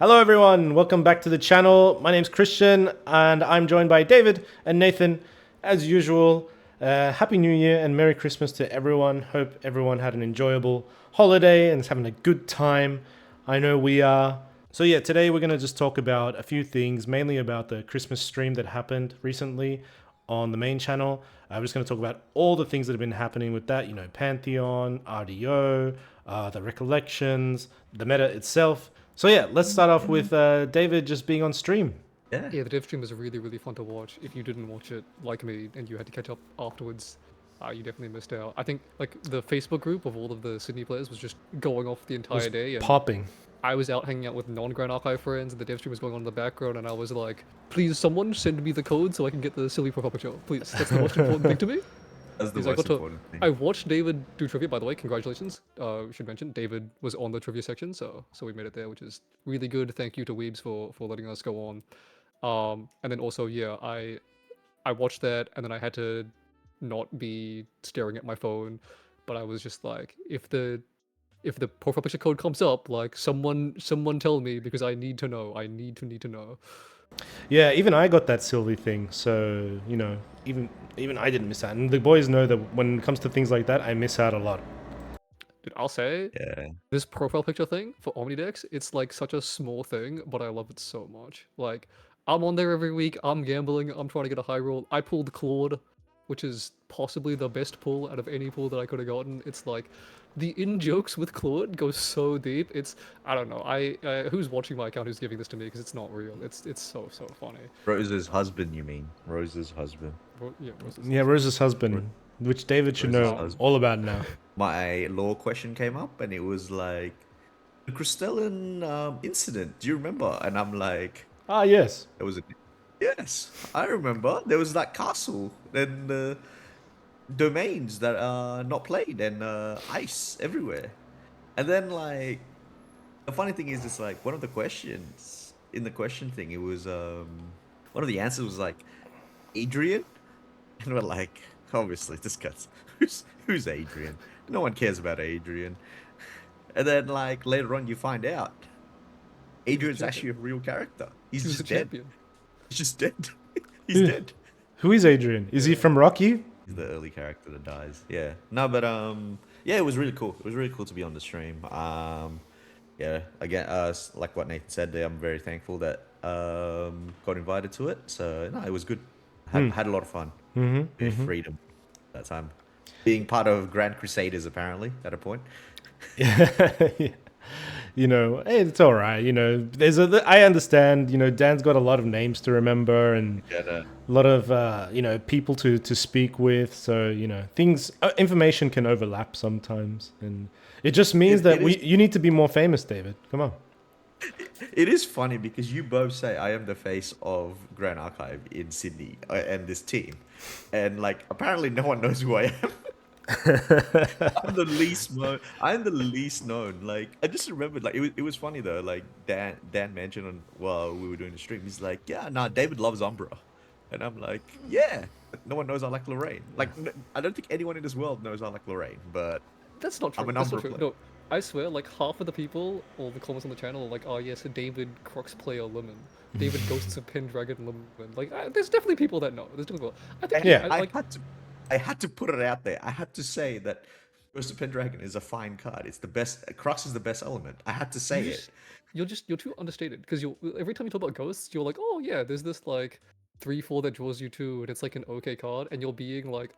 Hello everyone, welcome back to the channel. My name's Christian and I'm joined by David and Nathan as usual. Happy New Year and Merry Christmas to everyone. Hope everyone had an enjoyable holiday and is having a good time. I know we are. So yeah, today we're going to just talk about a few things, mainly about the Christmas stream that happened recently on the main channel. I'm just going to talk about all the things that have been happening with that, Pantheon, RDO, the Recollections, the meta itself. So yeah, let's start off with David just being on stream. Yeah, the dev stream was really fun to watch. If you didn't watch it like me and you had to catch up afterwards, you definitely missed out. I think like the Facebook group of all of the Sydney players was just going off the entire day, and Popping. I was out hanging out with non-Grand Archive friends, and the dev stream was going on in the background, and I was like, "Please, someone send me the code so I can get the silly profile picture. Please, that's the most important thing to me." That's the Because most important thing. I watched David do trivia. By the way, congratulations. We should mention David was on the trivia section, so we made it there, which is really good. Thank you to Weebs for letting us go on. And then also, yeah, I watched that, and then I had to not be staring at my phone, but I was just like, if the profile picture code comes up, like someone tell me, because I need to know. I need to know. Yeah, even I got that Sylvie thing, so even I didn't miss out. And the boys know that when it comes to things like that, I miss out a lot. Dude, I'll say Yeah. this profile picture thing for Omnidex, it's like such a small thing, but I love it so much. Like, I'm on there every week, I'm gambling, I'm trying to get a high roll. I pulled Claude, which is possibly the best pull out of any pull that I could have gotten. It's like, the in-jokes with Claude go so deep. It's, I don't know, who's watching my account who's giving this to me, because it's not real. It's so funny. Rose's husband, you mean? Rose's husband. Yeah, Yeah, Rose's husband, which David should Rose's know husband. all about now. My law question came up, and it was like, the Crystalline incident. Do you remember? And I'm like, Ah, yes. it was a. Yes, I remember. There was that castle and domains that are not played and ice everywhere. And then like, the funny thing is, it's like one of the questions in the question thing. It was one of the answers was like Adrian. And we're like, obviously, this guy's who's Adrian? No one cares about Adrian. And then, like later on, you find out Adrian's actually a real character. He's Who's just the dead. champion? He's just dead. He's dead. Who is Adrian? Is he from Rocky? He's the early character that dies. Yeah. No, but yeah, it was really cool. It was really cool to be on the stream. Yeah. Again, like what Nathan said there, I'm very thankful that got invited to it. So no, it was good. Had a lot of fun. Freedom that time. Being part of Grand Crusaders, apparently, at a point. Hey, it's all right. I understand. Dan's got a lot of names to remember and Yeah, a lot of people to speak with. So things, information can overlap sometimes, and it just means that you need to be more famous, David. Come on. it is funny because you both say I am the face of Grand Archive in Sydney and this team, and like apparently no one knows who I am. I'm the least known. Like I just remembered, like it was funny though. Like Dan mentioned while we were doing the stream, he's like, yeah, nah, David loves Umbra, and I'm like, yeah, but no one knows I like Lorraine. Like I don't think anyone in this world knows I like Lorraine, but That's not true. I'm an That's not Umbra true. player. No, I swear, like half of the people or the comments on the channel are like, "Oh yes, David Crocs player Lemon, David Ghosts of Pendragon Lemon." Like, there's definitely people that know. There's definitely people. I think, Yeah. I had to put it out there. I had to say that Ghost of Pendragon is a fine card. It's the best. Crux is the best element. I had to say it. You're too understated because you every time you talk about ghosts, you're like, "Oh yeah, there's this like 3/4 that draws you to, and it's like an okay card," and you're being like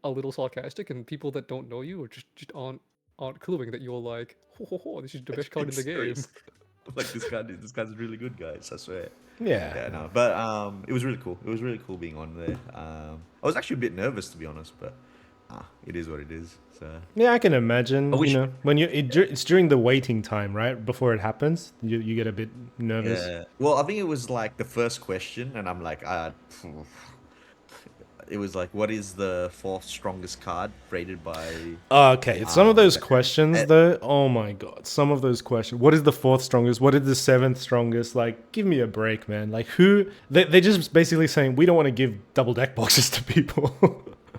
a little sarcastic, and people that don't know you or just aren't cluing that you're like, ho, this is the best card in the game. Like this guy's really good, guys. I swear. Yeah. Yeah, no, but it was really cool. It was really cool being on there. I was actually a bit nervous to be honest, but it is what it is. So Yeah, I can imagine. I wish- When it's during the waiting time, right before it happens, you get a bit nervous. yeah. Well, I think it was like the first question, and I'm like, it was like, what is the fourth strongest card rated by? Okay, some of those questions though. Oh my god, some of those questions. What is the fourth strongest? What is the seventh strongest? Like, give me a break, man. Like, who? They're just basically saying we don't want to give double deck boxes to people.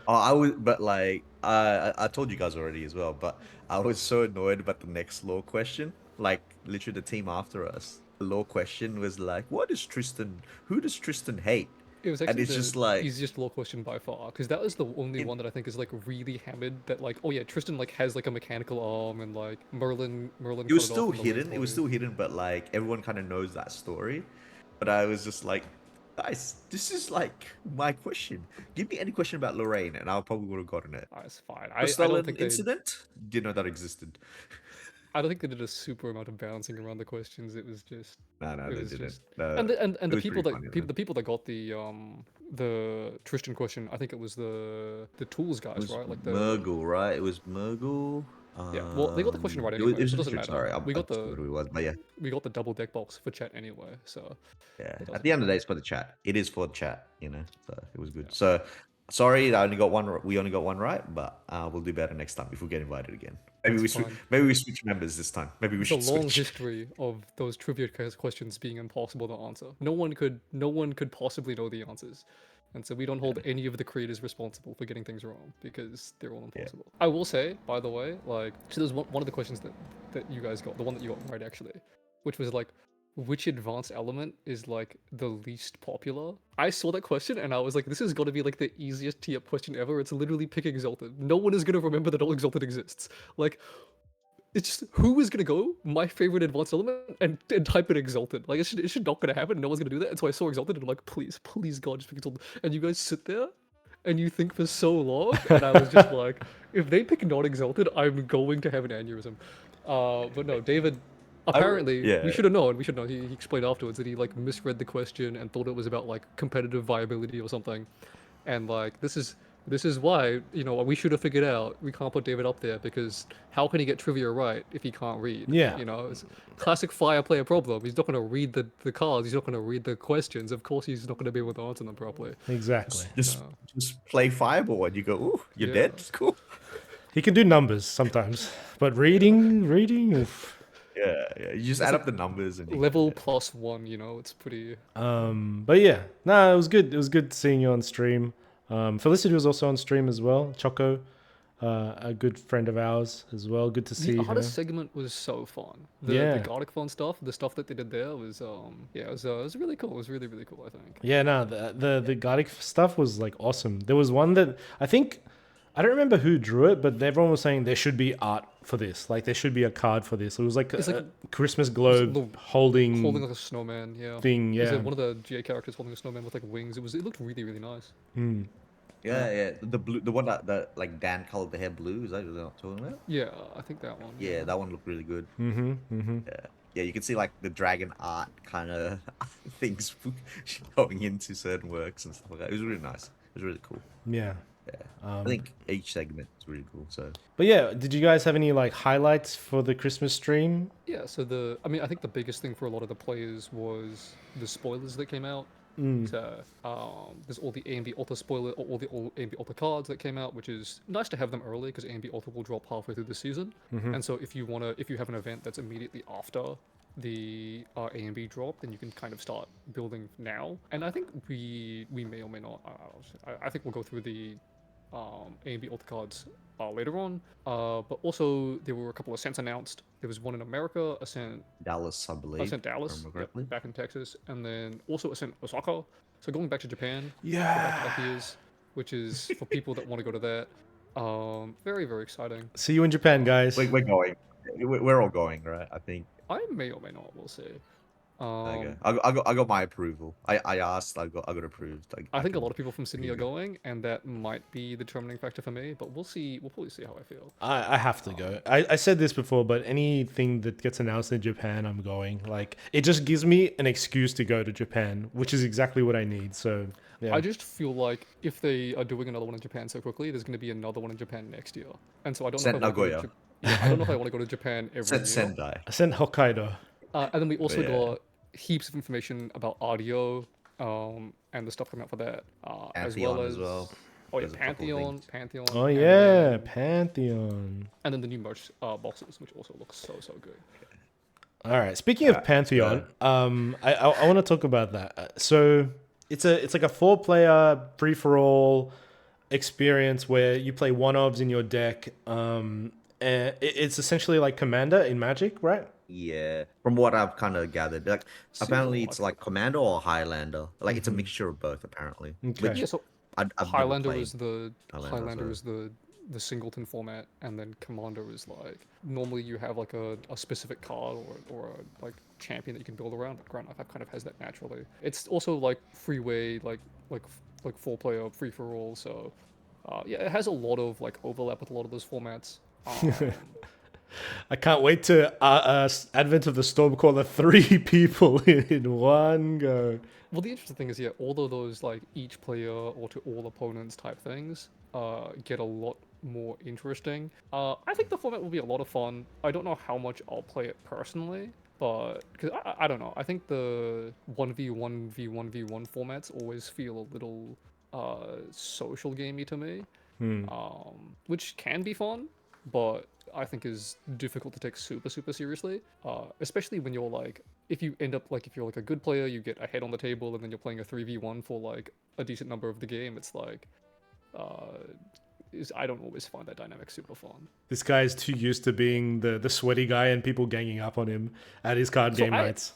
Oh, I was, but like, I told you guys already as well, but I was so annoyed about the next law question. Like, literally the team after us, the law question was like, what is Tristan? Who does Tristan hate? It was And actually it's the just like, easiest law question by far, because that was the only one that I think is like really hammered. That like, oh yeah, Tristan like has like a mechanical arm, and like Merlin it was cut it off still from Merlin's hidden. It was body. still hidden, but like everyone kind of knows that story. But I was just like, guys, this is like my question. Give me any question about Lorraine, and I probably would have gotten it. It's fine. I don't Crystalline think they incident? Didn't know that existed. I don't think they did a super amount of bouncing around the questions. It was just No, it they was didn't. just No, and it the was people pretty funny though. the people that got the Tristan question, I think it was the tools It guys, was right? Like the Murgle, right? It was Murgle. Yeah. Well, they got the question right anyway, It was so it doesn't interesting. matter. Sorry, We I got just forgot the who it was, but yeah, we got the double deck box for chat anyway, so yeah. it At doesn't the end of the day, matter. it's for the chat. It is for the chat, you know. So it was good. Yeah. So sorry, I only got one. We only got one right, but we'll do better next time if we get invited again. That's fine. Maybe we switch members this time. Maybe we It's a should long switch. history of those trivia questions being impossible to answer. No one could possibly know the answers. And so we don't hold any of the creators responsible for getting things wrong because they're all Yeah. impossible. I will say, by the way, like, so there's one of the questions that you guys got, the one that you got right actually, which was like, which advanced element is like the least popular? I saw that question and I was like, this is gonna be like the easiest tee up question ever. It's literally pick Exalted. No one is gonna remember that all Exalted exists. Like, it's just who is gonna go my favorite advanced element and type in Exalted? Like it should not gonna happen. No one's gonna do that. And so I saw Exalted and I'm like, please God, just pick Exalted. And you guys sit there and you think for so long, and I was just like, if they pick not Exalted, I'm going to have an aneurysm. But no, David. Apparently, Yeah. we should have known. We should know. He explained afterwards that he like misread the question and thought it was about like competitive viability or something. And like this is why, you know, we should have figured out we can't put David up there because how can he get trivia right if he can't read? Yeah. You know, it's classic fire player problem. He's not going to read the cards. He's not going to read the questions. Of course, he's not going to be able to answer them properly. Exactly. Just play Fireball and you go, ooh, you're Yeah. dead. Cool. He can do numbers sometimes, but reading, oof. Yeah. You just add up the numbers and you Level +1, you know, it's pretty. But yeah, no, it was good. It was good seeing you on stream. Felicity was also on stream as well. Choco, a good friend of ours as well. Good to see The her. artist segment was so fun. The Yeah. Garlic Fun stuff, the stuff that they did there was it was really cool. It was really cool, I think. Yeah, no, the Gardic stuff was like awesome. There was one that I don't remember who drew it, but everyone was saying there should be art for this. Like there should be a card for this. It was like It's a like Christmas globe holding Holding like a snowman, yeah. thing. Is Yeah. it one of the GA characters holding a snowman with like wings? It looked really nice. Yeah. The blue, the one that like Dan colored the hair blue. Is that what I'm talking about? Yeah, I think that one. Yeah, that one looked really good. Mm-hmm. Yeah, you can see like the dragon art kind of things going into certain works and stuff like that. It was really nice. It was really cool. Yeah. I think each segment is really cool. So But yeah, did you guys have any like highlights for the Christmas stream? Yeah, so I think the biggest thing for a lot of the players was the spoilers that came out. So, there's all the A and B Alta spoiler, or all the A and B Alta cards that came out, which is nice to have them early because A and B Alta will drop halfway through the season. And so if you have an event that's immediately after the A and B drop, then you can kind of start building now. And I think we may or may not. I think we'll go through the A and B Alta cards later on. But also there were a couple of Ascents announced. There was one in America, Ascent Dallas, I believe. Ascent Dallas, remember correctly. back in Texas, and then also Ascent Osaka. So going back to Japan, Yeah. back years, which is for people that want to go to that. Very exciting. See you in Japan, guys. We're going. We're all going, right? I think. I may or may not. We'll see. Okay. I got my approval. I asked. I got approved. I think a lot of people from Sydney are going, and that might be the determining factor for me. But we'll see. We'll probably see how I feel. I have to go. I said this before, but anything that gets announced in Japan, I'm going. Like it just gives me an excuse to go to Japan, which is exactly what I need. So yeah. I just feel like if they are doing another one in Japan so quickly, there's going to be another one in Japan next year, and so I don't know. Send if I wanna go to Nagoya. I don't know if I want to go to Japan every year. Sendai. I sent Hokkaido. And then we also Yeah. got heaps of information about RDO, and the stuff coming out for that, as well Pantheon as as well. oh yeah, There's a couple of Pantheon. Oh and yeah, then- Pantheon. and then the new merch boxes, which also looks so good. All right. Speaking of Pantheon, I want to talk about that. So it's like a 4-player free for all experience where you play one-obs in your deck. And it's essentially like Commander in Magic, right? Yeah, from what I've kind of gathered, like Seems a apparently lot it's for like Commander or Highlander. Like it's a Mhm. mixture of both, apparently. Okay. yeah. Which So I've never Highlander played is the Highlander, Highlander so is the singleton format, and then Commander is like normally you have like a specific card or a like champion that you can build around. But Grand Knife kind of has that naturally. It's also like freeway like like 4-player free for all. So yeah, it has a lot of like overlap with a lot of those formats. I can't wait to Advent of the Stormcaller 3 people in one go. Well, the interesting thing is, yeah, all of those like each player or to all opponents type things get a lot more interesting. I think the format will be a lot of fun. I don't know how much I'll play it personally, but because I don't know, I think the 1v1v1v1 formats always feel a little social gamey to me, which can be fun, but I think is difficult to take super seriously, especially when you're like, if you end up like, if you're like a good player, you get ahead on the table, and then you're playing a 3v1 for like a decent number of the game. It's like, I don't always find that dynamic super fun. This guy is too used to being the sweaty guy and people ganging up on him at his card So game nights.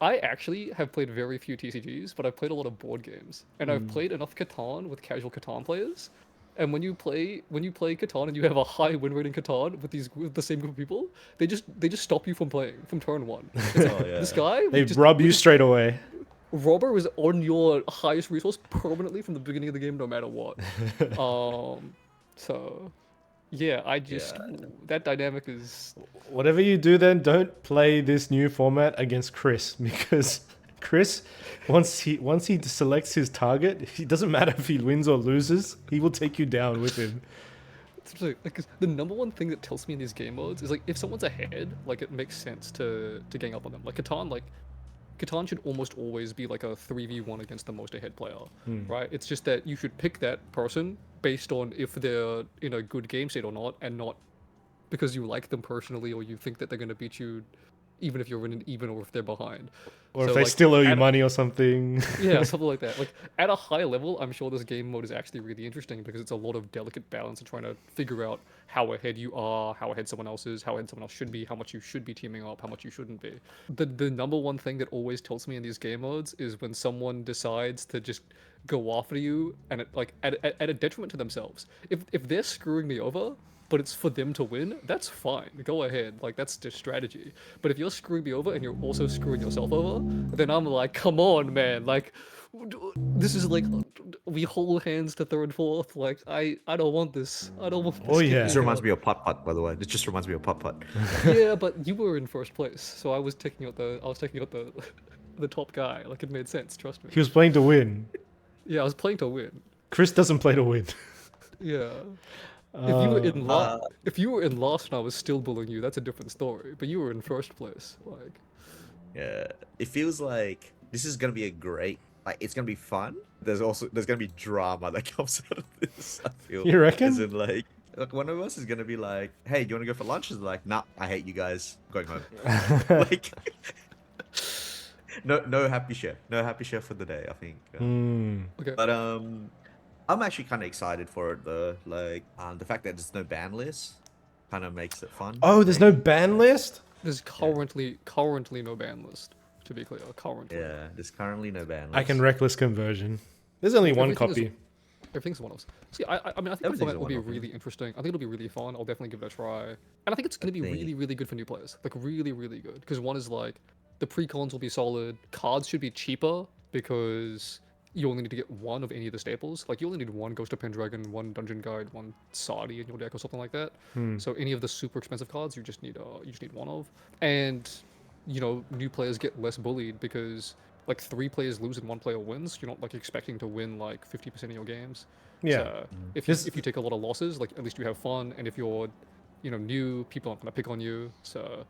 I actually have played very few TCGs, but I've played a lot of board games, and I've played enough Catan with casual Catan players. And when you play Catan and you have a high win rate in Catan with the same group of people, they just stop you from playing from turn one. It's like, oh yeah. this guy They just, rub you straight away. Robber was on your highest resource permanently from the beginning of the game, no matter what. So yeah, I just that dynamic is. Whatever you do then, don't play this new format against Chris, because Chris, once he selects his target, it doesn't matter if he wins or loses, he will take you down with him. It's like 'cause the number one thing that tells me in these game modes is like if someone's ahead, like it makes sense to gang up on them. Like Catan should almost always be like a 3v1 against the most ahead player, right? It's just that you should pick that person based on if they're in a good game state or not, and not because you like them personally or you think that they're going to beat you even if you're winning, even or if they're behind. Or So, if they like, still owe you at- money or something. Yeah, something like that. Like at a high level, I'm sure this game mode is actually really interesting because it's a lot of delicate balance and trying to figure out how ahead you are, how ahead someone else is, how ahead someone else should be, how much you should be teaming up, how much you shouldn't be. The number one thing that always tilts me in these game modes is when someone decides to just go after you and at a detriment to themselves. If they're screwing me over, but it's for them to win, that's fine. Go ahead. Like, that's just strategy. But if you're screwing me over and you're also screwing yourself over, then I'm like, come on, man. Like, this is like, we hold hands to third, fourth. Like, I don't want this. I don't want this. Oh, Get yeah. This me reminds out. me of Putt Putt, by the way. This just reminds me of Putt Putt. Yeah, but you were in first place, so I was taking out the the top guy. Like, it made sense. Trust me. He was playing to win. Yeah, I was playing to win. Chris doesn't play to win. Yeah. If you were in Uh, if you were in last and I was still bullying you, that's a different story. But you were in first place, like. Yeah, it feels like this is gonna be a great. Like it's gonna be fun. There's gonna be drama that comes out of this. I feel. You reckon? As in like one of us is gonna be like, "Hey, do you want to go for lunch?" Is like, "Nah, I hate you guys. I'm going home." Like, no happy share. No happy share for the day. I think. Okay. But I'm actually kind of excited for it though. Like the fact that there's no ban list kind of makes it fun. Oh, there's no ban list? There's currently no ban list. To be clear, currently. Yeah, there's currently no ban list. I can reckless conversion. There's only one Everything is- copy. Everything's one of. See, I mean, I think the Everything's format a will be one-off, yeah. really interesting. I think it'll be really fun. I'll definitely give it a try. And I think it's going to be think- really, really good for new players. Like, really, really good. Because one is like, the pre-cons will be solid. Cards should be cheaper because you only need to get one of any of the staples. Like, you only need one Ghost of Pendragon, one Dungeon Guide, one Sardi in your deck or something like that. So any of the super expensive cards, you just need one of. And, you know, new players get less bullied because like 3 players lose and 1 player wins. You're not like expecting to win like 50% of your games. Yeah. So if This- you take a lot of losses, like at least you have fun. And if you're, you know, new, people aren't gonna pick on you. So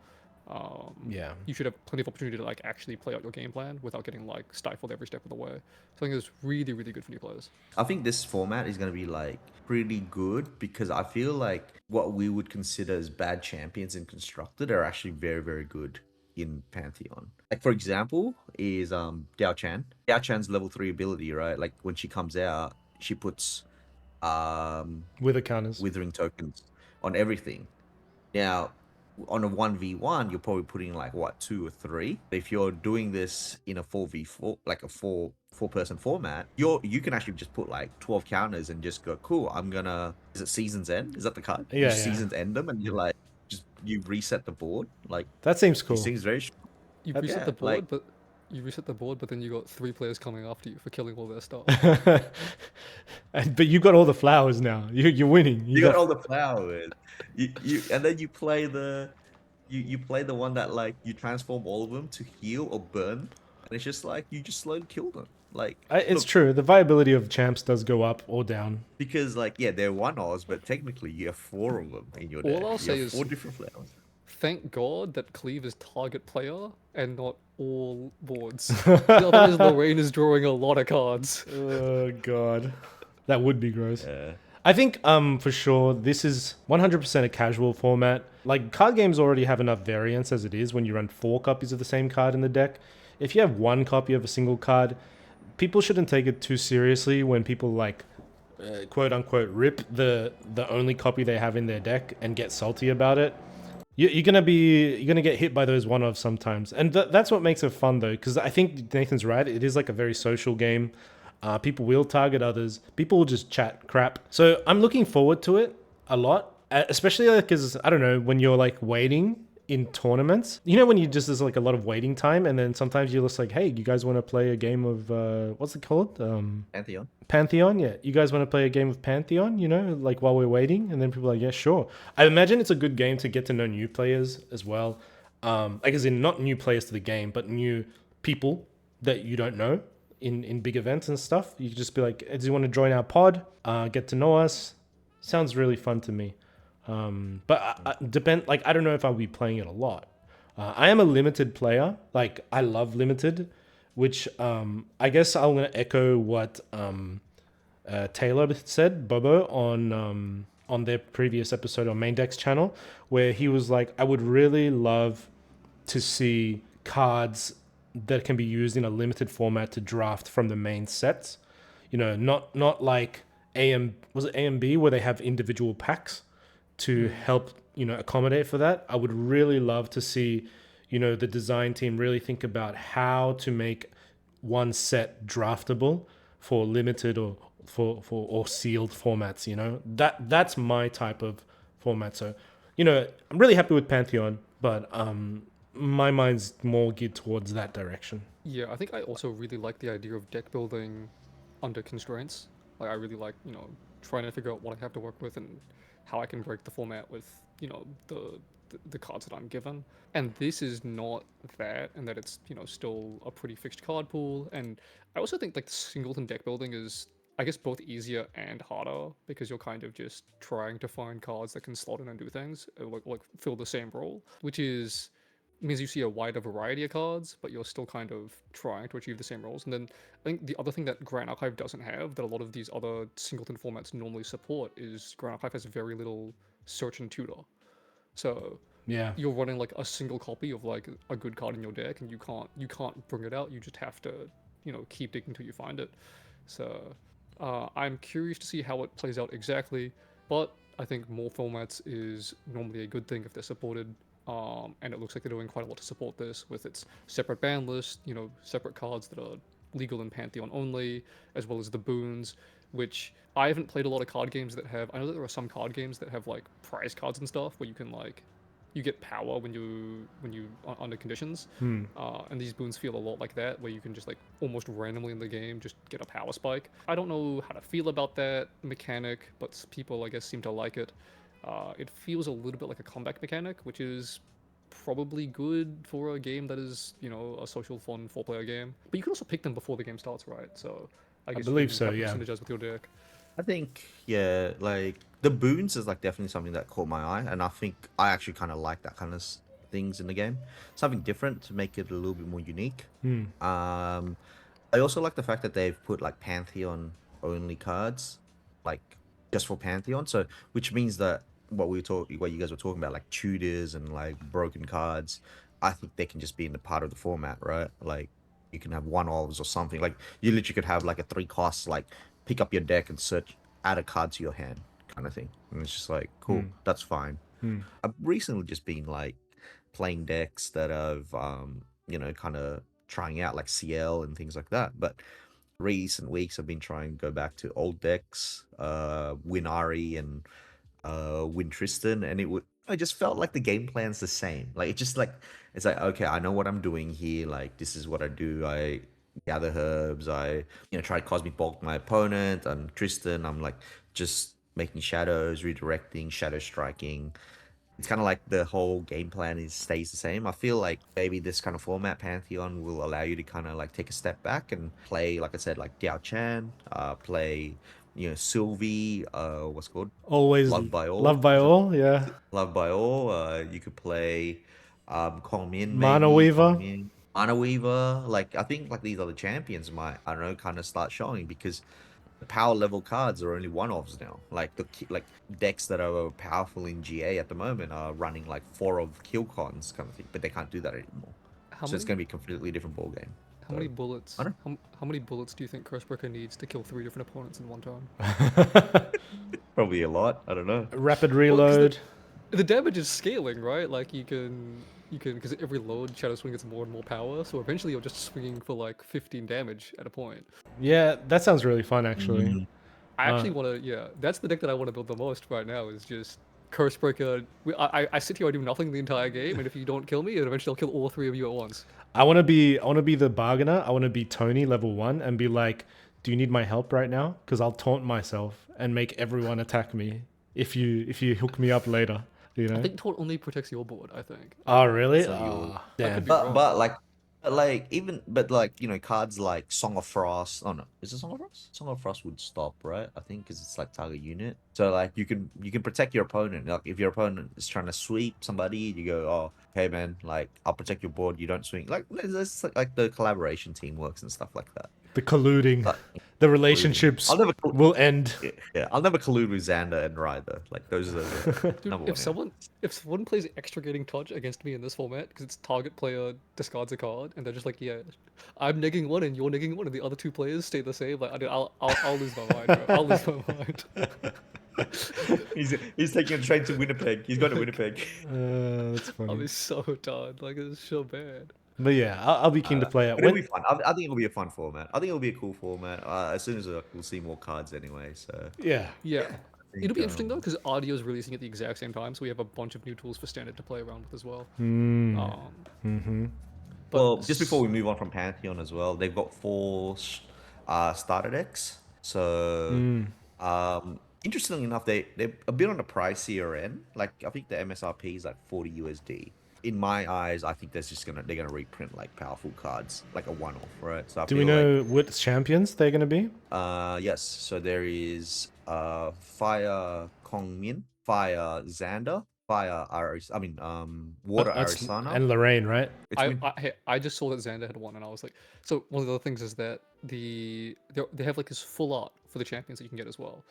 Yeah. you should have plenty of opportunity to like actually play out your game plan without getting like stifled every step of the way. So I think it's really, really good for new players. I think this format is going to be like pretty good because I feel like what we would consider as bad champions in Constructed are actually very, very good in Pantheon. Like for example, is Diao Chan. Diao Chan's level 3 ability, right? Like when she comes out, she puts With the counters. withering tokens on everything. Now, on a 1v1, you're probably putting like what, 2 or 3. If you're doing this in a 4v4, like a four-person format, you can actually just put like 12 counters and just go, cool, I'm gonna, is it Season's End? Is that the card? You Yeah, yeah. Season's End them, and you're like, just you reset the board. Like, That seems it cool. seems very You That's- reset yeah, the board, like- but you reset the board, but then you got 3 players coming after you for killing all their stuff. But you got all the flowers now. You're winning. you got all the flowers. You and then you play the you play the one that like you transform all of them to heal or burn, and it's just like you just slowly kill them. Like, It's look, true. The viability of champs does go up or down. because like, yeah, they're 1-offs, but technically you have 4 of them in your deck. All I'll You say have is- 4 different flowers. Thank God that Cleve is target player and not all boards. Otherwise, Lorraine is drawing a lot of cards. Oh god, that would be gross. Yeah. I think for sure this is 100% a casual format. Like card games already have enough variance as it is when you run 4 copies of the same card in the deck. If you have 1 copy of a single card, people shouldn't take it too seriously when people like quote unquote rip the only copy they have in their deck and get salty about it. You're gonna get hit by those one-offs sometimes, and that's what makes it fun though. Because I think Nathan's right. It is like a very social game. People will target others. People will just chat crap. So I'm looking forward to it a lot, especially because I don't know, when you're like waiting in tournaments. You know, when you just there's like a lot of waiting time, and then sometimes you're just like, hey, you guys want to play a game of what's it called? Pantheon. Pantheon, yeah. You guys want to play a game of Pantheon, you know, like while we're waiting? And then people are like, yeah, sure. I imagine it's a good game to get to know new players as well. Like as in not new players to the game, but new people that you don't know in big events and stuff. You could just be like, hey, do you want to join our pod? Get to know us. Sounds really fun to me. But I don't know if I'll be playing it a lot. I am a limited player. Like I love limited, which I guess I'm gonna echo what Taylor said, Bobo, on their previous episode on Main Deck's channel, where he was like, I would really love to see cards that can be used in a limited format to draft from the main sets. You know, not like was it AMB where they have individual packs to help, you know, accommodate for that. I would really love to see, you know, the design team really think about how to make one set draftable for limited or for sealed formats, you know. That's my type of format. So, you know, I'm really happy with Pantheon, but my mind's more geared towards that direction. Yeah, I think I also really like the idea of deck building under constraints. Like, I really like, you know, trying to figure out what I have to work with and how I can break the format with, you know, the cards that I'm given. And this is not that, and that it's, you know, still a pretty fixed card pool. And I also think like singleton deck building is, I guess, both easier and harder because you're kind of just trying to find cards that can slot in and do things, like fill the same role, which is means you see a wider variety of cards, but you're still kind of trying to achieve the same roles. And then I think the other thing that Grand Archive doesn't have, that a lot of these other singleton formats normally support, is Grand Archive has very little search and tutor. So Yeah. you're running like a single copy of like a good card in your deck, and you can't bring it out. You just have to, you know, keep digging until you find it. So I'm curious to see how it plays out exactly, but I think more formats is normally a good thing if they're supported. And it looks like they're doing quite a lot to support this with its separate ban list, you know, separate cards that are legal in Pantheon only, as well as the boons, which I haven't played a lot of card games that have. I know that there are some card games that have like prize cards and stuff where you can like, you get power when you under conditions, and these boons feel a lot like that, where you can just like almost randomly in the game just get a power spike. I don't know how to feel about that mechanic, but people I guess seem to like it. It feels a little bit like a comeback mechanic, which is probably good for a game that is, you know, a social, fun, 4-player game. But you can also pick them before the game starts, right? So I guess believe you so, have to yeah. synergize with your deck. I think, yeah, like the boons is like definitely something that caught my eye, and I think I actually kind of like that kind of things in the game. Something different to make it a little bit more unique. I also like the fact that they've put like Pantheon only cards, like just for Pantheon. So which means that what you guys were talking about, like tutors and like broken cards, I think they can just be in the part of the format, right? Like you can have 1-offs or something. Like you literally could have like a 3 cost, like pick up your deck and search, add a card to your hand kind of thing. And it's just like, cool, that's fine. I've recently just been like playing decks that I've kind of trying out like CL and things like that. But recent weeks I've been trying to go back to old decks, win Ari and win Tristan, and I just felt like the game plan's the same. Like it's like okay, I know what I'm doing here. Like this is what I do. I gather herbs. I try to cosmic bulk my opponent. And Tristan, I'm like just making shadows, redirecting, shadow striking. It's kind of like the whole game plan stays the same. I feel like maybe this kind of format, Pantheon, will allow you to kind of like take a step back and play, like I said, like Diao Chan, play, Sylvie, what's it called? Always Love by All. Love by All, yeah. Love by All. You could play Kong Min, Mana maybe. Weaver. Kong Min. Mana Weaver. Like, I think like these other champions might, I don't know, kind of start showing because the power level cards are only one-offs now. Like like decks that are powerful in GA at the moment are running like 4 of kill cons kind of thing, but they can't do that anymore. It's going to be a completely different ball game. How many bullets? I don't How many bullets do you think Cursebricker needs to kill 3 different opponents in one turn? Probably a lot. I don't know. Rapid reload. The damage is scaling, right? Like you can because every load Shadow Swing gets more and more power, so eventually you're just swinging for like 15 damage at a point. Yeah, that sounds really fun actually. I actually want to, that's the deck that I want to build the most right now is just Cursebreaker. I sit here, I do nothing the entire game, and if you don't kill me, and eventually I'll kill all 3 of you at once. I want to be the bargainer. I want to be Tony level 1 and be like, do you need my help right now? Because I'll taunt myself and make everyone attack me if you hook me up later. You know? I think taunt only protects your board, I think. Oh really? So Damn. but like cards like Song of Frost. Oh no, is it Song of Frost? Song of Frost would stop, right? I think because it's like target unit. So like you can protect your opponent. Like if your opponent is trying to sweep somebody, you go, oh hey man, like I'll protect your board. You don't swing. Like there's like the collaboration team works and stuff like that. The colluding, the relationships will end. Yeah, I'll never collude with Xander and Ryder. Like those are the Dude, number if one. someone plays Extricating Touch against me in this format, because it's target player discards a card, and they're just like, yeah, I'm negging 1 and you're negging 1, and the other 2 players stay the same, like I'll lose my mind, bro. I'll lose my mind. He's taking a train to Winnipeg. He's going to Winnipeg. That's funny. I'll be so done. Like it's so bad. But yeah, I'll be keen to play it. But it'll be fun. I think it'll be a fun format. I think it'll be a cool format. As soon as we'll see more cards anyway. So Yeah. It'll be interesting though, because RDO is releasing at the exact same time, so we have a bunch of new tools for Standard to play around with as well. But well, just before we move on from Pantheon as well, they've got 4 starter decks. So interestingly enough, they're a bit on the pricier end. Like I think the MSRP is like 40 USD. In my eyes, I think they're gonna reprint like powerful cards, like a one-off, right? So do we know what champions they're gonna be? Yes. So there is Fire Kong Min, Fire Xander, Fire Aris. I mean Water Arisana, and Lorraine, right? I just saw that Xander had 1, and I was like, so one of the other things is that they have like this full art for the champions that you can get as well.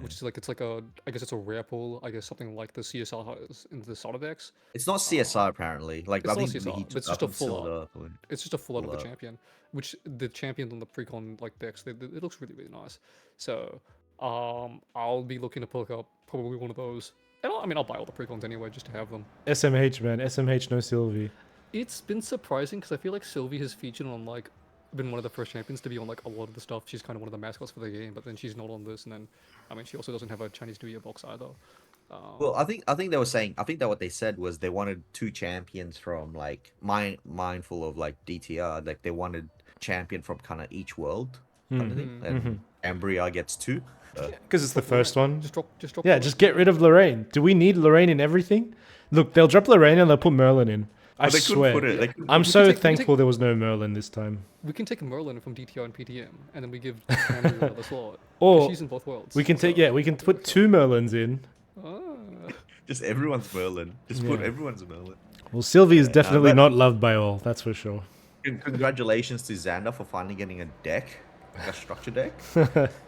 Which is like I guess it's a rare pull. I guess something like the CSR has in the starter decks. It's not CSR apparently. Like It's I not think CSR, but it's just a full art. It's just a full art of the champion, which the champions on the precon like decks, it looks really nice. So I'll be looking to pick up probably one of those. And I'll buy all the precons anyway just to have them. SMH man, SMH no Sylvie. It's been surprising because I feel like Sylvie has featured on like been one of the first champions to be on like a lot of the stuff. She's kind of one of the mascots for the game, but then she's not on this, and then she also doesn't have a Chinese New Year box either. Well, I think they were saying. I think that what they said was they wanted 2 champions from like mindful of like DTR. Like they wanted champion from kind of each world, kind of thing. And Ambria gets 2. Because it's the first one. Just drop. Yeah, just get rid of Lorraine. Do we need Lorraine in everything? Look, they'll drop Lorraine and they'll put Merlin in. I swear. I'm so thankful there was no Merlin this time. We can take Merlin from DTR and PTM, and then we give Andrew another slot. Or she's in both worlds. We can we can put 2 Merlins in. Just everyone's Merlin. Just put everyone's Merlin. Well, Sylvie is definitely not loved by all. That's for sure. Congratulations to Xander for finally getting a deck, like a structure deck.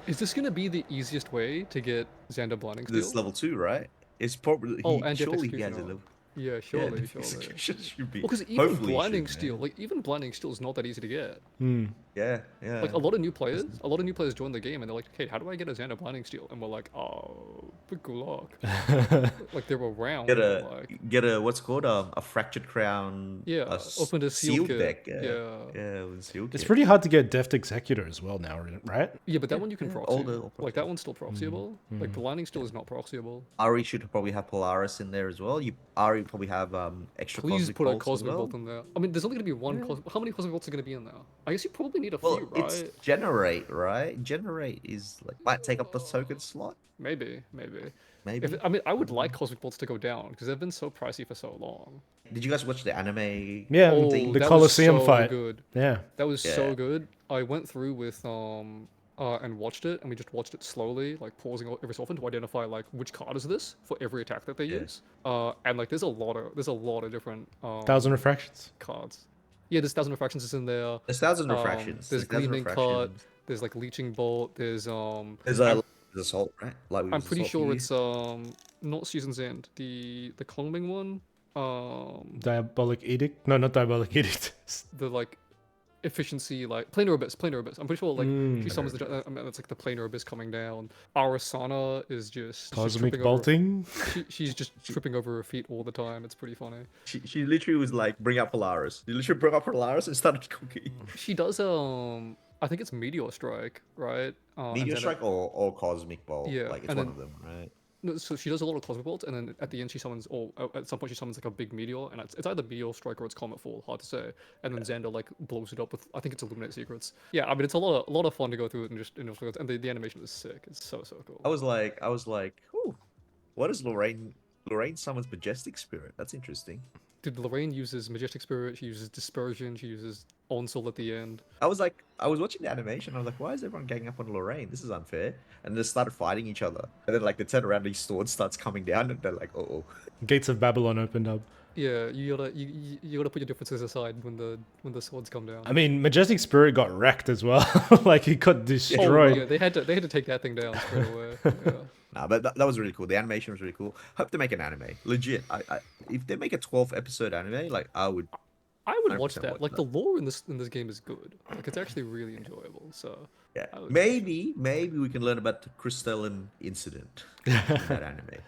Is this gonna be the easiest way to get Xander Blinding Steel? This level 2, right? It's probably. Oh, and surely he has a level. Yeah, Yeah, surely, the surely. execution should be. Well, because even Hopefully, it blinding should, steel, man. like even blinding steel is not that easy to get. Yeah, yeah. Like a lot of new players join the game and they're like, "Hey, how do I get a Xander blinding steel?" And we're like, "Oh, good luck." Like they're around, Get but a like, get a what's called a fractured crown, yeah, open a sealed kit. deck. Yeah, Yeah, with a sealed It's kit. pretty hard to get Deft Executor as well now, right? yeah, but that one you can yeah, proxy. all the- Like that one's still proxyable. Like blinding steel is not proxyable. Ari should probably have Polaris in there as well. Ari probably have extra Please cosmic put a bolts as cosmic well. bolt in there. I mean, there's only gonna be one. How many cosmic bolts are gonna be in there? I guess you probably need a Well, few, it's right? generate, right? Generate is like might take up the token slot. Maybe. Maybe. I mean, I would like cosmic bolts to go down because they've been so pricey for so long. Did you guys watch the anime? Yeah, Oh, the that Colosseum was so fight. good. Yeah. That was so Yeah. good. I went through with and watched it, and we just watched it slowly, like pausing every so often to identify like which card is this for every attack that they Yeah. use. And like there's a lot of different 1,000 refractions. cards. Yeah, there's 1,000 refractions is in there. There's 1,000 refractions. There's 1,000 gleaming cut. refractions. There's like leeching bolt. There's There's a there's assault, right? Like I'm pretty sure it's not Season's End. The Kongming one. Diabolic Edict? No, not Diabolic Edict. The like efficiency, like planar abyss. I'm pretty sure like she summons the it's like the planar abyss coming down. Arasana is just she's Cosmic tripping over- Bolting? she's just tripping over her feet all the time. It's pretty funny. She literally was like, bring up Polaris. She literally brought up Polaris and started cooking. She does I think it's Meteor Strike, right? And Meteor then Strike or Cosmic Bolt. Yeah, Like it's and one then- of them, right? No, so she does a lot of cosmic bolts, and then at the end she summons, or at some point she summons like a big meteor, and it's either meteor strike or it's comet fall, hard to say. And then Xander like blows it up with, I think it's Illuminate Secrets. Yeah, I mean it's a lot of fun to go through it and just and the animation is sick. It's so cool. I was like, ooh, what is Lorraine? Lorraine summons Majestic Spirit. That's interesting. Dude, Lorraine uses Majestic Spirit, she uses Dispersion, she uses Onsol at the end. I was watching the animation. I was like, why is everyone ganging up on Lorraine? This is unfair. And they started fighting each other. And then like they turn around, these swords starts coming down, and they're like, oh. Gates of Babylon opened up. Yeah, you gotta put your differences aside when the swords come down. I mean, Majestic Spirit got wrecked as well. Like, he got Oh, destroyed. yeah, they had to take that thing down straight away. Yeah. Nah, but that was really cool. The animation was really cool. Hope they make an anime. Legit. I if they make a 12 episode anime, like I would watch 100% that. watch Like that. the lore in this game is good. Like it's actually really enjoyable. So Yeah. I would- Maybe we can learn about the Crystalline incident in that anime.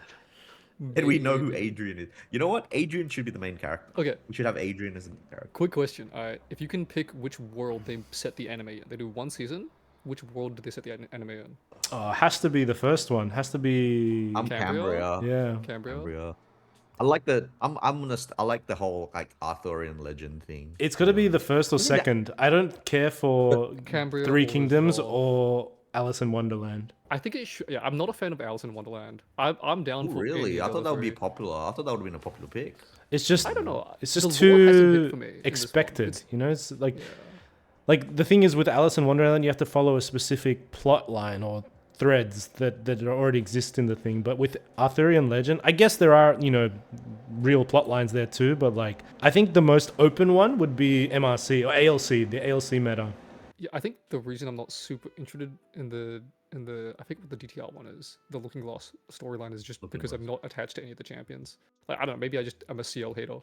And we know who Maybe. Adrian is. You know what? Adrian should be the main character. Okay, We should have Adrian as the main character. quick question. Alright, if you can pick which world they set the anime in, they do one season. Which world did they set the anime in? Oh, has to be the first one. Has to be. I'm Cambria? Cambria. Yeah. Cambria? Cambria. I like the whole like Arthurian legend thing. It's got to be the first or second. I don't care for Cambria Three or Kingdoms Resolve. or Alice in Wonderland. I think it should. Yeah, I'm not a fan of Alice in Wonderland. I'm down Oh, for really? any I of thought the that would be three. popular. I thought that would have been a popular pick. It's just. I don't know. It's The just lore hasn't hit too for me in this one. expected. It's- You know, it's like the thing is with Alice in Wonderland, you have to follow a specific plot line or threads that already exist in the thing. But with Arthurian legend, I guess there are real plot lines there too. But like, I think the most open one would be MRC or ALC, the ALC meta. Yeah, I think the reason I'm not super interested in the I think what the DTR one is, the Looking Glass storyline is just because I'm not attached to any of the champions. Like I don't know, maybe I'm a CL hater.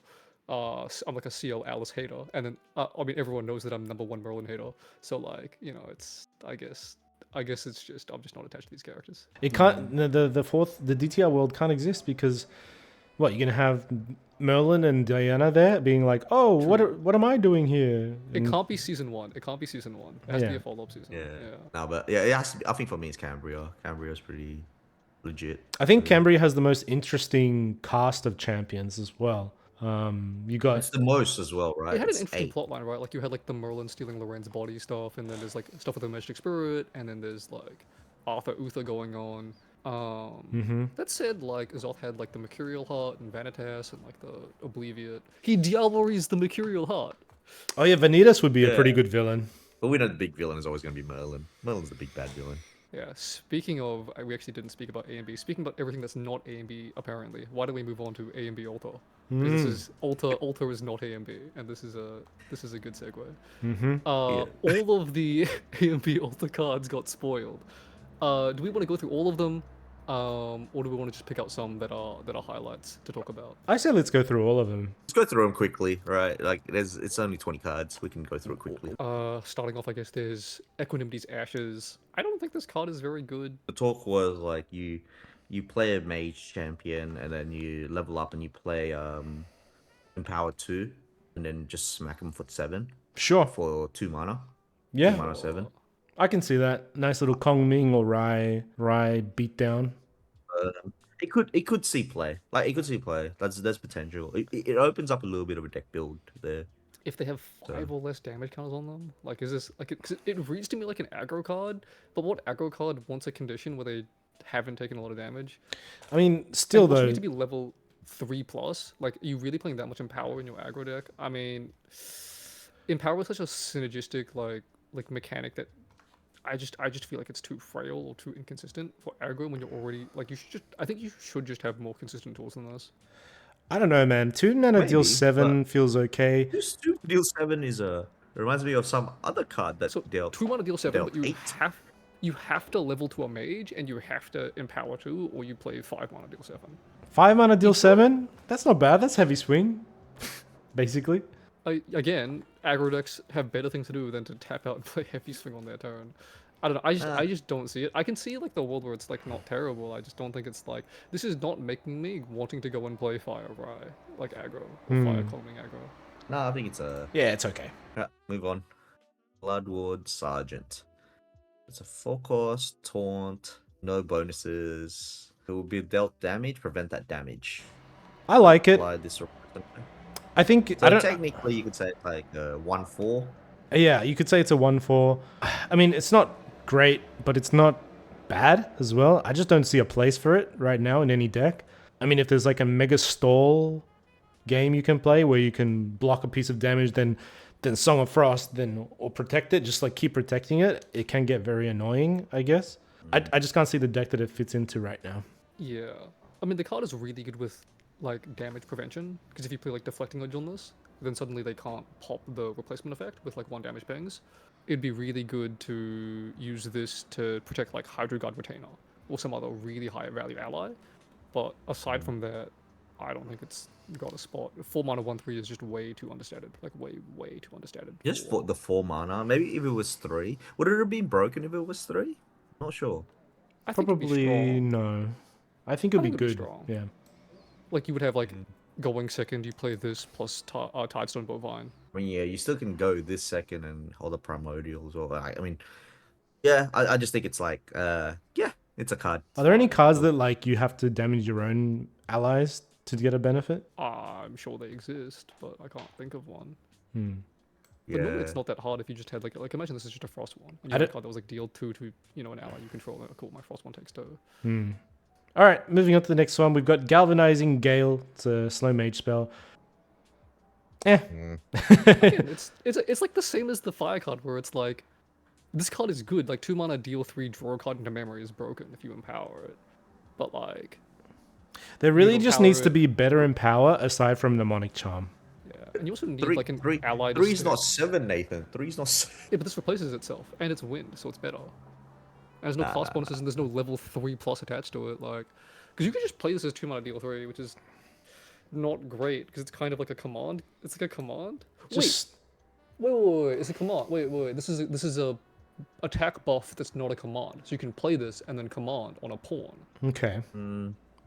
I'm like a CL Alice hater, and then I mean everyone knows that I'm #1 Merlin hater. So like it's I guess it's just I'm just not attached to these characters. It can't. The DTR world can't exist because what you're gonna have Merlin and Diana there being like, oh, what am I doing here? It And- can't be season 1. It can't be season 1. It has to be Yeah. a follow-up season. Yeah. Yeah. No, but yeah, it has to be, I think for me it's Cambria. Cambria's pretty legit. I think Cambria has the most interesting cast of champions as well. You got It's the most as well, right? It had an It's interesting 8. plotline, right? Like you had like the Merlin stealing Lorraine's body stuff, and then there's like stuff with the Majestic Spirit, and then there's like Arthur Uther going on. That said, like Azoth had like the Mercurial Heart and Vanitas and like the Obliviate. He Diableries the Mercurial Heart. oh yeah, Vanitas would be a pretty Yeah. good villain. But we know the big villain is always going to be Merlin. Merlin's the big bad villain. Yeah. Speaking of, we actually didn't speak about A and B. Speaking about everything that's not A and B, apparently. Why don't we move on to A and B Altar? Because this is Altar is not A and B, and this is a good segue. All of the A and B Altar cards got spoiled. Do we want to go through all of them? Or do we want to just pick out some that are highlights to talk about? I say let's go through all of them. Let's go through them quickly, right? Like, it's only 20 cards. We can go through it quickly. Starting off, I guess there's Equanimity's Ashes. I don't think this card is very good. The talk was like you play a mage champion and then you level up and you play Empower 2 and then just smack them for 7 Sure. for 2 mana. Yeah. 2 mana 7. I can see that. Nice little Kong Ming or Rai beatdown. It could see play. Like, it could see play. There's potential. It opens up a little bit of a deck build there. If they have 5 or less damage counters on them, like, is this like? Cause it reads to me like an aggro card, but what aggro card wants a condition where they haven't taken a lot of damage? I mean, still And also though. need to be level 3+. Like, are you really playing that much Empower in your aggro deck? I mean, Empower is such a synergistic like mechanic that I just feel like it's too frail or too inconsistent for aggro when you're already like I think you should just have more consistent tools than this. I don't know, man. 2 mana Maybe, deal 7 feels okay. This 2 deal 7 is reminds me of some other card that So dealt 2 mana deal 7, dealt but 8. you have to level to a mage and you have to Empower 2, or you play 5 mana deal 7. 5 mana deal 7? That's not bad. That's heavy swing. Basically. Again, aggro decks have better things to do than to tap out and play heavy swing on their turn. I don't know. I just don't see it. I can see like the world where it's like not terrible. I just don't think it's like this is not making me wanting to go and play Fire Rai like aggro or Fire Cloning aggro. No, I think it's a... Yeah, it's okay. Move on. Bloodward Sergeant. It's a 4-cost, taunt, no bonuses. It will be dealt damage, prevent that damage. I like it. Apply this. I think So I don't. technically, you could say it's like 1/4. Yeah, you could say it's a 1/4. I mean, it's not great, but it's not bad as well. I just don't see a place for it right now in any deck. I mean, if there's like a mega stall game you can play where you can block a piece of damage, then Song of Frost, or protect it, just like keep protecting it, it can get very annoying, I guess. I just can't see the deck that it fits into right now. Yeah, I mean the card is really good with like damage prevention, because if you play like Deflecting Edge on this, then suddenly they can't pop the replacement effect with like 1 damage pings. It'd be really good to use this to protect like Hydro Guard Retainer or some other really high value ally. But aside from that, I don't think it's got a spot. 4 mana 1/3 is just way too understated. Like way too understated. Just for the 4 mana. Maybe if it was 3. Would it have been broken if it was 3? Not sure. I think it'd be Probably strong. no. I think it'd be think it'd be good. strong. Yeah. Like you would have like going second, you play this plus Tidestone Bovine. I mean, yeah, you still can go this second and all the primordials. Or I mean, yeah, I just think it's like, yeah, it's a card. Are there any cards that like you have to damage your own allies to get a benefit? I'm sure they exist, but I can't think of one. Yeah. But normally it's not that hard if you just had like imagine this is just a Frost one. And you I had a don't- card that was like deal 2 to an ally you control. Cool, my Frost one takes 2. All right, moving on to the next one. We've got Galvanizing Gale. It's a slow mage spell. Again, it's like the same as the fire card where it's like this card is good. Like 2 mana deal 3, draw a card into memory is broken if you empower it. But like There really You just empower needs to it. be better in power aside from Mnemonic Charm. yeah, and you also need Three, like an three, ally. to three's stay- not 7, Nathan. 3's not 7. Yeah, but this replaces itself, and it's wind, so it's better. And there's no class bonuses, and there's no level 3+ attached to it. Like, because you could just play this as 2 mana deal 3, which is not great because it's kind of like a command. It's like a command. Just Wait. It's a command. Wait. This is a attack buff that's not a command. So you can play this and then command on a pawn, okay.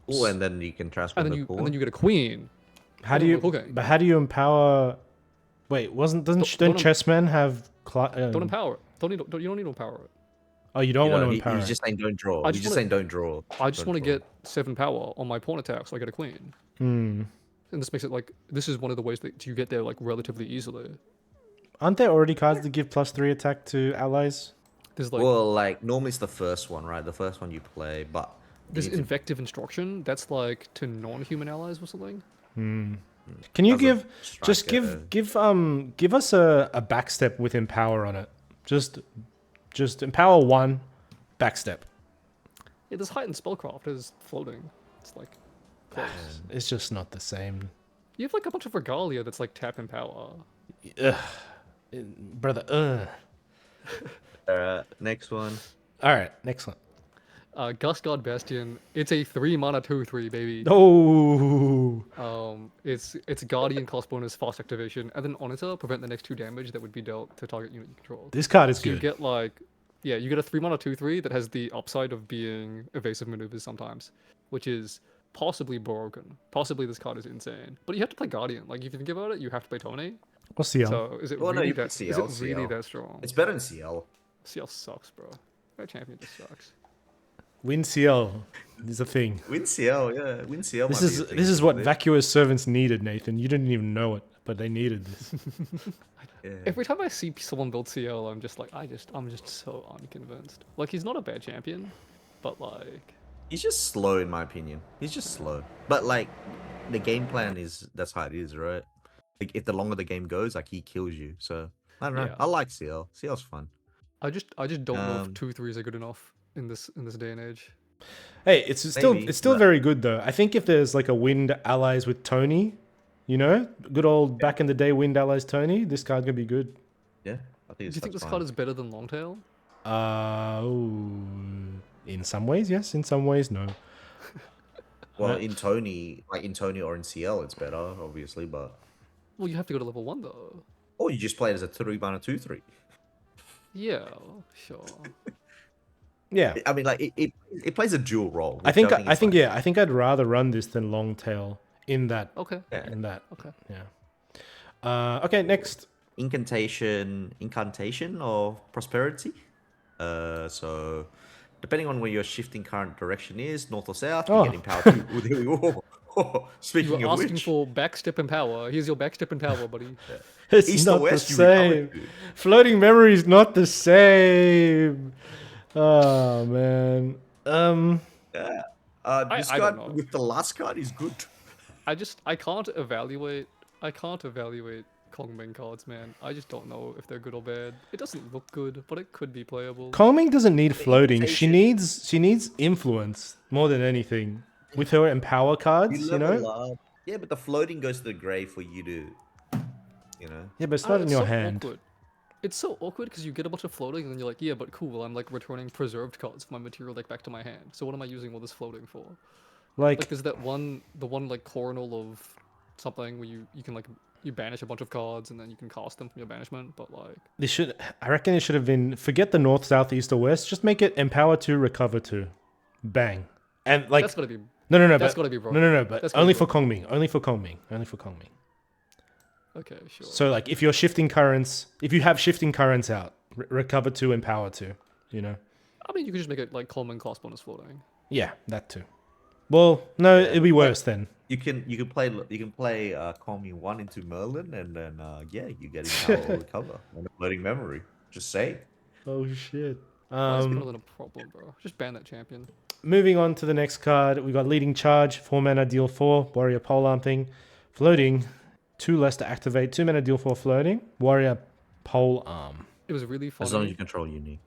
Oh, and then you can transfer and the then core. you get a queen. How do you? Okay. But how do you empower? Wait, don't don't chessmen have? Don't empower it. You don't need to empower it. Oh, you don't You want know, to empower. he's it. just saying don't draw. I He's just just wanna- saying don't draw. I just Don't want to draw. get 7 power on my pawn attack, so I get a queen. And this makes it like this is one of the ways that you get there like relatively easily. Aren't there already cards that give +3 attack to allies? There's like Well, like normally it's the first one, right? The first one you play, but you there's need to- invective instruction that's like to non-human allies or something. Can you As a give us a backstep with empower on it? Just empower 1, backstep. Yeah, this heightened spellcraft is floating. It's like close. It's just not the same, You have like a bunch of regalia that's like tap and power. brother. next one. All right, next one. Gustguard Bastion. It's a 3-mana 2/3, baby. Oh, It's Guardian cost bonus, fast activation, and then Onita prevent the next 2 damage that would be dealt to target unit you control. this card is So you good. get like, yeah, you get a 3-mana 2/3 that has the upside of being evasive maneuvers sometimes, which is possibly broken. Possibly this card is insane, but you have to play Guardian. Like if you think about it, you have to play Tony. What's the So is it Well, no, really you can that? Is it CL, really CL. that strong? It's better than CL. CL sucks, bro. That champion just sucks. Win CL is a thing. Win CL, yeah. Win CL. This might is be a thing this is what someday. vacuous servants needed, Nathan. You didn't even know it, but they needed this. Yeah. Every time I see someone build CL, I'm just like, I'm just so unconvinced. Like he's not a bad champion, but like, He's just slow, in my opinion. He's just slow. But like, the game plan that's how it is, right? Like, if the longer the game goes, like he kills you. So I don't know. Yeah. I like CL. CL's fun. I just don't know if Um, 2/3s are good enough in this day and age. Hey, it's still Maybe, it's still but- very good though. I think if there's like a wind allies with Tony, you know, good old back in the day wind allies Tony, this card can be good. Yeah, I think Do it's you think this fun. card is better than Longtail? In some ways, yes. In some ways, no. Well, in Tony, or in CL, it's better, obviously. But Well, you have to go to level 1 though. or you just play it as a 3-mana 2/3. Yeah, sure. Yeah, I mean, like it plays a dual role. I which think is like- yeah, I think I'd rather run this than Longtail in that Okay. Yeah. Okay. yeah. Okay, next. Incantation or prosperity. So depending on where your shifting current direction is, north or south, Oh. you get empowered to. Ooh, there we go. Speaking You were of asking which, for backstep and power. Here's your backstep and power, buddy. It's east not or west, the you recover same. to. Floating memory is not the same. Oh man. This I don't card know. with the last card is good. I can't evaluate Kongming cards, man. I just don't know if they're good or bad. It doesn't look good, but it could be playable. Calming doesn't need floating. She invitation- needs influence more than anything. With her empower cards, you know. level up. Yeah, but the floating goes to the grave for you to, you know. Yeah, but it's not in your so hand. Awkward. It's so awkward because you get a bunch of floating and then you're like, yeah, but cool, I'm like returning preserved cards for my material deck back to my hand. So what am I using all this floating for? Like Like there's the one like coronal of something where you can like you banish a bunch of cards and then you can cast them from your banishment, but like they should. I reckon it should have been. Forget the north, south, east, or west. Just make it empower 2, recover 2. Bang. And like that's gotta be no, that's but, gotta be broken. no. But That's gotta only be for Kongming. Only for Kongming. Only for Kongming. Okay, sure. So like if you're shifting currents, if you have shifting currents out, recover 2, empower 2. You know. I mean you could just make it like common class bonus floating. Yeah, that too. Well, no, it'd be worse then. You can play Call Me 1 into Merlin, and then yeah, you get empower or recover and a floating memory. Just say. Oh shit. That's better than a problem, bro. Just ban that champion. Moving on to the next card, we got Leading Charge, 4 mana, deal 4, Warrior Polearm thing. Floating, 2 less to activate, 2 mana, deal 4 floating, Warrior Polearm. It was really funny. As long as you control unique.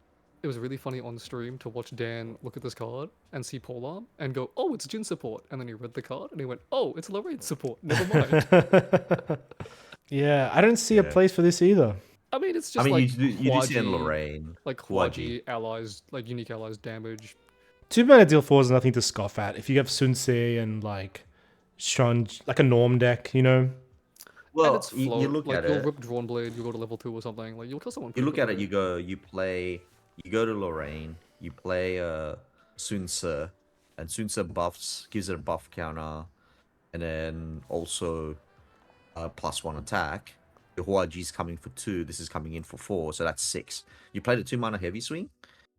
It was really funny on stream to watch Dan look at this card and see Polearm and go, oh, it's Jin support. And then he read the card and he went, oh, it's Lorraine support. Never mind. Yeah, I don't see a Yeah. place for this either. I mean, it's I just mean, like you do see in Huaji- Lorraine. like Huaji. Huaji allies, like unique allies damage. 2 mana, deal 4 is nothing to scoff at. If you have Sun Ce and like Shun, like a Norm deck, you know? And Well, it's you float. look like at you'll it. rip Drawn Blade, you go to level 2 or something. Like you'll kill someone. You pretty look at it. quickly. You go to Lorraine. You play Sun Ce, and Sun Ce buffs, gives it a buff counter, and then also +1 attack. Your Huaji's coming for 2. This is coming in for 4, so that's 6. You play the 2 mana heavy swing,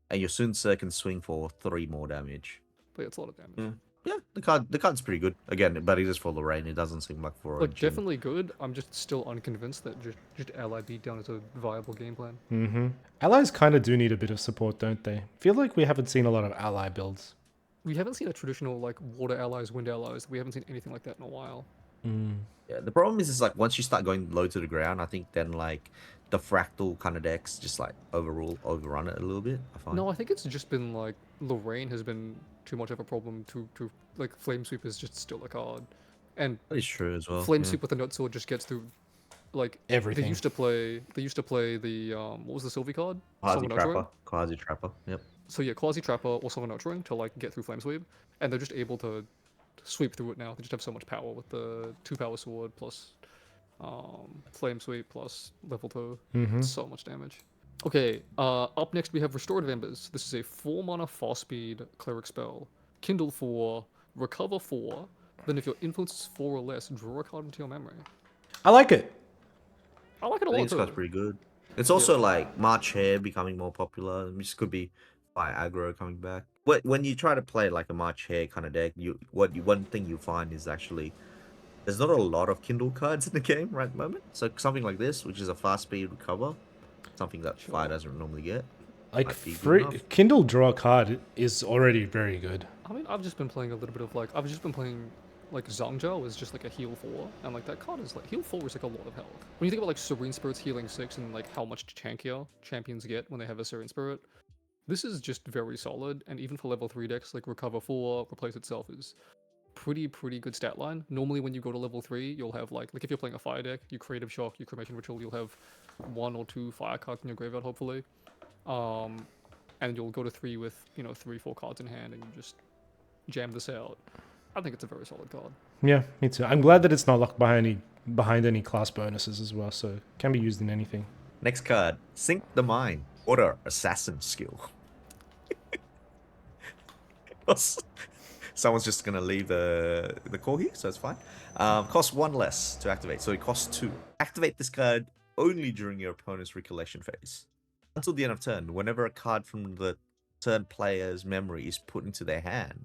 and your Sun Ce can swing for 3 more damage. But it's a lot of damage. Yeah, the card's pretty good. Again, but it is for Lorraine. It doesn't seem like for Like Jhin. definitely good. I'm just still unconvinced that just ally beatdown is a viable game plan. Mm-hmm. Allies kind of do need a bit of support, don't they? Feel like we haven't seen a lot of ally builds. We haven't seen a traditional like water allies, wind allies. We haven't seen anything like that in a while. Yeah, the problem is like once you start going low to the ground, I think then like the fractal kind of decks just like overrun it a little bit. I find. No, I think it's just been like Lorraine has been too much of a problem to like Flame Sweep is just still a card, and That is true as well. Flame yeah. Sweep with the Nut Sword just gets through like Everything. They used to play the what was the Sylvie card? Quasi Summon Nurturing? Trapper. Quasi Trapper. Yep. So yeah, Quasi Trapper or Solar Nurturing to like get through Flame Sweep, and they're just able to sweep through it now. They just have so much power with the 2 power sword plus Flame Sweep plus level 2. So much damage. Okay, up next we have Restorative Embers. This is a 4-mana fast speed cleric spell. Kindle 4, recover 4. Then if your influence is 4 or less, draw a card into your memory. I like it. I like it a I lot think this too. card's pretty good. It's also like March Hare becoming more popular. This could be by aggro coming back. When you try to play like a March Hare kind of deck, one thing you find is actually there's not a lot of Kindle cards in the game right at the moment. So something like this, which is a fast speed recover, something that Fire doesn't normally get. Like might be good free enough. Kindle draw a card is already very good. I mean, I've just been playing a little bit of like like Zhangjiao is just like a heal 4, and like that card is like heal 4 is like a lot of health. When you think about like Serene Spirit's healing 6 and like how much tankier champions get when they have a Serene Spirit, this is just very solid. And even for level 3 decks, like Recover 4, Replace Itself is pretty good stat line. Normally when you go to level 3, you'll have like if you're playing a fire deck, you Creative Shock, you Cremation Ritual, you'll have 1 or 2 fire cards in your graveyard hopefully. And you'll go to 3 with 3-4 cards in hand and you just jam this out. I think it's a very solid card. Yeah, me too. I'm glad that it's not locked behind any class bonuses as well, so it can be used in anything. Next card, Sync the Mind. Order Assassin skill. Someone's just gonna leave the call here, so it's fine. Costs 1 less to activate, so it costs 2. Activate this card only during your opponent's recollection phase. Until the end of turn, whenever a card from the turn player's memory is put into their hand,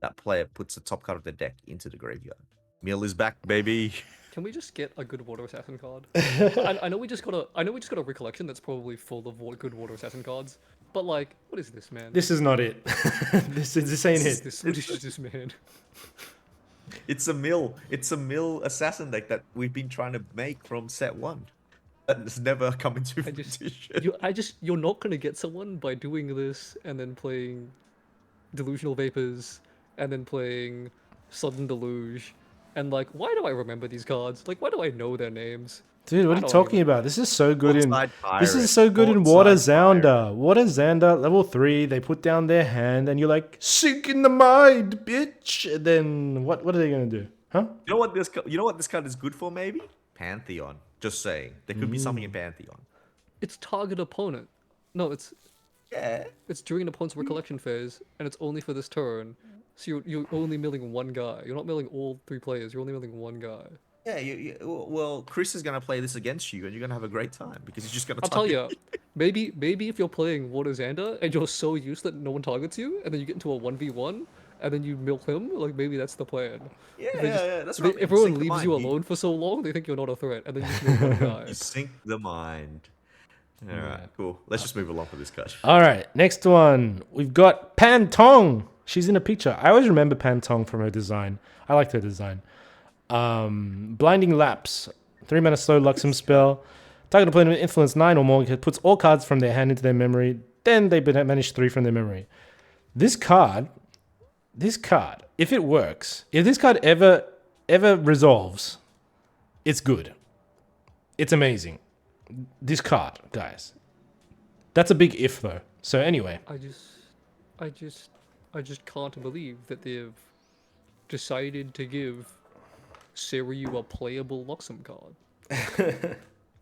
that player puts the top card of the deck into the graveyard. Mill is back, baby. Can we just get a good Water Assassin card? I know we just got a Recollection that's probably full of good Water Assassin cards. But like, what is this, man? This is not it. this ain't it. What is this, man? It's a mill assassin deck that we've been trying to make from set 1. And it's never come into fruition. You're not gonna get someone by doing this and then playing Delusional Vapors and then playing Sudden Deluge. And like, why do I remember these cards? Like, why do I know their names? Dude, what are you talking about? This is so good in Water Water Zounder. Water Zounder, level 3, they put down their hand and you're like, Sink in the mind, bitch. And then what are they gonna do? Huh? You know what this card is good for, maybe? Pantheon. Just saying. There could be something in Pantheon. It's target opponent. No, it's during an opponent's recollection phase, and it's only for this turn. So you're only milling one guy. You're not milling all 3 players. You're only milling one guy. Yeah, well, Chris is gonna play this against you, and you're gonna have a great time because he's just gonna. I'll tell you, maybe if you're playing Water Xander and you're so used that no one targets you, and then you get into a 1v1, and then you mill him, like maybe that's the plan. Yeah, that's right. Everyone leaves you alone for so long, they think you're not a threat, and then you just mill one guy. You sync the mind. All right, cool. Let's just move along with this card. All right, next one. We've got Pantong. She's in a picture. I always remember Pantong from her design. I liked her design. Blinding Lapse. 3-mana slow Luxem spell. Target opponent with influence 9 or more puts all cards from their hand into their memory. Then they banish 3 from their memory. This card, if it works, if this card ever resolves, it's good. It's amazing. This card, guys. That's a big if though. So anyway. I just can't believe that they've decided to give Siryu a playable Luxem card.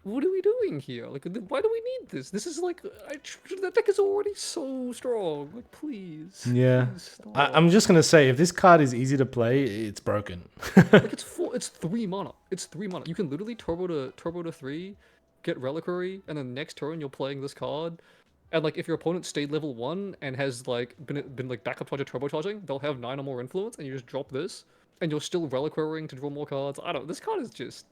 What are we doing here? Like, why do we need this? This is like, that deck is already so strong. Like, please. Yeah. Please I'm just gonna say, if this card is easy to play, it's broken. like, it's 3 mana. It's 3 mana. You can literally turbo to 3, get Reliquary, and then next turn you're playing this card. And like, if your opponent stayed level 1 and has like been like backup charge or turbo charging, they'll have 9 or more influence, and you just drop this, and you're still Reliquarying to draw more cards. This card is just.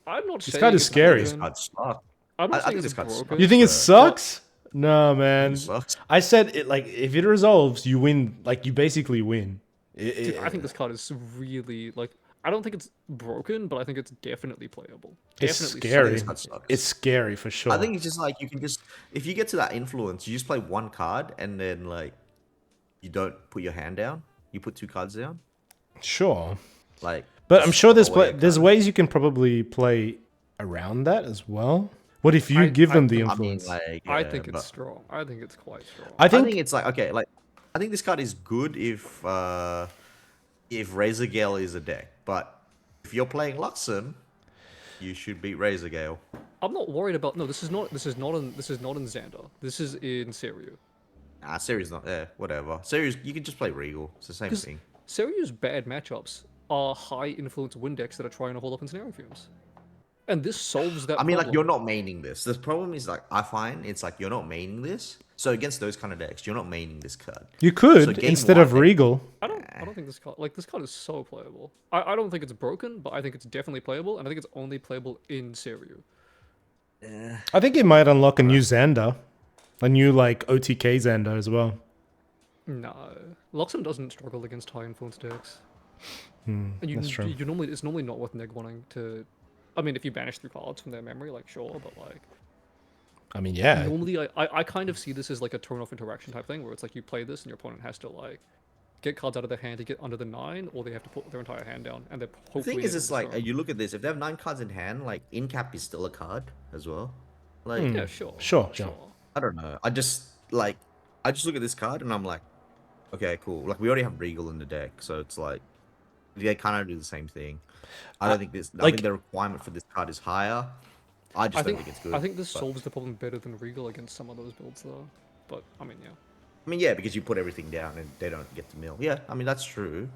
I'm not saying this card is scary. This card sucks. I'm not saying think it's this card broken. sucks. You think it sucks? No, man. It sucks. I said it like if it resolves, you win. Like you basically win. Dude, I think this card is really like. I don't think it's broken, but I think it's definitely playable. It's Definitely scary. It's scary for sure. I think it's just like you can just if you get to that influence, you just play 1 card and then like you don't put your hand down. You put 2 cards down. Sure. Like, but I'm sure there's away a there's card. ways you can probably play around that as well. What if you give them the I mean, influence? like, I yeah, think it's but strong. I think it's quite strong. I I think think it's like okay, like I think this card is good if Razor Gale is a deck, but if you're playing Luxem, you should beat Razor Gale. I'm not worried about. No, this is not. This is not in Xander. This is in Seiryu. Series not there, whatever. Series, you can just play Regal. It's the same Because thing. Seiryu's bad matchups are high influence win decks that are trying to hold up in scenario fumes, and this solves that I mean, problem. like, you're not maining this. The problem is, like, I find it's like you're not maining this. So against those kind of decks, you're not maining this card. you could So game instead of one, Regal. I don't think this card is so playable. I don't think it's broken, but I think it's definitely playable, and I think it's only playable in Seiryu. I think it might unlock a new Xander, a new like OTK Xander as well. No, Luxem doesn't struggle against high influence decks. And that's true. You normally it's normally not worth neg wanting to. I mean, if you banish 3 cards from their memory, like sure, but like I mean, yeah, normally I kind of see this as like a turn off interaction type thing where it's like you play this and your opponent has to like get cards out of their hand to get under the 9, or they have to put their entire hand down, and they're The hopefully. thing is, able it's to like start. you look at this. If they have 9 cards in hand, like Incap is still a card as well. Like Yeah, sure. Sure. I don't know. I just look at this card and I'm like, okay, cool. Like we already have Regal in the deck, so it's like they kind of do the same thing. I don't think this. I like- think the requirement for this card is higher. I just don't think it's good. I think this but- solves the problem better than Regal against some of those builds though. But I mean, yeah. I mean, yeah, because you put everything down and they don't get to mill. Yeah, I mean that's true.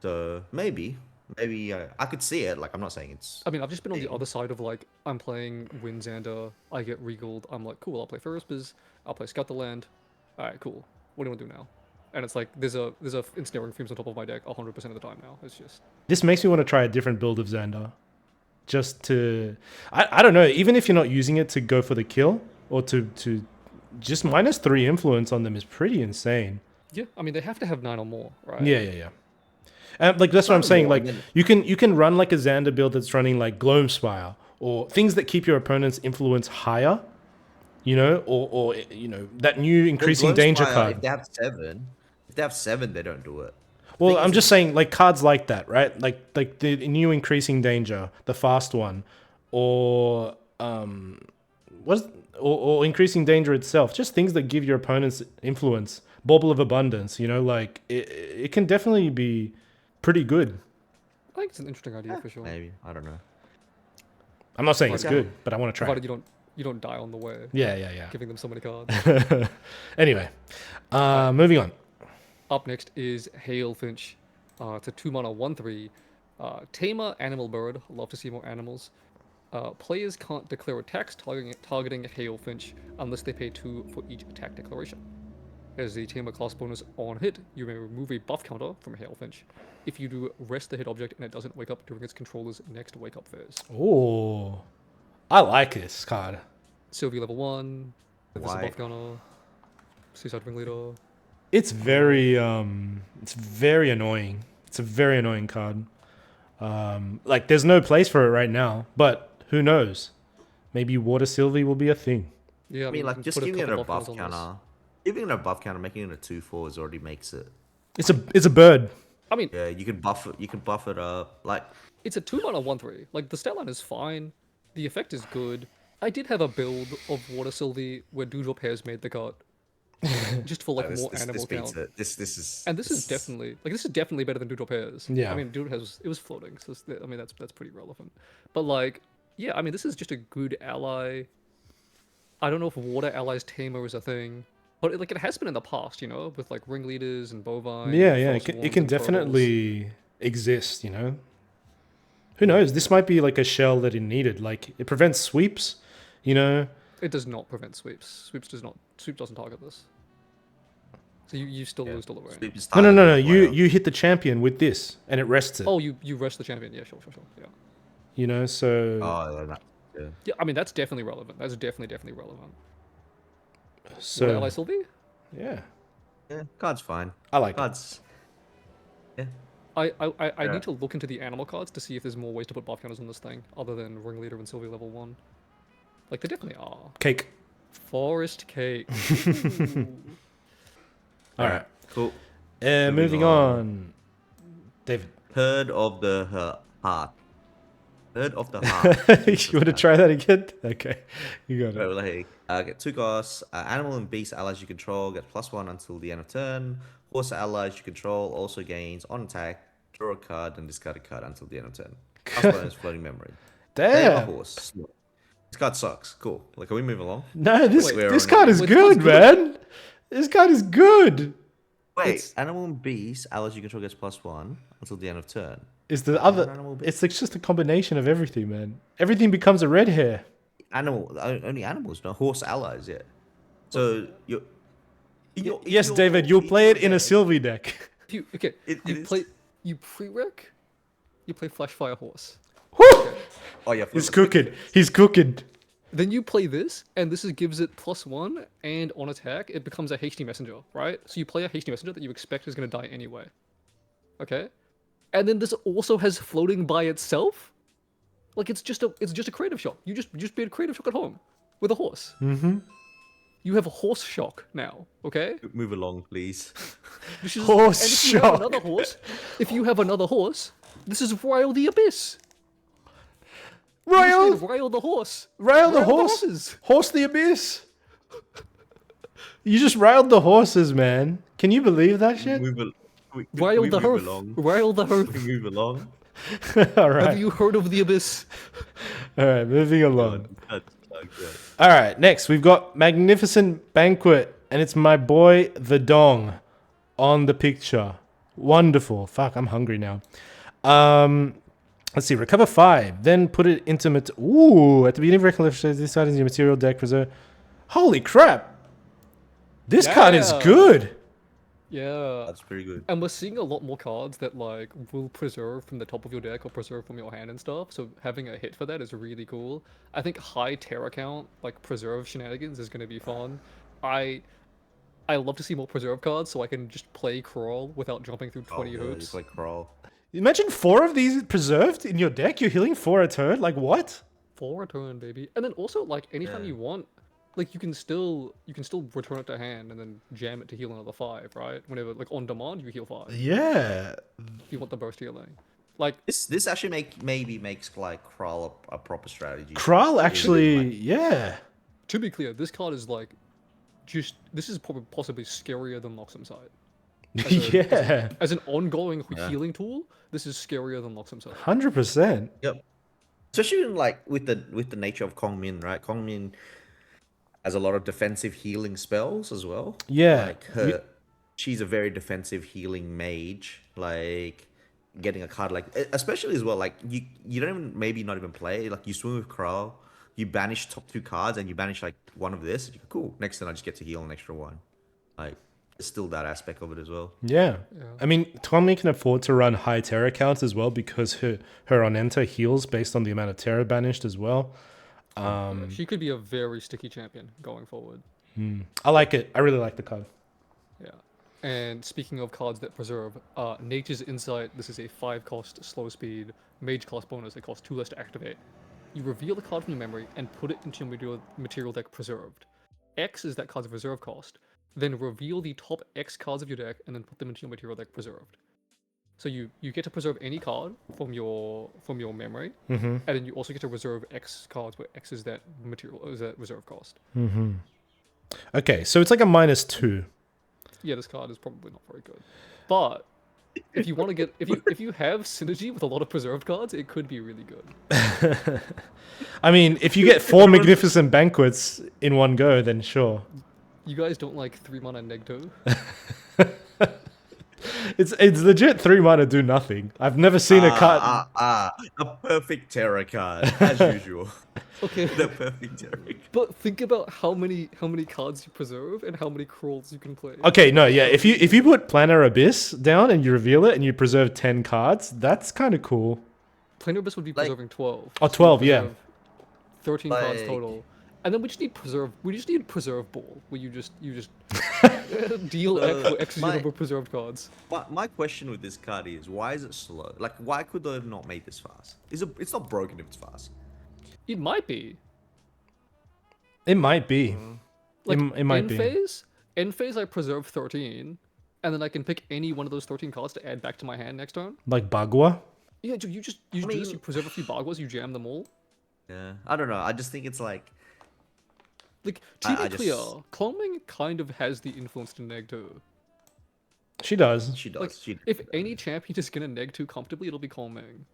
So maybe I could see it. Like I'm not saying it's. I mean, I've just been on the other side of like I'm playing Win Xander, I get Regaled. I'm like, cool. I'll play Ferrispers. I'll play Scout the Land. All right, cool. What do you want to do now? And it's like there's a ensnaring fumes on top of my deck 100% of the time now. It's just This makes me want to try a different build of Xander. Just to... I don't know, even if you're not using it to go for the kill, or to just -3 influence on them is pretty insane. yeah. I mean, they have to have 9 or more, right? Yeah. Like that's what I'm saying. Like you can run like a Xander build that's running like Gloam Spire or things that keep your opponent's influence higher, you know, or you know that new increasing danger card. If they have 7, they don't do it. Well, thing I'm is, just saying, like cards like that, right? Like the new increasing danger, the fast one, or or increasing danger itself. Just things that give your opponents influence. Bauble of Abundance, you know, like it can definitely be pretty good. I think it's an interesting idea for sure. Maybe I don't know. I'm not saying it's Okay. good, but I want to try. Provided you don't die on the way. Yeah. Giving them so many cards. Anyway, moving on. Up next is Hail Finch. It's a 2-mana 1/3. Tamer Animal Bird. Love to see more animals. Players can't declare attacks targeting Hail Finch unless they pay 2 for each attack declaration. As the Tamer class bonus on hit, you may remove a buff counter from Hail Finch. If you do, rest the hit object and it doesn't wake up during its controller's next wake up phase. Oh, I like this card. Sylvie level 1. If it's a Why? buff counter. Seaside Ringleader. It's very annoying. It's a very annoying card. Like there's no place for it right now, but who knows? Maybe Water Sylvie will be a thing. Yeah, I mean, you like can just put giving it couple a buff counters on this. counter. Giving it a buff counter, making it a 2/4 already makes it. It's a bird. I mean, Yeah, you can buff it. You can buff it up. Like it's a 2-mana 1/3. Like, the stat line is fine. The effect is good. I did have a build of Water Sylvie where Doodle Pairs made the cut. Just for, like, more animal beats count. it. This is. And this is definitely better than Doodle Pairs. Yeah. I mean, it was floating, so I mean, that's pretty relevant. But, like, yeah, I mean, this is just a good ally. I don't know if Water Allies Tamer is a thing. But it has been in the past, you know, with like ringleaders and bovine. Yeah. Frost It Worms can and Turtles. definitely exist. You know. Who knows? This might be like a shell that it needed. Like it prevents sweeps. You know. It does not prevent sweeps. Sweep doesn't target this. So you still lose to Lorraine. No. You hit the champion with this, and it rests it. Oh, you rest the champion. Yeah, sure. Yeah. You know. So. Oh, yeah. Yeah, I mean that's definitely relevant. That's definitely relevant. So. Water Ally Sylvie? Yeah. Yeah, card's fine. I like it. Cards. Yeah. I Yeah. need to look into the animal cards to see if there's more ways to put buff counters on this thing other than ringleader and Sylvie level 1. Like there definitely are. Cake. Forest cake. All right. Cool. Moving on. David. Herd of the Heart. Third of the heart. You want to try that again? Okay, you got So, it. like, get 2 costs. Animal and beast allies you control get +1 until the end of turn. Horse allies you control also gains on attack. Draw a card and discard a card until the end of turn. Last one is floating memory. They have a Damn. horse. This card sucks. Cool. Like, can we move along? No, this Wait, this we're card on- is Wait, good, this card's good. man. This card is good. Wait, It's- animal and beast allies you control gets +1 until the end of turn. It's the other. Animal beast. It's like just a combination of everything, man. Everything becomes a red hair. Only animals, no horse allies, yeah. So you're. Yes, David, you'll play it in a Sylvie deck. You It is. play you pre-rec. You play Flash Fire Horse. Woo! Oh yeah, He's cooking. He's cooking. Then you play this, and this gives it +1, and on attack, it becomes a hasty messenger, right? So you play a hasty messenger that you expect is going to die anyway. Okay? And then this also has floating by itself. Like it's just a creative shock. You just be a creative shock at home with a horse. Mm-hmm. You have a horse shock now, okay? Move along, please. This is, Horse and shock. if you have another horse, this is Rile the Abyss. You Royal, just made Rile the horse. rail the Rile horse, horses. horse the abyss. You just railed the horses, man. Can you believe that shit? Rile the move hearth. along. Rile the hearth. We move along. All Have right, you heard of the Abyss? all right, moving along. That's so good. All right, next we've got Magnificent Banquet, and it's my boy the Dong on the picture. Wonderful. Fuck, I'm hungry now. Let's see. Recover 5, then put it into ooh. At the beginning of Recollection, this card is your material deck preserve. Holy crap! This card is Yeah. good. Yeah. That's pretty good. And we're seeing a lot more cards that like will preserve from the top of your deck or preserve from your hand and stuff. So having a hit for that is really cool. I think high Terra count, like preserve shenanigans, is going to be fun. I love to see more preserve cards so I can just play crawl without jumping through 20 You hoops. play crawl. Imagine 4 of these preserved in your deck. You're healing 4 a turn. Like what? For a turn, baby. And then also like anytime Yeah. you want, like you can still return it to hand and then jam it to heal another 5, right? Whenever like on demand you heal 5 Yeah. if you want the burst healing. Like This actually maybe makes like crawl a proper strategy. Kral actually, yeah. to be clear, this card is like this is probably possibly scarier than Loxum Sight. Yeah. As an ongoing Yeah. healing tool, this is scarier than Loxum Sight. 100%. Yep. Especially in, like with the nature of Kong Min, right? Kong Min has a lot of defensive healing spells as well. Yeah. Like she's a very defensive healing mage. Like getting a card like, especially as well, like you don't even maybe not even play. Like you swing with Kral, you banish top 2 cards, and you banish like one of this. You're cool. Next turn I just get to heal an extra 1. Like there's still that aspect of it as well. Yeah. Yeah. I mean, Tommy can afford to run high Terra counts as well because her on enter heals based on the amount of Terra banished as well. She could be a very sticky champion going forward. I like it. I really like the card. Yeah. And speaking of cards that preserve, Nature's Insight, this is a 5-cost slow speed mage class bonus that costs 2 less to activate. You reveal the card from your memory and put it into your material deck preserved. X is that card's reserve cost. Then reveal the top X cards of your deck and then put them into your material deck preserved. So you get to preserve any card from your memory, and then you also get to reserve X cards where X is that reserve cost. Okay, so it's like a -2. Yeah, this card is probably not very good. But if you want to get if you have synergy with a lot of preserved cards, it could be really good. I mean, if you get 4 Magnificent Banquets in one go, then sure. You guys don't like 3 mana Negto? It's legit 3 mana do nothing. I've never seen a card. A perfect Terra card as usual. Okay, The perfect Terra card. but think about how many cards you preserve and how many crawls you can play. Okay, no, yeah. If you put Planar Abyss down and you reveal it and you preserve 10 cards, that's kind of cool. Planar Abyss would be Like- preserving 12. Oh, So you 12, yeah. preserve 13 cards Like- total. And then we just need preserve ball, where you just deal X my- number of preserved cards. My question with this card is, why is it slow? Like, why could they have not made this fast? It's not broken if it's fast. It might be. It might be. Like it might be. End phase I preserve 13, and then I can pick any one of those 13 cards to add back to my hand next turn. Like Bagua. Yeah, dude, you do this. mean- You preserve a few Bagwas, you jam them all. Yeah, I don't know. I just think it's like Like to I be clear, just- Cloming kind of has the influence to neg too. She does. she does. Like she if any champion is gonna neg too comfortably, it'll be Cloming.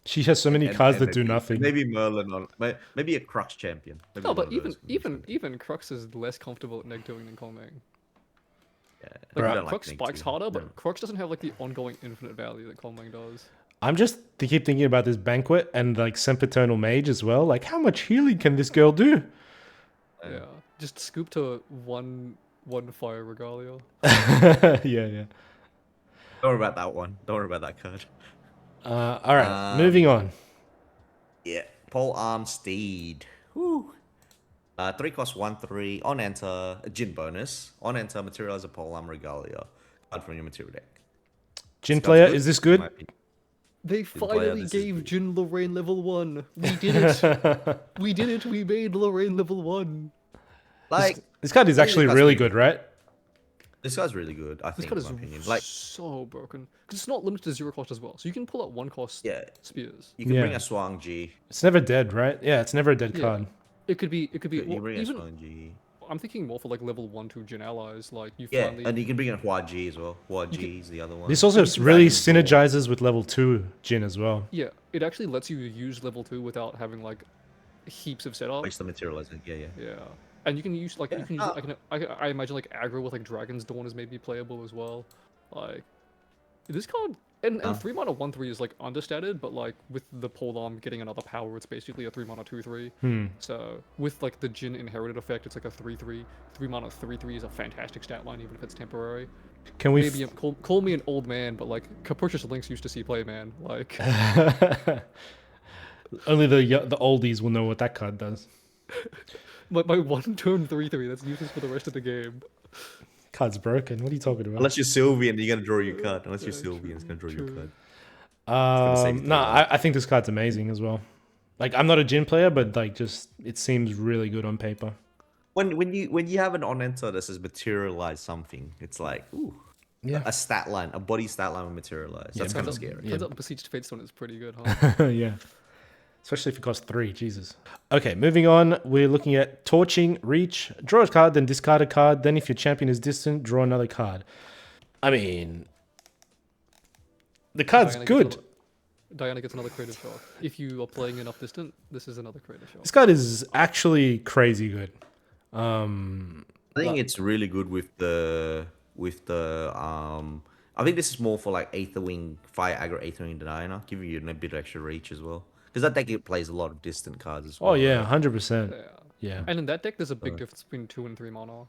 She has so many and- cards and that do nothing. Maybe Merlin on maybe a Crux champion. Maybe No, one but of those could be even Crux is less comfortable at neg doing than Cloming. Yeah, Like Right. I don't Crux Neg spikes too. harder, but No. Crux doesn't have like the ongoing infinite value that Cloming does. I'm just to keep thinking about this banquet and like Sempiternal Mage as well. Like, how much healing can this girl do? Yeah, just scoop to one fire regalia. Yeah. Don't worry about that one. Don't worry about that card. All right, moving on. Yeah, Pole Arm Steed. Whew. 3 cost 1/3 on enter, a Jin bonus. On enter, materialize a Pole Arm Regalia card from your material deck. Jin This card's player, good, is this in good? my opinion. They player, finally this is gave good. Jin Lorraine level 1. We did it. We did it. We made Lorraine level 1. Like This card is Yeah, actually this really card's good, right? this guy's really good. I This think, card in is my opinion. Like, so broken because it's not limited to 0 cost as well. So you can pull out 1 cost yeah, spears. you can bring Yeah. a Swang G. It's never dead, right? Yeah, it's never a dead Yeah. card. It could be. You Well, bring a even Swang G. I'm thinking more for like level 1-2 Jin allies. Like you Yeah, finally. and you can bring in Hua G as well. Hua G is the other one. This also You can really drag in Thor. synergizes with level 2 Jin as well. Yeah, it actually lets you use level 2 without having like heaps of setup. Waste the materializer. Yeah. Yeah, and you can use like you Yeah, can use I imagine like aggro with like Dragon's Dawn is maybe playable as well. Like this card and 3 mana 1/3 is like understated, but like with the polearm getting another power, it's basically a 3 mana 2/3. So with like the Jin inherited effect, it's like a 3/3. 3 mana 3/3 is a fantastic stat line even if it's temporary. Can we? Maybe call me an old man, but like Capricious Lynx used to see play, man. Like Only the oldies will know what that card does. my 1 turn 3/3 that's useless for the rest of the game. Card's broken. What are you talking about? Unless you're Sylvian, you're gonna draw your card. Unless you're Sylvian, it's gonna draw your true. card. save No, time. I think this card's amazing as well. Like, I'm not a Jin player, but like, just it seems really good on paper. When you have an on enter that says materialize something, it's like ooh, Yeah. a stat line, a body stat line with materialize. That's kind of scary. Turns out Besieged Fatestone is pretty good, huh? Yeah. Especially if it costs 3, Jesus. Okay, moving on. We're looking at Torching, Reach. Draw a card, then discard a card. Then if your champion is distant, draw another card. I mean, the card's Diana gets good. another- Diana gets another creative shock. If you are playing enough distant, this is another creative shock. This card is actually crazy good. I think it's really good with the I think this is more for like Aetherwing, Fire Aggro Aetherwing Diana, giving you a bit of extra reach as well. Because that deck it plays a lot of distant cards as well. Oh, yeah, 100%. Yeah. Yeah. And in that deck, there's a big difference between 2 and 3 mana.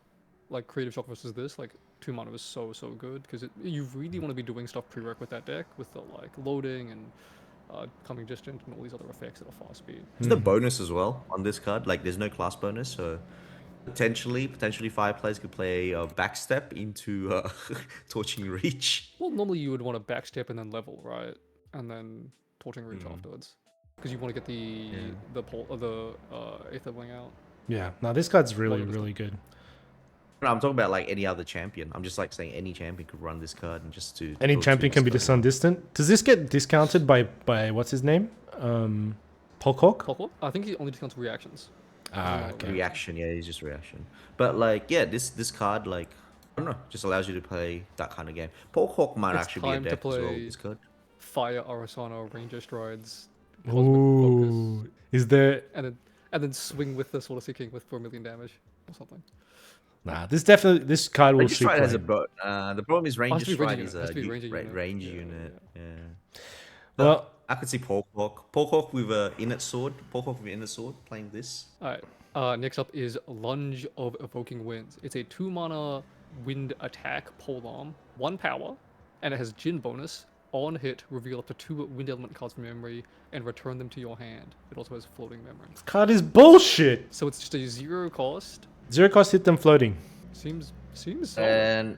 Like creative shock versus this, like 2 mana is so good because you really want to be doing stuff prereq with that deck with the like loading and coming distant and all these other effects at a fast speed. There's no bonus as well on this card. Like there's no class bonus, so potentially 5 players could play a backstep into Torching Reach. Well, normally you would want to backstep and then level, right? And then Torching Reach afterwards. Because you want to get the Aetherwing out. Yeah. No, this card's really, Wonderful. really good. No, I'm talking about like any other champion. I'm just like saying any champion could run this card and just to Any go to champion can be this the sun distant. Does this get discounted by what's his name? Polkhawk? Pop-up? I think he only discounts reactions. Ah, okay. reaction. Yeah, it's just reaction. But like, yeah, this card like I don't know, just allows you to play that kind of game. Polkhawk might It's actually be a time to deck as well. play- This card. Fire Arasana, Ranger Strides, Cosmic Focus, Ooh. Is there... and then swing with the Soul of Seeking with 4 million damage or something. Nah, this card will Ranger see Stride has a play. boat. The problem is Ranger has to be Stride Ranger is unit, has a to be Ranger unit. range Yeah, unit. Yeah. Well, I could see Polkhawk with a inert sword. Polkhawk with an inert sword playing this. Alright. Next up is Lunge of Evoking Winds. It's a 2 mana wind attack polearm, 1 power, and it has Jin bonus. On hit, reveal up to 2 wind element cards from memory and return them to your hand. It also has floating memory. card is bullshit. So it's just a 0 cost. 0 cost hit them floating. Seems solid.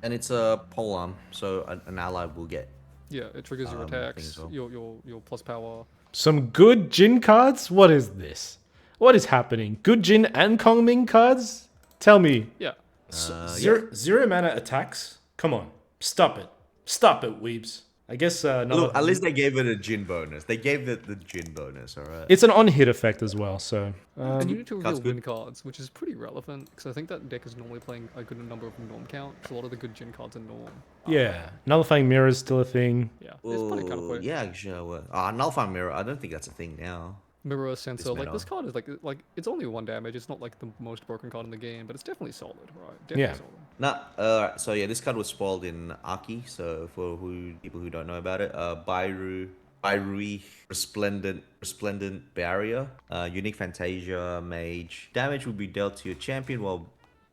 And it's a polearm, so an ally will get. Yeah, it triggers your thing attacks, as well. your plus power. Some good Jin cards? What is this? What is happening? Good Jin and Kongming cards? Tell me. Yeah. Zero mana attacks? Come on. Stop it. Stop it, weebs. I guess Look, at least they gave it a Jin bonus. They gave it the Jin bonus, alright. it's an on-hit effect as well. So And you need to Card's reveal good. win cards, which is pretty relevant because I think that deck is normally playing a good number of norm count. So a lot of the good Jin cards are norm. yeah, nullifying mirror is still a thing. Yeah, it's probably kind of Oh, played. yeah, actually. Nullify Mirror. I don't think that's a thing now. Mirror Sensor, like this meta. card is like it's only 1 damage. It's not like the most broken card in the game, but it's definitely solid, right? Definitely Yeah. solid. Nah, so yeah, this card was spoiled in Aki. So for people who don't know about it, Bairui, Resplendent Barrier, Unique Fantasia, Mage. Damage will be dealt to your champion while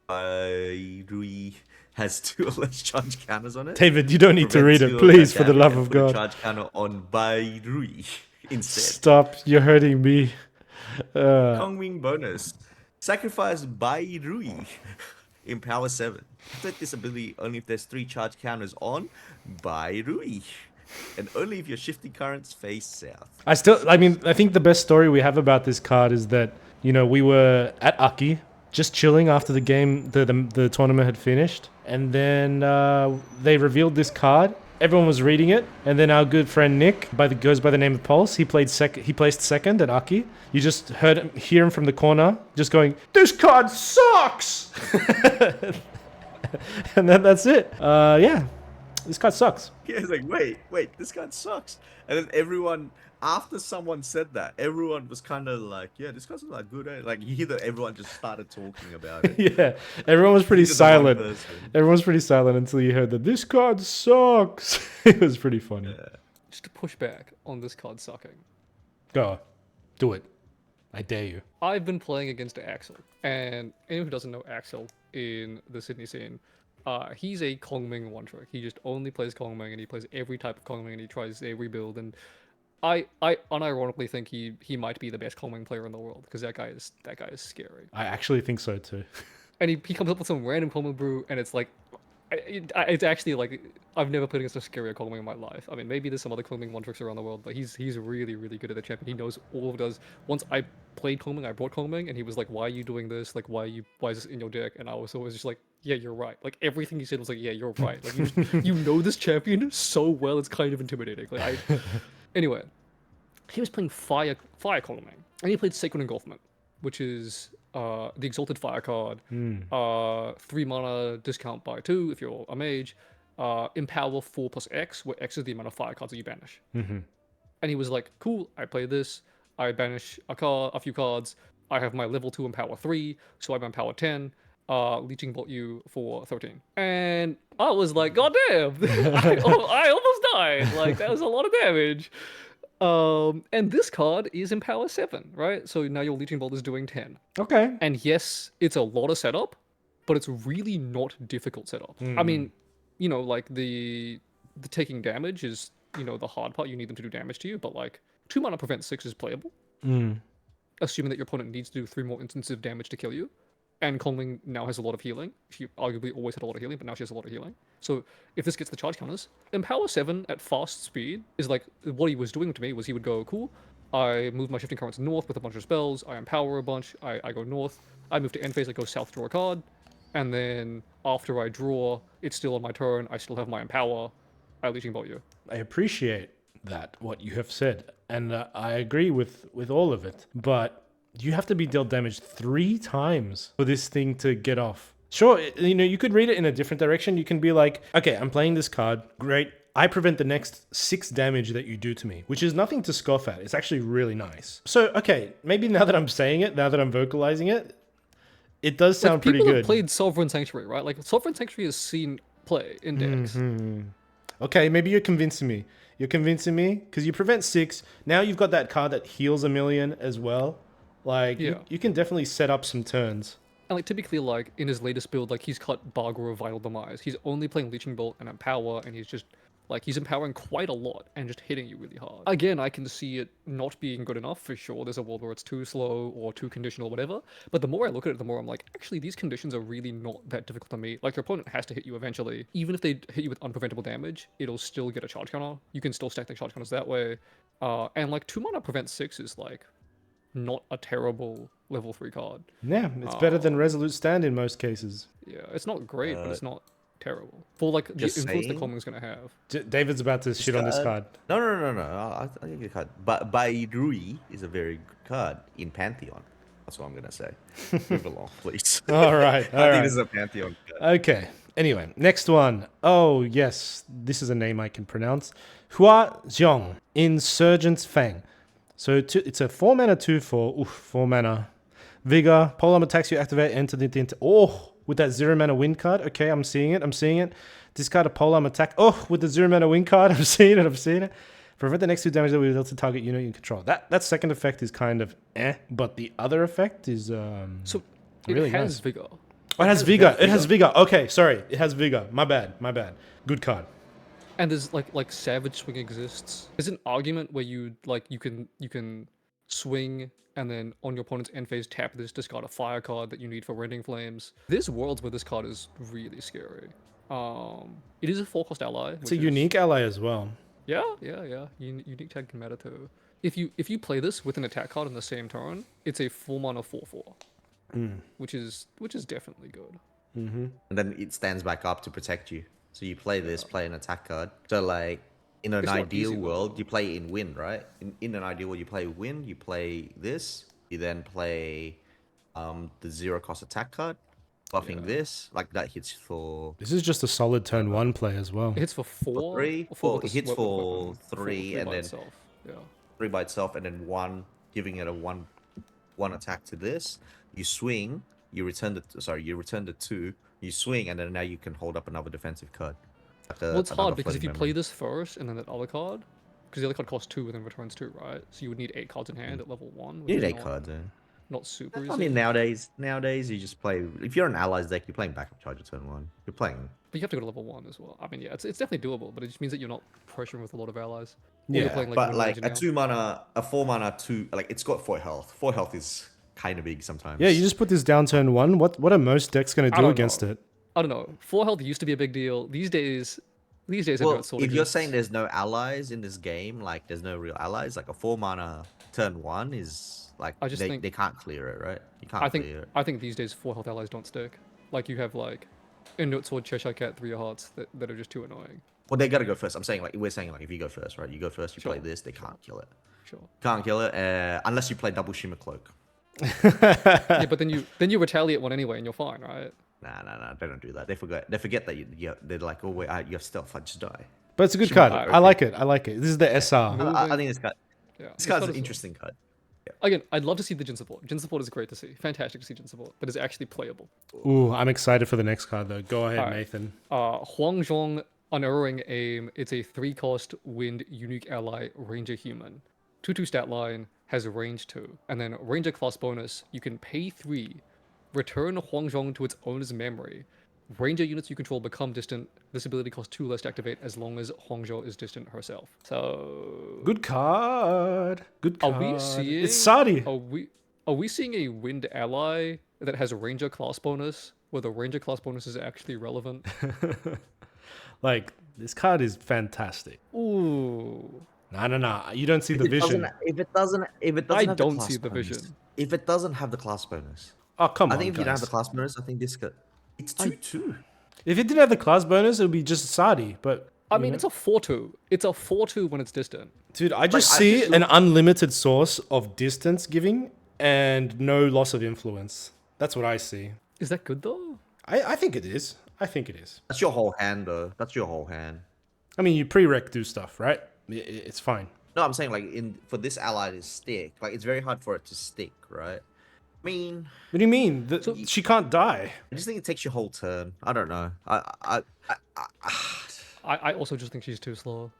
Bairui has 2 or less charge counters on it. David, you don't need to Prevent read 2 it, of that please, for the damage love and of put a God. charge counter on Bairui instead. Stop! You're hurting me. Kongming bonus. Sacrifice Bairui in power 7. Activate this ability only if there's 3 charge counters on Bairui. And only if your shifting currents face south. I think the best story we have about this card is that, you know, we were at Aki, just chilling after the game, the tournament had finished. And then they revealed this card. Everyone was reading it. And then our good friend Nick, goes by the name of Pulse, he placed second at Aki. You just hear him from the corner, just going, "This card sucks!" And then that's it. Yeah, this card sucks. Yeah, it's like, wait, this card sucks. And then everyone, after someone said that, everyone was kind of like, yeah, this card's not good. Eh? Like, you hear that everyone just started talking about it. Yeah, everyone was pretty Even the one silent. person. Everyone was pretty silent until you heard that this card sucks. It was pretty funny. Just to push back on this card sucking. Go, do it. I dare you. I've been playing against Axel, and anyone who doesn't know Axel in the Sydney scene, he's a Kongming one trick. He just only plays Kongming, and he plays every type of Kongming, and he tries every build. And I unironically think he might be the best Kongming player in the world because that guy is scary. I actually think so too. And he comes up with some random Kongming brew, and it's like, it's actually like I've never played against a scarier Kongming in my life. I mean, maybe there's some other Kongming one tricks around the world, but he's really good at the champion. He knows all of does. Once I played Kongming, I brought Kongming, and he was like, "Why are you doing this? Like, why is this in your deck?" And I was always just like, "Yeah, you're right." Like everything he said was like, "Yeah, you're right." Like you know this champion so well, it's kind of intimidating. Like anyway, he was playing fire Kongming, and he played Sacred Engulfment, which is the Exalted Fire card, 3 mana discount by 2 if you're a mage, empower 4 plus X, where X is the amount of fire cards that you banish. And he was like, cool, I play this, I banish a few cards, I have my level 2 empower 3, so I'm empower 10, leeching bolt you for 13. And I was like, god damn, I almost died, like that was a lot of damage. And this card is in power 7, right? So now your Leeching Bolt is doing 10. Okay. And yes, it's a lot of setup, but it's really not difficult setup. I mean, you know, like the taking damage is, you know, the hard part. You need them to do damage to you, but like 2 mana prevent 6 is playable. Assuming that your opponent needs to do 3 more instances of damage to kill you. And Kongming now has a lot of healing. She arguably always had a lot of healing, but now she has a lot of healing. So if this gets the charge counters, Empower 7 at fast speed is like, what he was doing to me was he would go, cool, I move my shifting currents north with a bunch of spells, I empower a bunch, I go north, I move to end phase, I go south, draw a card, and then after I draw, it's still on my turn, I still have my empower, I Leeching Bolt you. I appreciate that, what you have said, and I agree with all of it, but you have to be dealt damage 3 times for this thing to get off. Sure, you know, you could read it in a different direction. You can be like, okay, I'm playing this card. Great. I prevent the next 6 damage that you do to me, which is nothing to scoff at. It's actually really nice. So, okay, maybe now that I'm saying it, now that I'm vocalizing it, it does sound pretty good. People have played Sovereign Sanctuary, right? Like, Sovereign Sanctuary has seen play in decks. Okay, maybe you're convincing me. You're convincing me because you prevent 6. Now you've got that card that heals 1,000,000 as well. Like, Yeah. you can definitely set up some turns. And like typically, like in his latest build, like he's cut Bargor of Vital Demise. He's only playing Leeching Bolt and Empower, and he's just like he's empowering quite a lot and just hitting you really hard. Again, I can see it not being good enough for sure. There's a world where it's too slow or too conditional or whatever. But the more I look at it, the more I'm like, actually, these conditions are really not that difficult to meet. Like your opponent has to hit you eventually. Even if they hit you with unpreventable damage, it'll still get a charge counter. You can still stack the charge counters that way. And like 2 mana prevent 6 is like not a terrible level 3 card. Yeah, it's better than Resolute Stand in most cases. Yeah, it's not great, but it's not terrible for like the Just influence the saying. common's gonna have. David's about to shit on this card. No. I think the card. But Bairui is a very good card in Pantheon. That's what I'm gonna say. Move along, please. All right, all I right. think this is a Pantheon card. Okay. Anyway, next one. Oh, yes. This is a name I can pronounce. Hua Zhong, Insurgent's Fang. So it's a 4 mana 2/4. Oof, 4 mana. Vigor. Polearm attacks you activate, enter the. Oh, with that 0 mana wind card. Okay, I'm seeing it. Discard a polearm attack. Oh, with the 0 mana wind card. I'm seeing it. Prevent the next 2 damage that will deal to target unit you control. That second effect is kind of but the other effect is So it really has nice. vigor. Oh, it has vigor. It has vigor. Okay, sorry. It has vigor. My bad. Good card. And there's like Savage Swing exists. There's an argument where you can swing and then on your opponent's end phase tap this, discard a fire card that you need for Rending Flames. There's worlds where this card is really scary. It is a 4-cost ally. It's a unique ally as well. Yeah. Unique tag can matter too. If you play this with an attack card in the same turn, it's a 4 mana 4/4, which is definitely good. And then it stands back up to protect you. So you play this, play an attack card. So like in an It's not ideal easy, though. world, you play in wind, right? In an ideal world, you play wind. You play this. You then play the 0-cost attack card, buffing this. Like that hits for This is just a solid turn 1 play as well. It hits for 4. three. or 4 Well, with it the hits sweat for weapon, 3, and by then itself. Yeah. 3 by itself, and then 1, giving it a 1 attack to this. You swing. You return the 2. You swing, and then now you can hold up another defensive card. Like Well, it's hard another because if floating you play memory. this first and then that other card, because the other card costs 2 and then returns 2, right? So you would need 8 cards in hand at level 1. You which need is 8 not- cards. Not super I easy. mean, nowadays you just play. If you're an allies deck, you're playing backup charger turn 1. You're playing. But you have to go to level 1 as well. I mean, yeah, it's definitely doable, but it just means that you're not pressuring with a lot of allies. Or you're Yeah, playing, But Wind like Ranger a now. 2 mana, a 4 mana 2, like it's got 4 health. 4 health is kind of big sometimes. Yeah, you just put this down turn 1. What are most decks going to do don't against know. it? I don't know. 4 health used to be a big deal. These days, Well, it sort if of you're exists. saying there's no allies in this game, like there's no real allies, like a 4 mana turn 1 is like I just think- they can't clear it, right? You can't clear it. I think these days 4 health allies don't stick. Like you have like Inward Sword, Cheshire Cat, 3 of Hearts that are just too annoying. Well, they gotta go first. I'm saying like we're saying like if you go first, right? You go first, you play Sure, this, they can't kill it. Sure. Can't kill it unless you play double shimmer cloak. Yeah, but then you retaliate one anyway and you're fine, right? Nah, they don't do that. They forget that they're like, oh wait, you have stealth, I just die. But it's a good Sure, card. okay. I like it. This is the SR. I think this card, Yeah. this card's an is- interesting card. Again, I'd love to see the Jin support. Jin support is great to see. Fantastic to see Jin support, but it's actually playable. Ooh, I'm excited for the next card though. Go ahead, Alright. Nathan. Huang Zhong, Unerring Aim. It's a 3-cost wind unique ally Ranger Human. 2/2 stat line, has range 2. And then Ranger class bonus, you can pay 3, return Huang Zhong to its owner's memory. Ranger units you control become distant. This ability costs 2 less to activate as long as Huang Zhong is distant herself. So Good card. Good are card. we seeing It's Sadi. Are we seeing a wind ally that has a Ranger class bonus where the Ranger class bonus is actually relevant? Like, this card is fantastic. Ooh. Nah. You don't see the vision. If it doesn't I have don't the see class the bonus, vision. If it doesn't have the class bonus, Oh, come I on, think if you don't have the guys. class bonus, I think this could. It's 2/2. If it didn't have the class bonus, it would be just Sadi. But I mean, it's a 4/2. It's a 4/2 when it's distant. dude, I just I see just an unlimited source of distance giving and no loss of influence. That's what I see. Is that good though? I think it is. I think it is. That's your whole hand, though. That's your whole hand. I mean, you pre-rec do stuff, right? It's fine. No, I'm saying like for this ally to stick, like it's very hard for it to stick, right? I mean, What do you mean? She can't die. I just think it takes your whole turn. I don't know. I also just think she's too slow.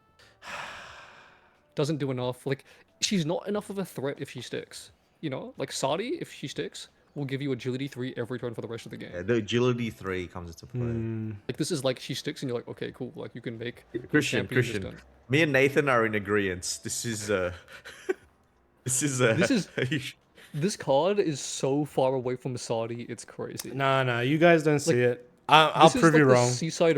Doesn't do enough. Like, she's not enough of a threat if she sticks. You know, like Sadi, if she sticks, will give you agility 3 every turn for the rest of the game. Yeah, the agility 3 comes into play. Like, this is like she sticks and you're like, okay, cool. Like, you can make your Christian, champion Christian. distant. Me and Nathan are in agreement. This is This card is so far away from Sadi, it's crazy. Nah. You guys don't see it. I'll This is prove like you the wrong. Seaside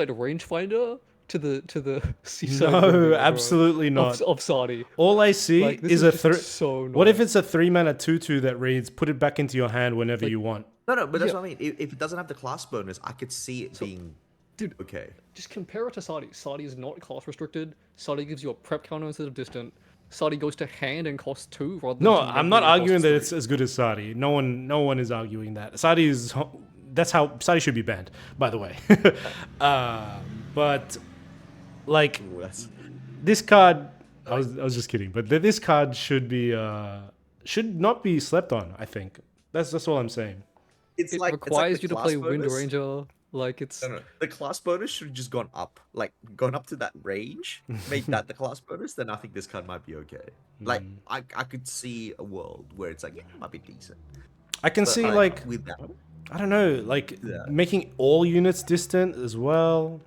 rangefinder to the seaside. No, rangefinder absolutely not. of Sadi. All I see Like, this is is a just 3. so What if annoying. it's a 3 mana 2/2 that reads, put it back into your hand whenever you want? no, but that's Yeah. what I mean. If it doesn't have the class bonus, I could see it being Dude, okay. just compare it to Sadi. Sadi is not class restricted. Sadi gives you a prep counter instead of distant. Sadi goes to hand and costs 2 rather than No, to I'm memory not and arguing costs that 3. it's as good as Sadi. No one is arguing that. Sadi is that's how Sadi should be banned, by the way. But like Ooh, that's, this card, I was just kidding. But this card should not be slept on. I think that's all I'm saying. it's It like requires the you to class play Wind bonus. Ranger. Like it's No. The class bonus should have just gone up. Like, gone up to that range, made that the class bonus, then I think this card might be okay. Like, I could see a world where it's like, yeah, it might be decent. I can But, see like with that, I don't know, like Yeah. making all units distant as well.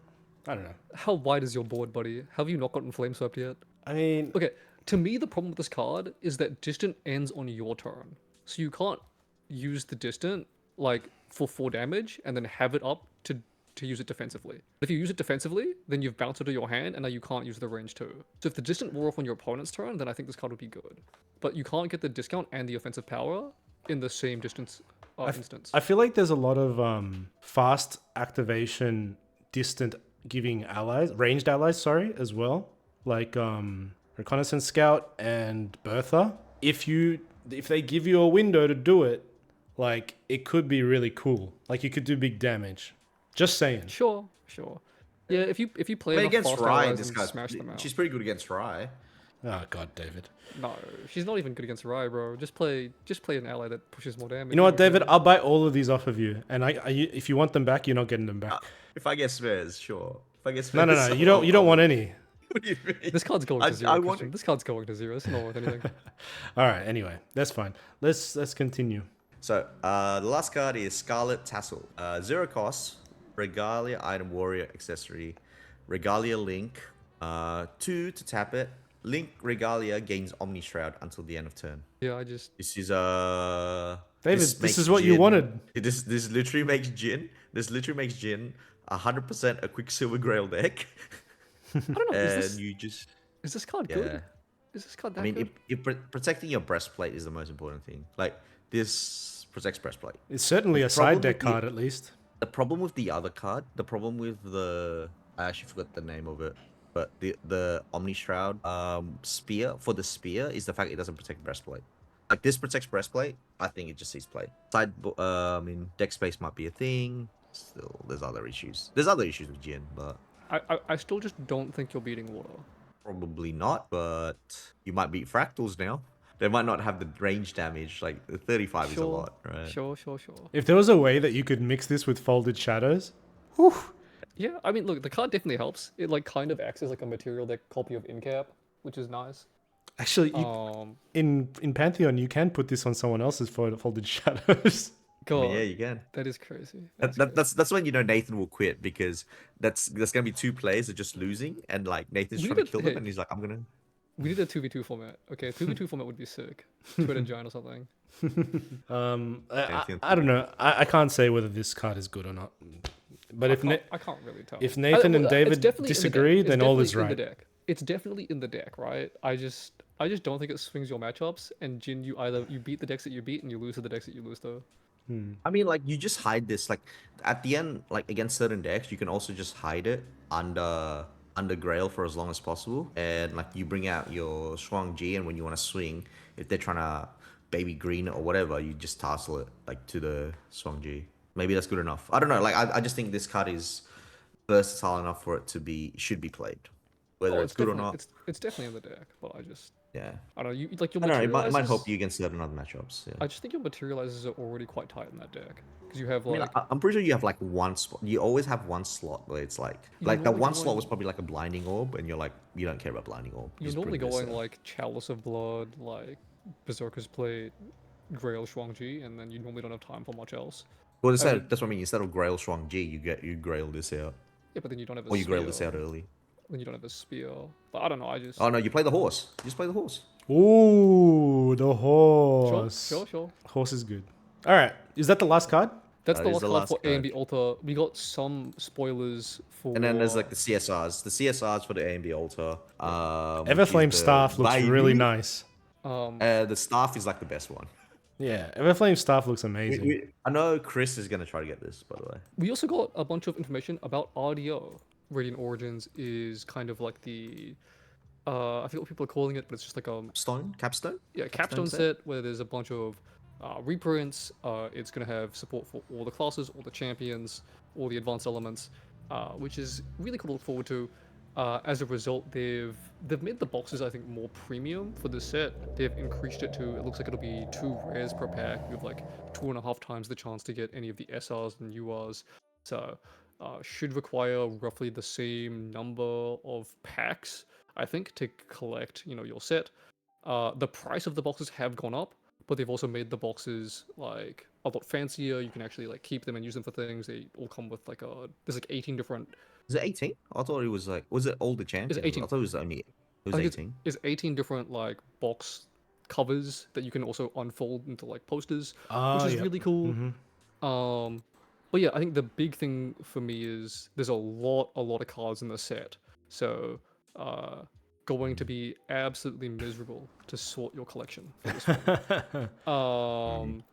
I don't know. how wide is your board, buddy? Have you not gotten flame swept yet? I mean, Okay, to me the problem with this card is that distant ends on your turn. So you can't use the distant like for 4 damage and then have it up to use it defensively. If you use it defensively, then you've bounced it to your hand and now you can't use the range too. So if the distant wore off on your opponent's turn, then I think this card would be good. But you can't get the discount and the offensive power in the same distance instance. I feel like there's a lot of fast activation distant giving allies, ranged allies, sorry, as well. Like Reconnaissance Scout and Bertha. If they give you a window to do it, like it could be really cool. Like you could do big damage. Just saying. Sure. Yeah, if you play I mean, enough against fast Rye, allies this and guy, smash them out. she's pretty good against Rye. Oh god, David. No, she's not even good against Rye, bro. Just play an ally that pushes more damage. You know what, David? I'll buy all of these off of you, and if you want them back, you're not getting them back. If I get spares, sure. If I get No, spares, you don't want any. What do you mean? This card's going I- to 0. I want Christian. This card's going to 0. It's not worth anything. All right. Anyway, that's fine. Let's continue. So, the last card is Scarlet Tassel. 0 cost, Regalia Item Warrior Accessory, Regalia Link, 2 to tap it. Link Regalia gains Omni Shroud until the end of turn. Yeah, this This is David, this this makes is what you Jin- wanted. This literally makes Jin. This literally makes Jin 100% a Quicksilver Grail deck, I don't know. and Is you just this card yeah. good? Is this card that I mean, good? protecting your breastplate is the most important thing. Like this protects breastplate. It's certainly a problem side deck with the- card, at least. The problem with the other card, the problem with the I actually forgot the name of it, but the Omni Shroud spear for the spear is the fact it doesn't protect breastplate. Like this protects breastplate, I think it just sees play. I mean, deck space might be a thing. Still, there's other issues. There's other issues with Jin, but I still just don't think you're beating water. probably not. But you might beat fractals now. They might not have the range damage. Like the 35 is a lot, right? Sure. If there was a way that you could mix this with Folded Shadows, whew, Yeah, I mean, look, the card definitely helps. It like kind of acts as like a material deck copy of Incap, which is nice. actually, in Pantheon, you can put this on someone else's Folded Shadows. I God, mean, yeah, you can. that is crazy. That's when you know Nathan will quit, because there's gonna be 2 players that are just losing, and like Nathan's We trying to did- kill them, hey. and he's like, I'm gonna. We need a 2v2 format. Okay, 2v2 format would be sick. Twitter giant or something. I don't know. I can't say whether this card is good or not. But I can't really tell. if Nathan and it's David definitely in the disagree, deck. It's then all definitely is in the right. deck. It's definitely in the deck, right? I just don't think it swings your matchups. And Jin, you beat the decks that you beat, and you lose to the decks that you lose to. I mean, like you just hide this. Like at the end, like against certain decks, you can also just hide it under Grail for as long as possible, and like you bring out your Shuang Ji, and when you want to swing, if they're trying to baby green or whatever, you just tassel it like to the Shuang Ji. Maybe that's good enough. I don't know. Like I just think this card is versatile enough for it to should be played, whether it's good or definitely- not. It's definitely in the deck, but Yeah, I don't know. You I don't know. It might help you against certain other matchups. Yeah. I just think your materializers are already quite tight in that deck because you have I mean, like I'm pretty sure you have like one spot. You always have one slot where it's like You're that normally one slot going- was probably like a blinding orb, and you're like, you don't care about blinding orb. you're Just normally bring this going out. like Chalice of Blood, like Berserker's Plate, Grail Shuangji, and then you normally don't have time for much else. Well, instead, that's what I mean. Instead of Grail Shuang Ji, you Grail this out, Yeah, but then you don't have a or you spear. Grail this out early. Then you don't have a spear. But I don't know. I just Oh no, you play the horse. You just play the horse. Ooh, the sure, horse. sure. Horse is good. All right, is that the last card? That's That the is last the card last for A and card. B Altar. We got some spoilers for. And then there's like the CSRs. The CSRs for the A and B altar. Which is Everflame the staff looks really Vairu. nice. um The staff is like the best one. Yeah, Everflame staff looks amazing. I know Chris is gonna try to get this, by the way. We also got a bunch of information about RDO. Radiant Origins is kind of like the I forget what people are calling it, but it's just like Capstone? capstone set where there's a bunch of reprints. It's gonna have support for all the classes, all the champions, all the advanced elements, which is really cool to look forward to. As a result, they've made the boxes I think more premium for the set. They've increased it to, it looks like it'll be 2 rares per pack with like 2.5 times the chance to get any of the SRs and URs. So should require roughly the same number of packs, I think, to collect your set. The price of the boxes have gone up, but they've also made the boxes like a lot fancier. You can actually like keep them and use them for things. They all come with like there's like 18 different. Is it 18? I thought it was like, was it all the champions? 18? I thought it was only, it was I think 18. It's 18 different like box covers that you can also unfold into like posters, which is really cool. But yeah, I think the big thing for me is there's a lot of cards in the set, so going to be absolutely miserable to sort your collection for this one.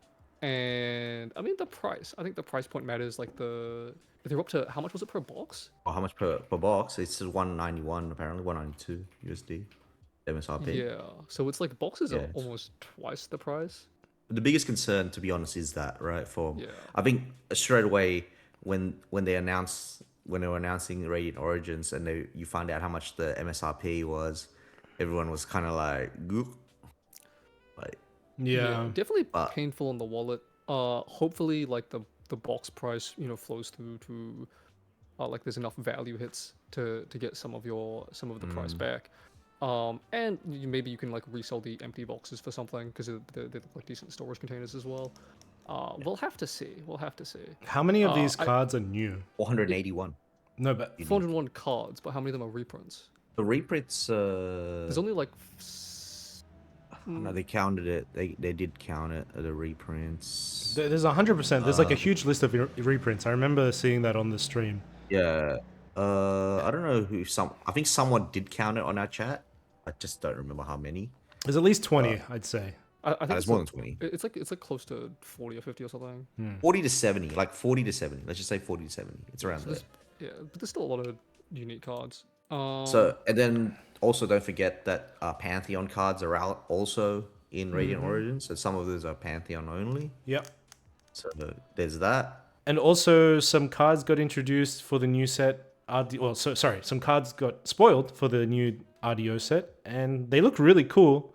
And I mean the price. I think the price point matters. Like they're up to, how much was it per box? Oh, how much per box? It's 191 apparently, 192 USD MSRP. Yeah, so it's like boxes are almost twice the price. The biggest concern, to be honest, is that, right? Yeah. I think straight away when they were announcing Radiant Origins and you find out how much the MSRP was, everyone was kind of like, goop. Like, Yeah. Definitely painful on the wallet. Hopefully, like the box price, flows through to, like there's enough value hits to get some of the price back. And maybe you can like resell the empty boxes for something because they look like decent storage containers as well. We'll have to see. How many of these cards are new? 481. No, but 401 cards, but how many of them are reprints? The reprints. There's only like. No, they counted it. They did count it. The reprints. There's 100%. There's like a huge list of reprints. I remember seeing that on the stream. Yeah. I don't know who I think someone did count it on our chat. I just don't remember how many. There's at least 20, I'd say. I think it's more than 20. It's like close to 40 or 50 or something. 40 to 70, like 40 to 70. Let's just say 40 to 70. It's around there. Yeah, but there's still a lot of unique cards. So, and then also don't forget that Pantheon cards are out also in Radiant Origins. So some of those are Pantheon only. Yep. So there's that. And also some cards got introduced for the new set. Some cards got spoiled for the new RDO set, and they look really cool.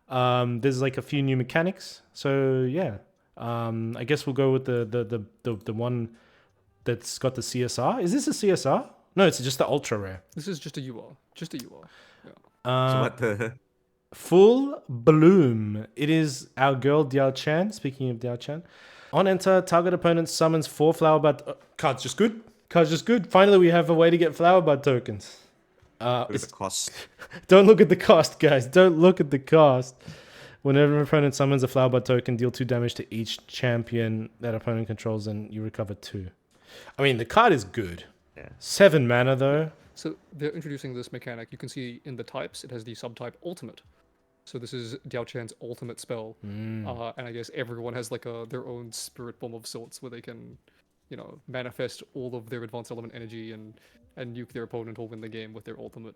There's like a few new mechanics. So yeah, I guess we'll go with the one that's got the CSR. Is this a CSR? No, it's just the ultra rare. This is just a UR. Yeah. So what the... Full Bloom. It is our girl Diao Chan. Speaking of Diao Chan, on enter, target opponent summons 4 flower bud. Cards just good. Finally, we have a way to get flower bud tokens. It's the cost. Don't look at the cost, guys. Don't look at the cost. Whenever an opponent summons a flower bud token, deal 2 damage to each champion that opponent controls, and you recover 2. I mean, the card is good. Yeah. 7 mana though. So they're introducing this mechanic. You can see in the types, it has the subtype ultimate. So this is Diao Chan's ultimate spell. And I guess everyone has like their own spirit bomb of sorts where they can, manifest all of their advanced element energy and nuke their opponent or win the game with their ultimate.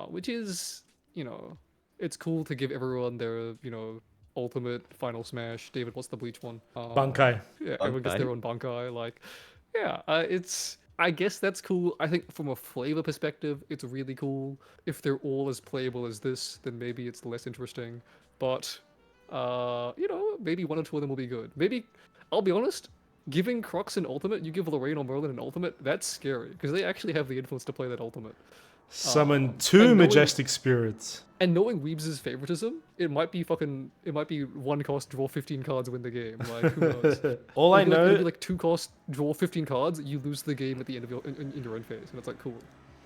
Which is, it's cool to give everyone their, ultimate final smash. David, what's the bleach one? Bankai. Yeah, everyone gets their own Bankai. Like, yeah, I guess that's cool. I think from a flavor perspective, it's really cool. If they're all as playable as this, then maybe it's less interesting. But, maybe 1 or 2 of them will be good. Maybe, I'll be honest, giving Crux an ultimate, you give Lorraine or Merlin an ultimate, that's scary. Because they actually have the influence to play that ultimate. Summon 2 majestic spirits. And knowing Weebs' favoritism, it might be 1 cost, draw 15 cards, win the game. Like, who knows? All I know... It'll be like 2 cost, draw 15 cards, you lose the game at the end of your end phase. And it's like, cool.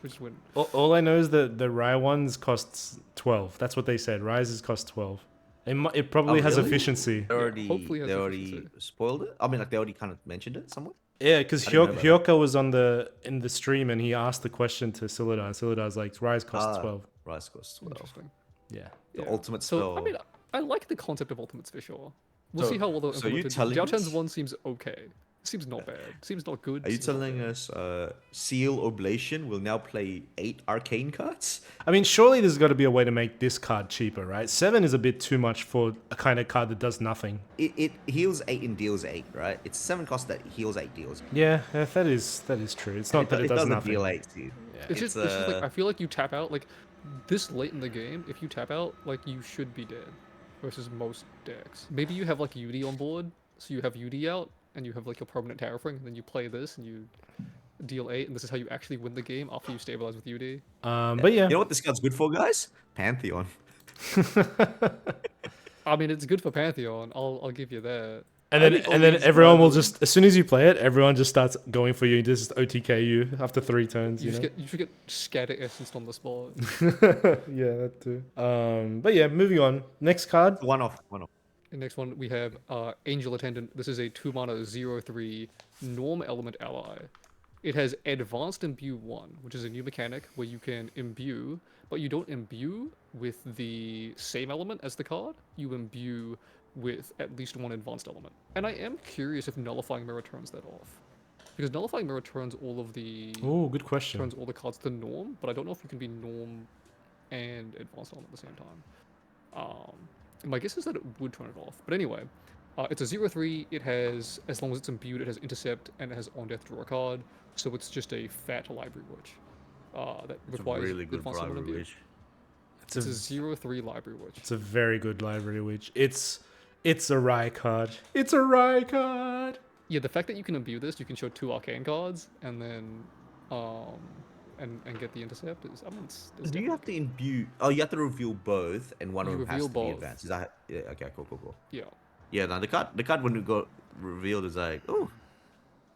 We just win. All I know is that the Rye ones costs 12. That's what they said. Rises cost 12. It probably has efficiency. They already, hopefully they already spoiled it? I mean, like, they already kind of mentioned it somewhere? Yeah, because Hyoka was in the stream and he asked the question to Silidar. And Silidar's like, Rise costs 12. Rise costs 12. Interesting. Yeah. The ultimate spell. So, I mean, I like the concept of ultimates for sure. We'll see how well they'll so you implement it. telling Jiao Chen's us? one seems okay. Seems not bad. Seems not good. Are you seems not telling bad. us Seal Oblation will now play 8 arcane cards? I mean, surely there's got to be a way to make this card cheaper, right? 7 is a bit too much for a kind of card that does nothing. It heals 8 and deals 8, right? It's 7 cost that heals 8 deals. Yeah, that is true. It's not that it does doesn't nothing. deal 8 to you. It's just like I feel like you tap out like this late in the game. If you tap out, like you should be dead, versus most decks. Maybe you have like UD on board, so you have UD out, and you have like your permanent tower ring, and then you play this and you deal 8, and this is how you actually win the game after you stabilize with UD. But yeah, You know what this card's good for, guys? Pantheon. I mean, it's good for Pantheon. I'll give you that. and then everyone will just, as soon as you play it, everyone just starts going for you and just OTK you after 3 turns. You You know? should get scatter essenced on the spot. Yeah, that too. But yeah, moving on. Next card. One off. The next one we have Angel Attendant. This is a 2-mana 0/3 Norm Element ally. It has Advanced Imbue 1, which is a new mechanic where you can imbue, but you don't imbue with the same element as the card. You imbue with at least one advanced element. And I am curious if Nullifying Mirror turns that off. Because Nullifying Mirror turns all of the Oh, good question. turns all the cards to Norm, but I don't know if you can be Norm and Advanced Element at the same time. My guess is that it would turn it off. But anyway, it's a 0/3. It has, as long as it's imbued, it has Intercept and it has On Death Draw a card. So it's just a fat library witch that requires Really good Advanced Element bribery imbue. witch. It's It's a a 0/3 library witch. it's a very good library witch. It's a Rye card. It's a Rye card. Yeah, the fact that you can imbue this, you can show 2 arcane cards and then and get the intercept is, I mean, it's Do you have to imbue? Oh, you have to reveal both, and one You of them has reveal to both. be advanced. Is that? Yeah. Okay. Cool. yeah. Yeah. Now the card when it got revealed is like, oh,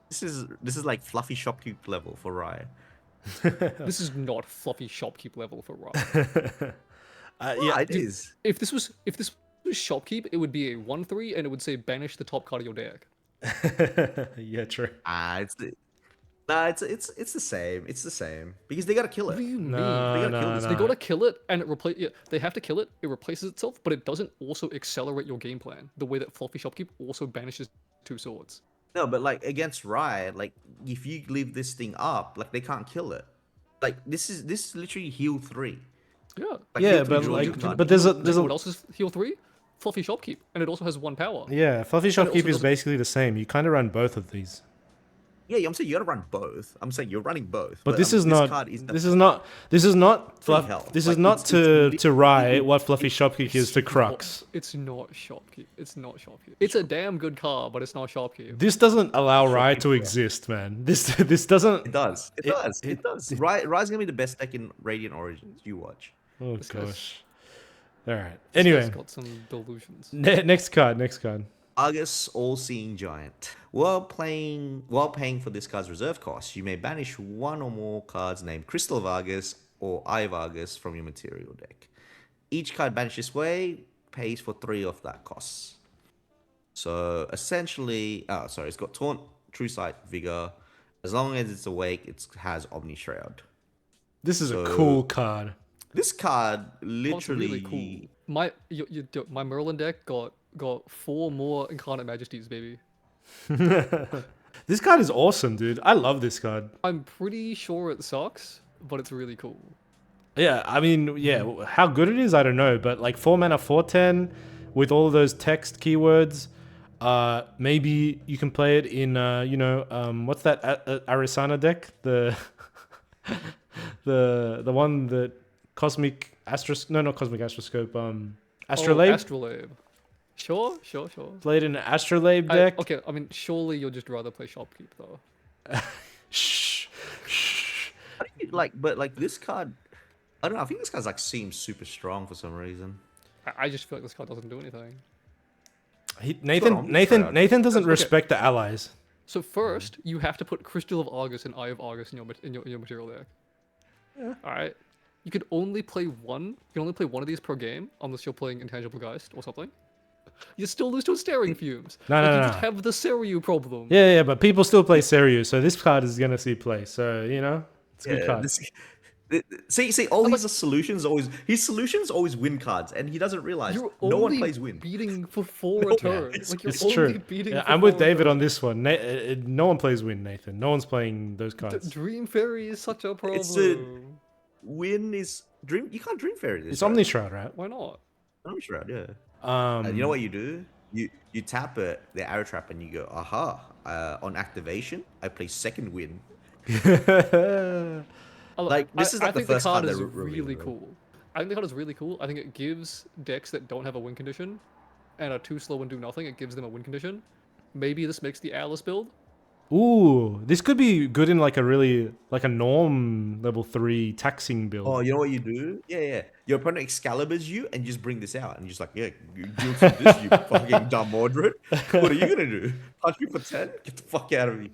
this is like fluffy shopkeep level for Rye. This is not fluffy shopkeep level for Ra. Yeah, it is. If this was shopkeep, it would be a 1/3 and it would say banish the top card of your deck. Yeah, true. It's the same. It's the same because they gotta kill What do it. you mean? They gotta kill this. They gotta kill it and it replace. Yeah, they have to kill it. It replaces itself, but it doesn't also accelerate your game plan. The way that fluffy shopkeep also banishes 2 swords. No, but like against Riot, like if you leave this thing up, like they can't kill it. Like this is literally heal 3. Yeah. Like, Yeah, heal 3 but draws like, your card. but there's You know a what else is heal 3? Fluffy shopkeep, and it also has 1 power. yeah. Fluffy also shopkeep is doesn't- basically the same. You kind of run both of these. Yeah, I'm saying you gotta run both. I'm saying you're running both. But this is this not. card is This is not. This is not. Free hell. This Like, is not it's to literally- Rye what Fluffy shopkeep is to Crux. It's not shopkeep. It's not shopkeep. It's a damn good card, but it's not shopkeep. This doesn't allow Rye to exist, man. This doesn't. It does. It, It- does. It, does. Riot's gonna be the best deck in Radiant Origins. You watch. Oh This guy's- gosh. All right. This guy's Anyway, got some delusions. next card. Next card. Argus All-Seeing Giant. While paying for this card's reserve cost, you may banish one or more cards named Crystal of Argus or Eye of Argus from your material deck. Each card banished this way pays for 3 of that cost. So essentially, it's got Taunt, True Sight, Vigor. As long as it's awake, it has Omni Shroud. This is a So- cool card. This card Oh, it's literally. really cool. My Merlin deck got 4 more Incarnate Majesties, baby. This card is awesome, dude. I love this card. I'm pretty sure it sucks, but it's really cool. Yeah, I mean, yeah, how good it is, I don't know, but like 4 mana 4/10 with all of those text keywords, maybe you can play it in, what's that Arisana deck? The the one that Cosmic Astroscope, no, not Cosmic Astroscope, Astrolabe. Oh, Astrolabe. Sure. Played in an Astrolabe deck. Okay, I mean, surely you'll just rather play Shopkeep, though. Shh. How do you, but this card, I don't know. I think this card's like seems super strong for some reason. I just feel like this card doesn't do anything. Nathan doesn't Okay. respect the allies. So first, you have to put Crystal of Argus and Eye of Argus in your material deck. All right. You can only play one. You can only play one of these per game, unless you're playing Intangible Geist or something. You still lose to Staring Fumes. No, Like, no, you no. just have the Seiryu problem. Yeah, but people still play Seiryu, so this card is gonna see play. So it's a good card. See, all his solutions always win cards, and he doesn't realize You're no one only plays win. beating for 4 a turn. Like you're It's only true. beating Yeah, for I'm with 4 a David turn. on this one. No one plays win, Nathan. No one's playing those cards. Dream Fairy is such a problem. It's a win is dream. You can't dream fairy this. It's right? Omni Shroud, right? Why not? Omni Shroud, yeah. Um, And you know what you do? You tap it, the arrow trap, and you go, aha. On activation, I play second win. Like this is I like the think first the card card is that really cool. I think the card is really cool. I think it gives decks that don't have a win condition and are too slow and do nothing, it gives them a win condition. Maybe this makes the Alice build. Ooh, this could be good in like a norm level 3 taxing build. Oh, you know what you do? Yeah. Your opponent Excaliburs you, and you just bring this out, and you're just like, yeah, you deal to this, you fucking dumb Mordred. What are you gonna do? Punch me for 10? Get the fuck out of me.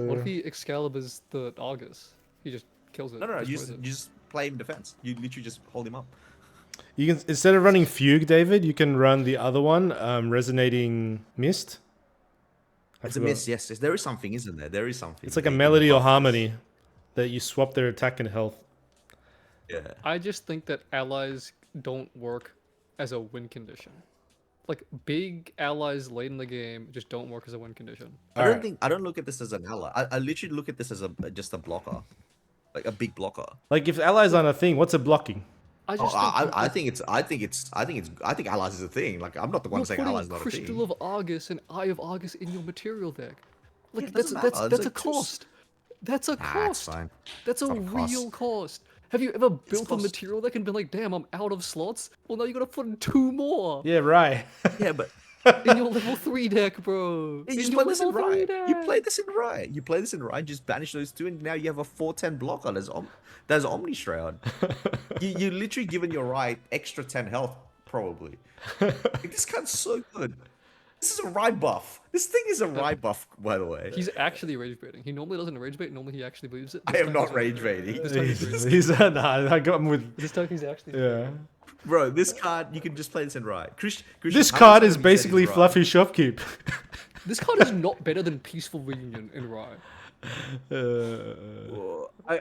What if he Excaliburs the Argus? He just kills it. No, you destroys it. just play him defense. You literally just hold him up. You can, instead of running Fugue, David, you can run the other one, Resonating Mist. It's a miss, yes. There is something, isn't there? There is something. It's like a They can melody or buff this. harmony that you swap their attack and health. Yeah. I just think that allies don't work as a win condition. Like big allies late in the game just don't work as a win condition. I don't look at this as an ally. I literally look at this as just a blocker. Like a big blocker. Like if allies aren't a thing, what's it blocking? I Oh, just I think allies is a thing. Like I'm not the one you're saying putting allies is not a Crystal thing. of Argus and Eye of Argus in your material deck. Like Yeah, it that's doesn't that's matter. that's It's a like two cost. That's a Nah, it's cost. fine. That's a not a cost. real cost. Have you ever built a cost. material deck and been like, damn, I'm out of slots? Well, now you gotta put in 2 more Yeah, right. Yeah, but in your level 3 deck, bro. you In just your play this in level 3 right. You deck. play this in right. You play this in right. Just banish those two, and now you have a 4/10 blocker. There's Omni Shroud. you literally given your right extra 10 health probably. Like, this card's so good. This is a ride buff. This thing is a ride buff, by the way. He's actually rage baiting. He normally doesn't rage bait. Normally he actually believes it. I This am time not he's rage baiting. This time he's rage baiting. Nah, I got him with. This time he's actually. Yeah. Bro, this card, you can just play this in right. Christian, This how card many is times have you said basically he's right? Fluffy Shopkeep. This card is not better than Peaceful Reunion in Rye.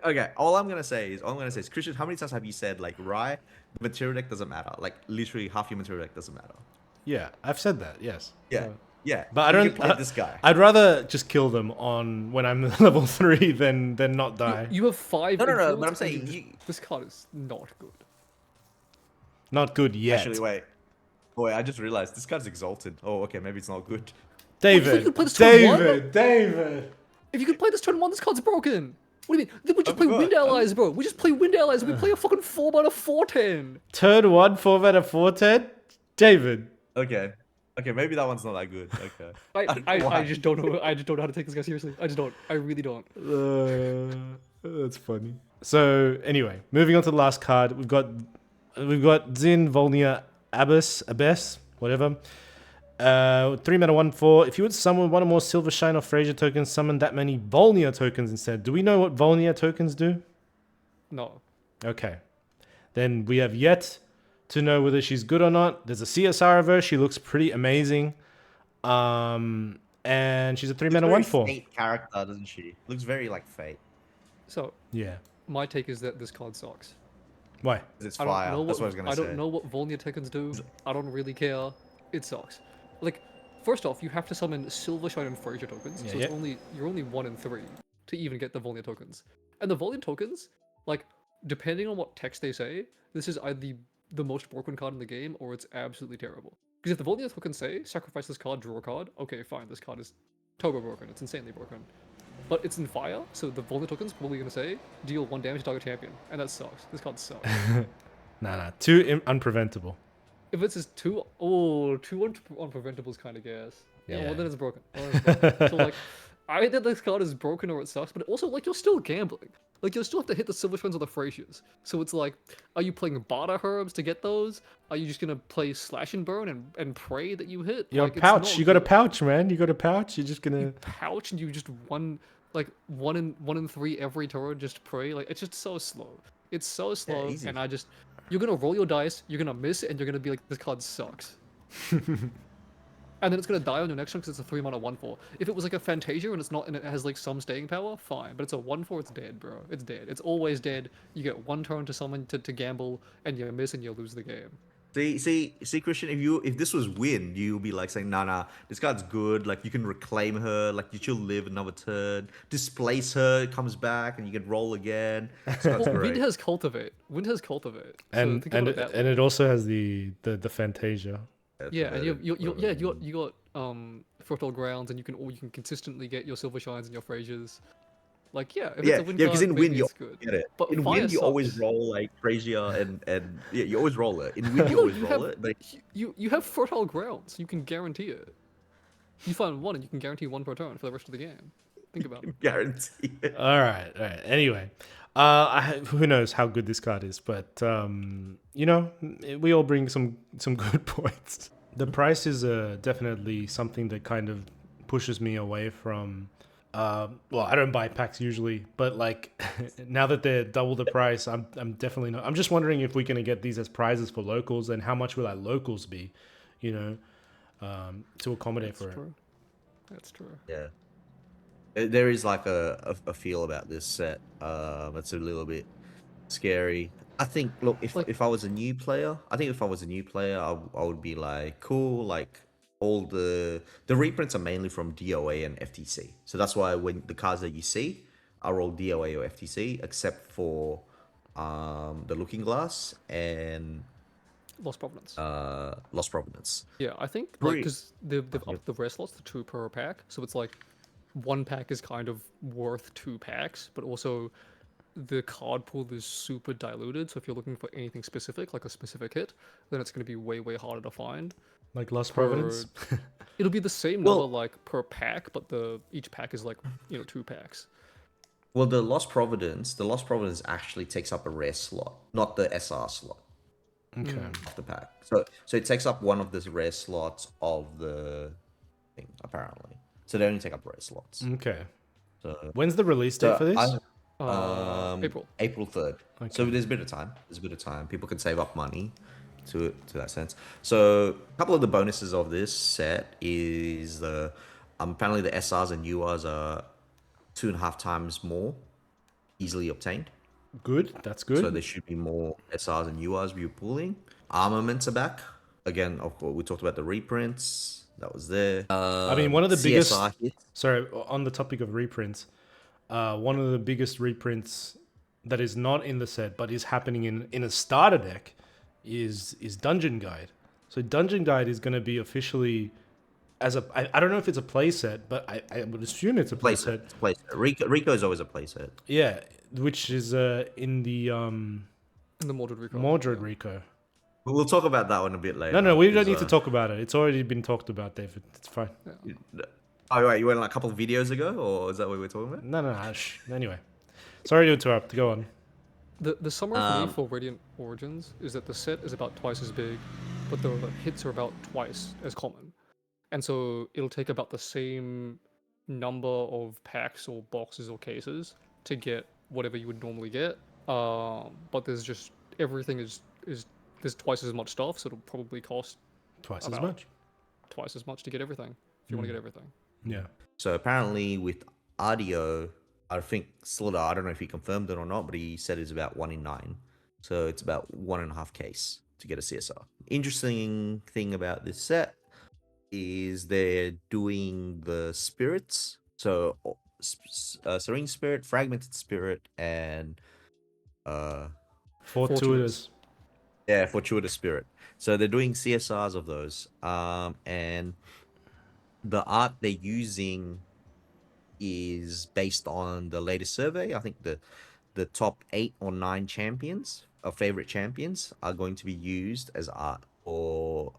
Okay, all I'm gonna say is, Christian, how many times have you said like Rye, material deck doesn't matter? Like literally half your material deck doesn't matter. Yeah, I've said that. Yes. Yeah, yeah. But I You don't can play this guy. I'd rather just kill them on when I'm level 3 than not die. You have 5. No, influence but I'm and saying this card is not good. Not good yet. Actually, wait. Boy, I just realized this card's exalted. Oh, okay, maybe it's not good. David. you could play this turn one? David. If you could play this turn 1, this card's broken. What do you mean? Then we just play forgot. Wind Allies, bro. We just play Wind Allies and we play a fucking 4-mana 4/10. Turn 1, 4 mana 4/10. David. Okay. Okay, maybe that one's not that good. Okay. I just don't know. I just don't know how to take this guy seriously. I just don't. I really don't. That's funny. So anyway, moving on to the last card, we've got Zin Volnia Abyss, whatever. 3 mana 1/4. If you would summon one or more Silver Shine or Fraser tokens, summon that many Volnia tokens instead. Do we know what Volnia tokens do? No. Okay. Then we have yet to know whether she's good or not. There's a CSR of her. She looks pretty amazing. And she's a 3 mana 1/4. Fate character, doesn't she? Looks very like Fate. So Yeah. my take is that this card sucks. Why? It's I fire. don't know That's what I was gonna say. don't know what Volnia tokens do. I don't really care. It sucks. Like, first off, you have to summon Silver Shine and Fraser tokens, so Yeah. you're only 1 in 3 to even get the Volnia tokens. And the Volnia tokens, like, depending on what text they say, this is either the most broken card in the game or it's absolutely terrible. Because if the Volnia tokens say sacrifice this card, draw a card, okay, fine, this card is turbo broken. It's insanely broken. But it's in fire, so the Volnia token's probably gonna say deal 1 damage to target champion, and that sucks. This card sucks. Nah. Too unpreventable. If it's just two unpreventables kind of gas. Yeah, Yeah. well then it's broken. So like, I think this card is broken or it sucks, but also like you're still gambling. Like you'll still have to hit the Silver Shrines or the Frasiers. So it's like, are you playing Barter Herbs to get those? Are you just gonna play Slash and Burn and pray that you hit? Your Like, it's pouch. not You got a good. pouch, man. You got a pouch. You're just gonna. Pouch and you just one in 3 every turn just pray. Like it's just so slow. It's so slow, easy. and you're gonna roll your dice, you're gonna miss, and you're gonna be like, this card sucks. and then it's gonna die on your next turn because it's a 3 mana 1/4. If it was like a Fantasia and it's not, and it has like some staying power, fine. But it's a 1/4, it's dead, bro. It's dead. It's always dead. You get 1 turn to summon to gamble, and you miss and you lose the game. See, Christian. If this was Win, you'll be like saying, nah, this card's good. Like you can reclaim her. Like she'll live another turn. Displace her, it comes back, and you can roll again. This card's Well, great. Wind has Cultivate. Wind has Cultivate. So And think about it that way. it also has the Fantasia. Yeah, and you got Fertile Grounds, and you can consistently get your Silver Shines and your Frasers. Like yeah, if it's a Wind because card, in Win maybe you it's good. get it. But In Fire Win you always sucks. roll like Frazier and yeah, you always roll it. In Win you No, always you roll have it, but you have Fertile Grounds. You can guarantee it. You find one, and you can guarantee 1 per turn for the rest of the game. Think about it. guarantee it. All right. Anyway, who knows how good this card is, but you know, we all bring some good points. The price is definitely something that kind of pushes me away from. Well, I don't buy packs usually, but like now that they're double the price, I'm definitely not. I'm just wondering if we're gonna get these as prizes for locals, and how much will our locals be, you know, to accommodate That's for true. That's true. Yeah. There is like a feel about this set. It's a little bit scary. I think. Look, if I was a new player, I would be like, cool. Like all the reprints are mainly from DOA and FTC, so that's why when the cards that you see are all DOA or FTC, except for the Looking Glass and Lost Provenance. Lost Provenance. Yeah, I think like Pretty- because they've upped the rare slots to 2 per pack, so it's like 1 pack is kind of worth 2 packs, but also the card pool is super diluted. So if you're looking for anything specific, like a specific hit, then it's going to be way harder to find. like Lost Per- Providence. It'll be the same Well- number like per pack, but each pack is like 2 packs. Well, the Lost Providence actually takes up a rare slot, not the SR slot. Okay. Of the pack. So it takes up one of the rare slots of the thing, apparently. So they only take up rare slots. Okay. So When's the release date for this? April. April 3rd. So there's a bit of time. People can save up money to that sense. So a couple of the bonuses of this set is the apparently the SRs and URs are 2.5 times more easily obtained. Good. That's good. So there should be more SRs and URs we're pulling. Armaments are back. Again, of course, we talked about the reprints. That was there. I mean, one of the biggest. CSR hits. Sorry, on the topic of reprints, one of the biggest reprints that is not in the set but is happening in a starter deck is Dungeon Guide. So Dungeon Guide is going to be officially as a. I don't know if it's a playset, but I would assume it's a playset. It's a playset. Rico is always a playset. Yeah, which is in the In the Mordred Recollection. Mordred Reco. But we'll talk about that one a bit later. No, we don't need to because, talk about it. It's already been talked about, David. It's fine. Oh, wait, you went like a couple of videos ago, or is that what we were talking about? No. Anyway, sorry to interrupt. Go on. The summary for me for Radiant Origins is that the set is about twice as big, but the hits are about twice as common. And so it'll take about the same number of packs or boxes or cases to get whatever you would normally get. But there's just everything is there's twice as much stuff, so it'll probably cost Twice as about much. twice as much to get everything if you want to get everything. Yeah. So apparently with RDO, I think Slaughter, I don't know if he confirmed it or not, but he said it's about 1 in 9. So it's about 1.5 case to get a CSR. Interesting thing about this set is they're doing the spirits. So Serene Spirit, Fragmented Spirit, and Fortuitous. yeah, Fortuitous Spirit. So they're doing CSRs of those. And the art they're using is based on the latest survey. I think the top 8 or 9 champions, or favorite champions, are going to be used as art for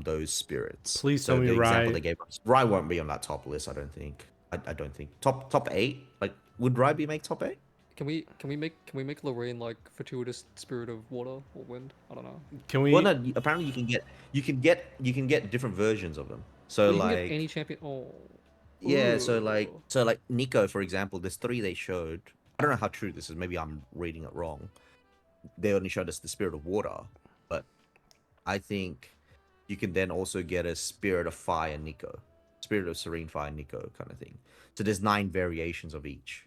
those spirits. Please tell me the example Rai. they gave us, Rai won't be on that top list, I don't think. I don't think top 8. Like, would Rai be make top 8? Can we make Lorraine like Fortuitous Spirit of Water or Wind? I don't know. Can we? Well, no. Apparently, you can get different versions of them. So You can like, get any champion. Oh. yeah. So like Ooh. Nico, for example, there's 3 they showed. I don't know how true this is. Maybe I'm reading it wrong. They only showed us the Spirit of Water, but I think you can then also get a Spirit of Fire Nico, Spirit of Serene Fire Nico kind of thing. So there's 9 variations of each.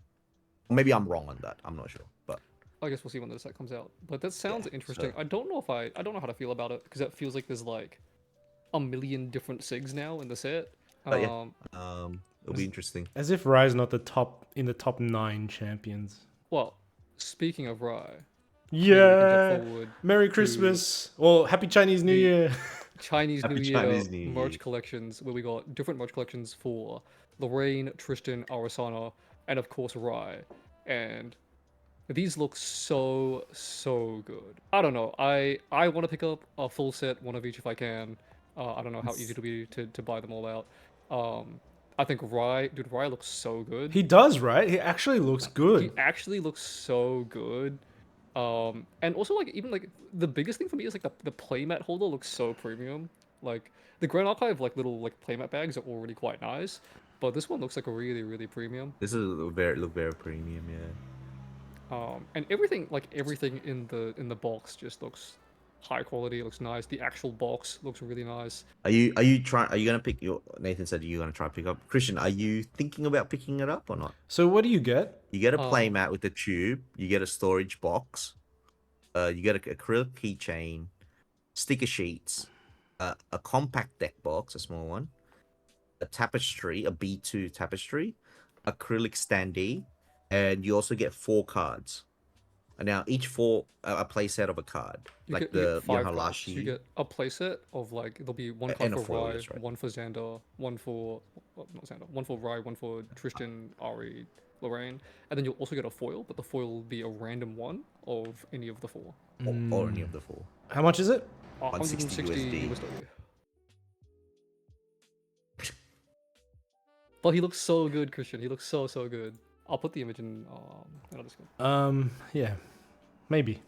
Maybe I'm wrong on that. I'm not sure, but I guess we'll see when the set comes out. But that sounds interesting. so- I don't know how to feel about it because it feels like there's like a million different SIGs now in the set. But yeah, it'll be interesting. As if Rai's not in the top 9 champions. Well, speaking of Rai, Yeah. jump forward Merry Christmas. Well, Happy Chinese New the- Year. Chinese Happy New Year Chinese New merch Year. collections where we got different merch collections for Lorraine, Tristan, Arasana, and of course Rai. And these look so good. I don't know. I want to pick up a full set, one of each if I can. I don't know how easy it'll be to buy them all out. I think Rai looks so good. He does, right? He actually looks He good. actually looks so good. And also like even like the biggest thing for me is like the playmat holder looks so premium. Like the Grand Archive like little like playmat bags are already quite nice, but this one looks like a really premium. This is look very premium, yeah. And everything in the box just looks high quality. It looks nice. The actual box looks really nice. Are you gonna pick your? Nathan said you're gonna try to pick up. Christian, are you thinking about picking it up or not? So what do you get? You get a playmat with a tube. You get a storage box. You get an acrylic keychain, sticker sheets, a compact deck box, a small one, a tapestry, a B2 tapestry, acrylic standee, and you also get 4 cards. And now each 4 a playset of a card, You like get the 5 cards. Yohalashi. You get a playset of like there'll be one card And a for foil, Rai, that's right. one for Xander, one for not Xander, one for Rai, one for Tristan, Ari, Lorraine, and then you'll also get a foil, but the foil will be a random one of any of the 4. Or any of the 4. How much is it? 160 160 USD. USD. But he looks so good, Christian. He looks so good. I'll put the image in our Discord. Yeah. Maybe.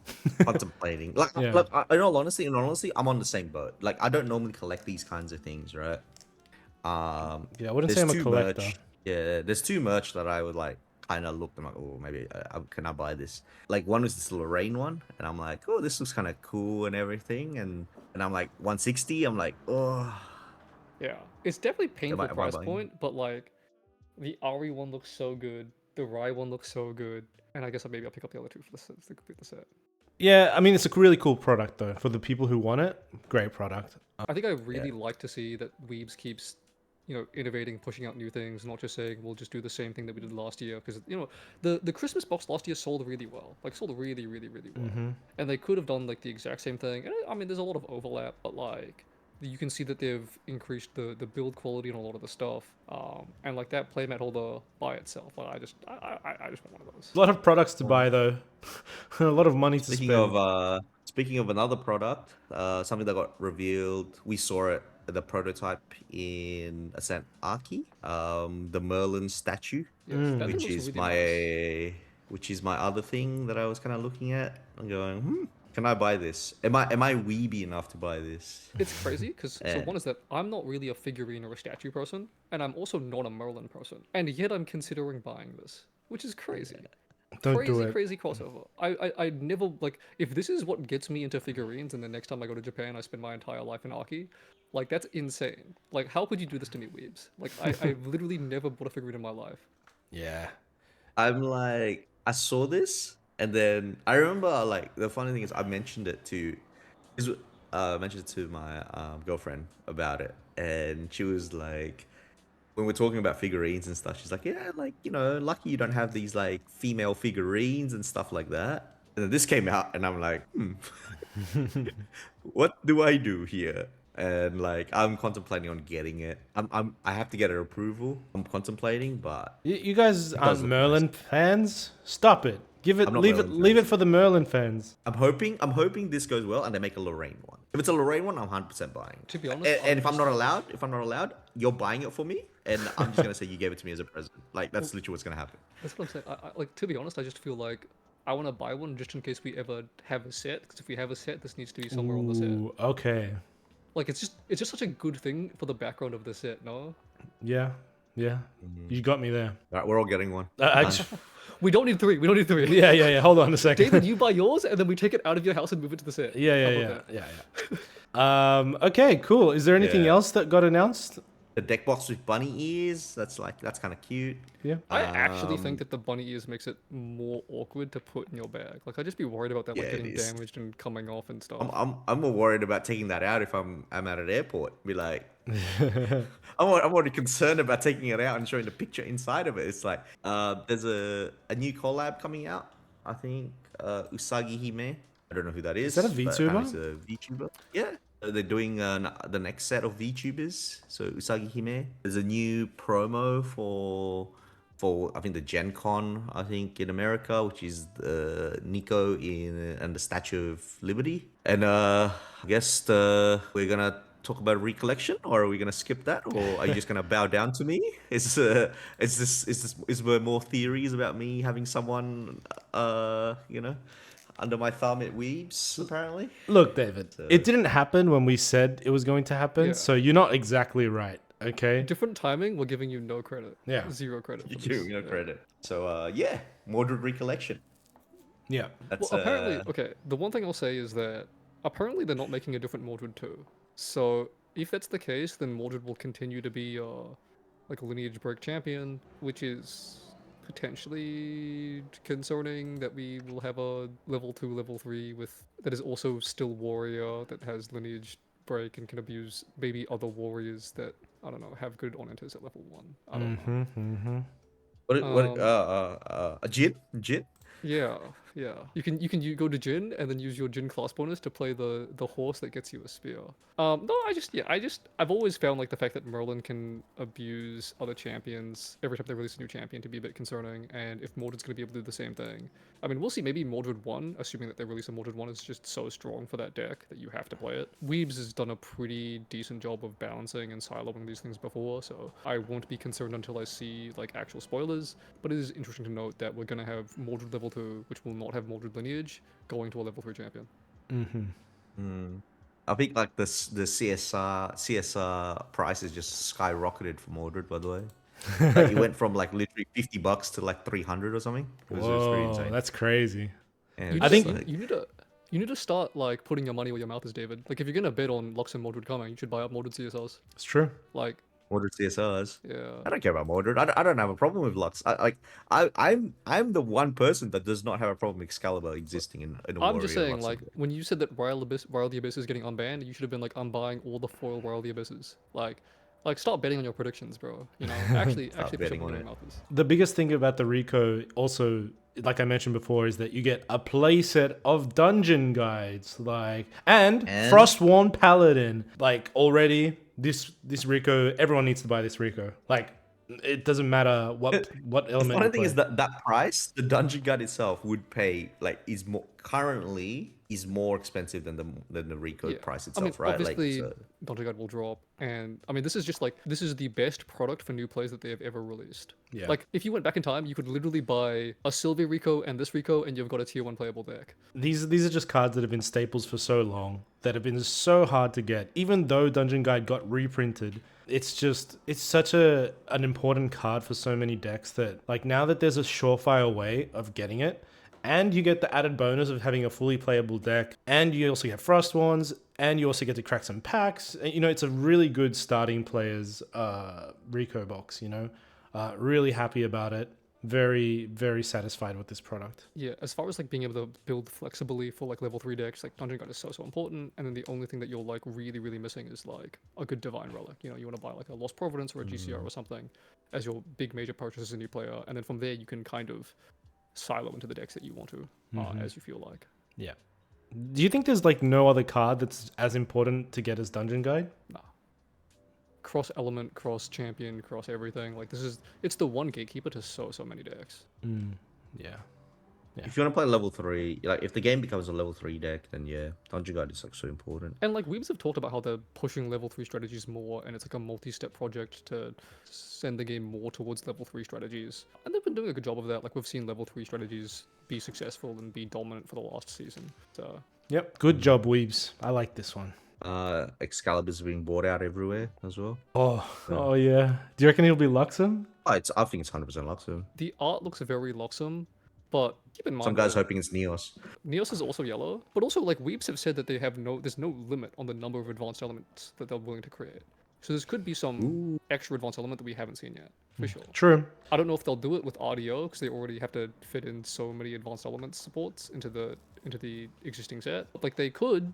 Contemplating. Like, Yeah. look, in all honesty, I'm on the same boat. Like, I don't normally collect these kinds of things, right? Yeah, I wouldn't say I'm a collector. Yeah, there's 2 merch that I would like kind of look. I'm like, oh, maybe can I buy this? Like, one was this Lorraine one, and I'm like, oh, this looks kind of cool and everything, and I'm like 160. I'm like, oh. Yeah, it's definitely painful am I price buying? point, but like the Ari one looks so good, the Rai one looks so good, and I guess maybe I'll pick up the other 2 for the set to complete the set. Yeah, I mean, it's a really cool product, though. For the people who want it, great product. I think I really like to see that Weebs keeps, innovating, pushing out new things, not just saying we'll just do the same thing that we did last year. Because the Christmas box last year sold really well, sold really well, and they could have done like the exact same thing. And I mean, there's a lot of overlap, but like you can see that they've increased the build quality on a lot of the stuff, and like that playmat holder by itself, like I just want one of those. A lot of products to buy, though. A lot of money to Speaking spend. speaking of another product, something that got revealed, we saw it, the prototype in Ascent Archie, the Merlin Statue, Yes, that thing which looks is really nice. which is my other thing that I was kind of looking at. I'm going, can I buy this? Am I weeby enough to buy this? It's crazy because so Yeah. one is that I'm not really a figurine or a statue person, and I'm also not a Merlin person, and yet I'm considering buying this, which is crazy. Don't do it. Crazy crossover. I never like if this is what gets me into figurines, and the next time I go to Japan, I spend my entire life in Archie. Like that's insane. Like how could you do this to me, Weebs? Like I've literally never bought a figurine in my life. Yeah. I'm like, I saw this, and then I remember like the funny thing is I mentioned it to my girlfriend about it, and she was like, when we're talking about figurines and stuff, she's like, yeah, like, lucky you don't have these like female figurines and stuff like that. And then this came out, and I'm like, what do I do here? And like, I'm contemplating on getting it. I have to get her approval. I'm contemplating, but You guys aren't look Merlin fans? Stop it. I'm not Merlin Leave it fans. for the Merlin fans. I'm hoping this goes well and they make a Lorraine one. If it's a Lorraine one, I'm 100% buying. To be honest, And if I'm not allowed, you're buying it for me, and I'm just gonna say you gave it to me as a present. Like that's literally what's gonna happen. that's what I'm saying. I like to be honest, I just feel like I want to buy one just in case we ever have a set. Because if we have a set, this needs to be somewhere on the set. Ooh, okay. Like it's just such a good thing for the background of the set, no? Yeah. Yeah. You got me there. All right, we're all getting one. We don't need 3. We don't need 3. Yeah. Hold on a second. David, you buy yours, and then we take it out of your house and move it to the set. How about that? Yeah. Okay, cool. Is there anything Yeah. else that got announced? The deck box with bunny ears. That's kind of cute. Yeah. I actually think that the bunny ears makes it more awkward to put in your bag. Like, I'd just be worried about that, like, Yeah, it getting is. damaged and coming off and stuff. I'm more worried about taking that out if I'm at an airport. Be like, I'm already concerned about taking it out and showing the picture inside of it. It's like, there's a new collab coming out. I think Usagi Hime. I don't know who that is. that a but apparently VTuber? It's a VTuber. Yeah. They're doing the next set of VTubers. So Usagi Hime. There's a new promo for I think the Gen Con, I think in America, which is Nico and the Statue of Liberty. And I guess we're gonna talk about Recollection, or are we gonna skip that, or are you just gonna bow down to me? Is there more theories about me having someone under my thumb at Weebs apparently? Look, David, it didn't happen when we said it was going to happen, Yeah. so you're not exactly right, okay? Different timing, we're giving you no credit. Yeah. 0 credit. You for do, this. no credit. So yeah, Mordred Recollection. Yeah. That's Well, apparently, okay, the one thing I'll say is that apparently they're not making a different Mordred 2. So if that's the case, then Mordred will continue to be like a lineage break champion, which is potentially concerning that we will have a level 2, level 3 with that is also still warrior that has lineage break and can abuse maybe other warriors that I don't know have good on enters at level 1. I don't know. Mm-hmm. a Jin? Yeah, yeah. You go to Jin and then use your Jin class bonus to play the horse that gets you a spear. No, I've always found like the fact that Merlin can abuse other champions every time they release a new champion to be a bit concerning, and if Mordred's gonna be able to do the same thing. I mean, we'll see. Maybe Mordred 1, assuming that they release a Mordred 1, is just so strong for that deck that you have to play it. Weebs has done a pretty decent job of balancing and siloing these things before, so I won't be concerned until I see like actual spoilers. But it is interesting to note that we're gonna have Mordred level 2, which will not have Mordred lineage, going to a level 3 champion. I think like the CSR prices just skyrocketed for Mordred, by the way. Like it went from like literally $50 to like 300 or something. It was pretty Whoa, insane. that's crazy. And I it's think- like- you need to start like putting your money where your mouth is, David. Like if you're gonna bet on Lux and Mordred coming, you should buy up Mordred CSRs. It's true. Like Mordred CSRs. yeah. I don't care about Mordred. I don't have a problem with Lux. I'm the one person that does not have a problem with Excalibur existing in a I'm just warrior saying, Lux like, deck. when you said that Wild the Abyss is getting unbanned, you should have been like, I'm buying all the foil Wild the Abysses. Like, start betting on your predictions, bro. You know, actually push betting up on your it. mouth is. The biggest thing about the Rico also, like I mentioned before, is that you get a playset of dungeon guides, and Frostworn Paladin. Like already, this Rico, everyone needs to buy this Rico. Like, it doesn't matter what The element. funny you thing is play. that price, the dungeon guide itself would pay like is more expensive than the Rico Yeah. price I mean, itself, right? obviously, Like, so, Dungeon Guide will drop, and I mean, this is the best product for new players that they have ever released. Yeah. Like, if you went back in time, you could literally buy a Sylvia Rico and this Rico, and you've got a tier 1 playable deck. These are just cards that have been staples for so long, that have been so hard to get. Even though Dungeon Guide got reprinted, it's such an important card for so many decks that, like, now that there's a surefire way of getting it, and you get the added bonus of having a fully playable deck, and you also get Frostworns, and you also get to crack some packs. You know, it's a really good starting player's Rico box, you know. Really happy about it. Very, very satisfied with this product. Yeah, as far as like being able to build flexibly for like level 3 decks, like Dungeon Guide is so important, and then the only thing that you're like really, really missing is like a good Divine Relic. You know, you want to buy like a Lost Providence or a GCR or something as your big major purchase as a new player, and then from there you can kind of silo into the decks that you want to as you feel like. Yeah. Do you think there's like no other card that's as important to get as Dungeon Guide? Nah. Cross element, cross champion, cross everything. Like it's the one gatekeeper to so many decks. Yeah. if you want to play level 3, like if the game becomes a level 3 deck, then yeah, Dungeon Guide is like so important. And like Weebs have talked about how they're pushing level 3 strategies more, and it's like a multi-step project to send the game more towards level 3 strategies. And they've been doing a good job of that. Like we've seen level 3 strategies be successful and be dominant for the last season. So Yep. Good job, Weebs. I like this one. Excalibur's being bought out everywhere as well. Oh yeah. Do you reckon he'll be Luxem? I think it's 100% Luxem. the art looks very Luxem, But keep in mind, Some guys though, hoping it's Neos. Neos is also yellow, but also like Weebs have said that there's no limit on the number of advanced elements that they're willing to create. So this could be some Ooh. extra advanced element that we haven't seen yet, for sure. True. I don't know if they'll do it with RDO because they already have to fit in so many advanced elements supports into the existing set. Like they could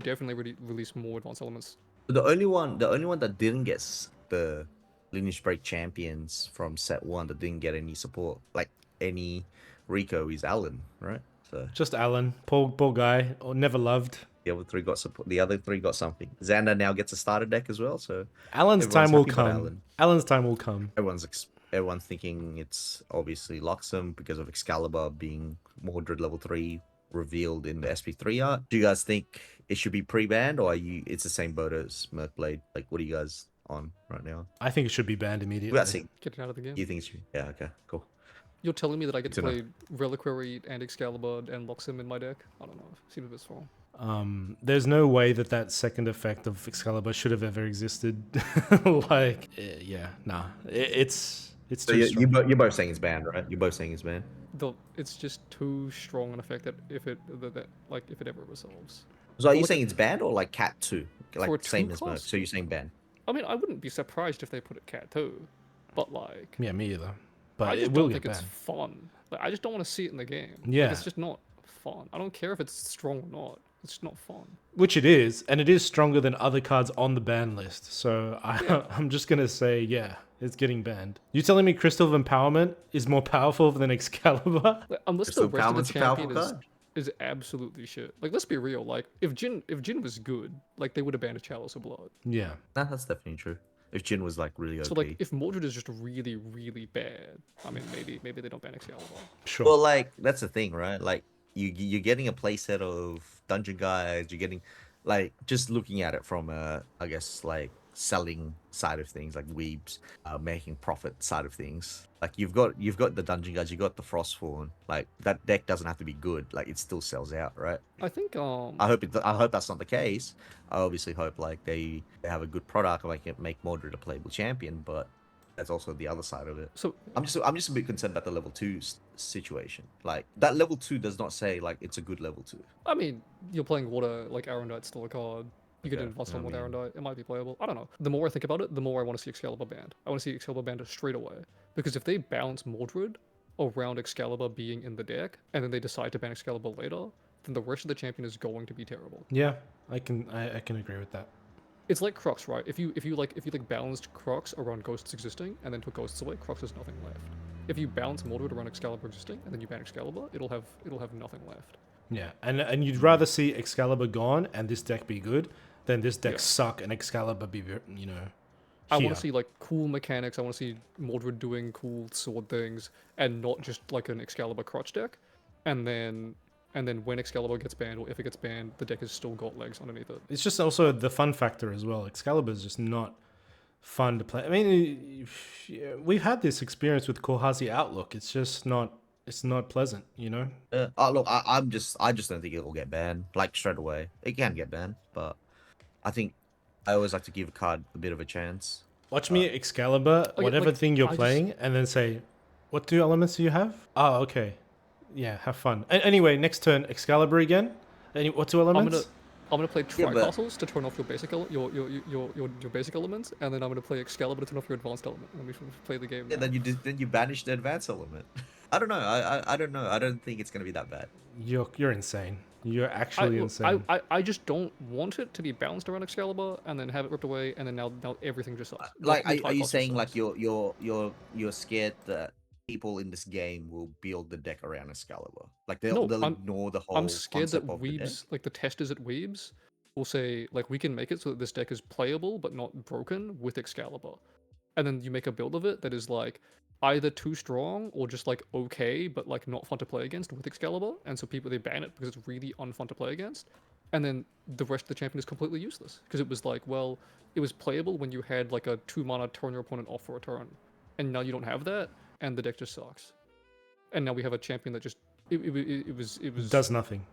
definitely release more advanced elements. The only one that didn't get the Lineage Break champions from set 1 that didn't get any support, like any Rico, is Alan, right? So Just Alan, poor guy, or never loved. the other 3 got support. The other 3 got something. Xander now gets a starter deck as well. So Alan's everyone's time will happy but come. Alan. Alan's time will come. Everyone's thinking it's obviously Loxum because of Excalibur being Mordred level 3 revealed in the SP3 art. Do you guys think it should be pre-banned, or it's the same boat as Merkblade? Like, what are you guys on right now? I think it should be banned immediately. That's it. Get it out of the game. You think it should? Yeah. Okay. Cool. You're telling me that I get to Good to play Reliquary and Excalibur and Loxim in my deck? I don't know. Seems a bit strong. There's no way that second effect of Excalibur should have ever existed. Like, yeah, nah. It's So too strong. you're both saying it's banned, right? You're both saying it's banned. It's just too strong an effect that if it ever resolves. So are you Look saying it's banned or like Cat 2? For a Like same as Merc. two-cost? So you're saying banned. I mean, I wouldn't be surprised if they put it Cat 2, but like, Yeah, me either. But I it just will don't get think it's banned. fun. Like, I just don't want to see it in the game. Like, Yeah. it's just not fun. I don't care if it's strong or not. It's just not fun. Which it is, and it is stronger than other cards on the ban list. So I'm just gonna say, yeah, it's getting banned. You telling me Crystal of Empowerment is more powerful than Excalibur? Like, unless Crystal the rest of the Empowerment's a powerful champion card. is absolutely shit. Like, let's be real. Like, if Jin was good, like they would have banned a Chalice of Blood. Yeah. Nah, that's definitely true. If Jin was like really OP. So like, if Mordred is just really, really bad, I mean, maybe they don't ban Excalibur. Sure. Well, like that's the thing, right? Like you're getting a playset of dungeon guides. You're getting like just looking at it from a I guess like selling side of things, like Weebs making profit side of things. Like you've got the dungeon guides, you got the Frostfawn. Like that deck doesn't have to be good. Like it still sells out, right? I think I hope that's not the case. I obviously hope like they have a good product and like make Mordred a playable champion, but that's also the other side of it. so. I'm just a bit concerned about the level 2 situation. Like that level 2 does not say like it's a good level 2. I mean, you're playing water, like Arendite's still a card. You get Yeah, an advanced I one with mean- Arendite. It might be playable. I don't know. The more I think about it, the more I want to see Excalibur banned. I want to see Excalibur banned straight away. Because if they balance Mordred around Excalibur being in the deck, and then they decide to ban Excalibur later, then the rest of the champion is going to be terrible. Yeah, I can agree with that. It's like Crux, right? If you balanced Crux around Ghosts existing, and then took Ghosts away, Crux has nothing left. If you balance Mordred around Excalibur existing, and then you ban Excalibur, it'll have nothing left. Yeah, and you'd rather see Excalibur gone and this deck be good than this deck Yeah. suck and Excalibur be, you know. I want here. to see like cool mechanics. I want to see Mordred doing cool sword things, and not just like an Excalibur crutch deck. And then when Excalibur gets banned, or if it gets banned, the deck has still got legs underneath it. It's just also the fun factor as well. Excalibur is just not fun to play. I mean, we've had this experience with Kohazi Outlook. It's just not. It's not pleasant, you know. Look, I just don't think it will get banned like straight away. It can get banned, but I think I always like to give a card a bit of a chance. Watch me Excalibur, okay, whatever like, thing you're I just- playing, and then say, "What 2 elements do you have?" Oh, okay. Yeah, have fun. Anyway, next turn, Excalibur again. What 2 elements? I'm gonna play Yeah, but- Tricastles to turn off your basic your basic elements, and then I'm gonna play Excalibur to turn off your advanced element. And we play the game. Yeah, now. then you banish the advance element. I don't know. I don't know. I don't think it's gonna be that bad. You're insane. You're actually insane. I just don't want it to be balanced around Excalibur and then have it ripped away, and then now everything just sucks. Like, The are you Tricastles saying like sucks. you're scared that people in this game will build the deck around Excalibur? Like No, they'll I'm- ignore the whole. I'm scared that concept of the deck? Weebs, like the testers at Weebs, will say like we can make it so that this deck is playable but not broken with Excalibur, and then you make a build of it that is like either too strong or just like okay but like not fun to play against with Excalibur, and so people they ban it because it's really unfun to play against, and then the rest of the champion is completely useless because it was like, well, it was playable when you had like a 2-mana turn your opponent off for a turn, and now you don't have that, and the deck just sucks, and now we have a champion that just it was Does nothing.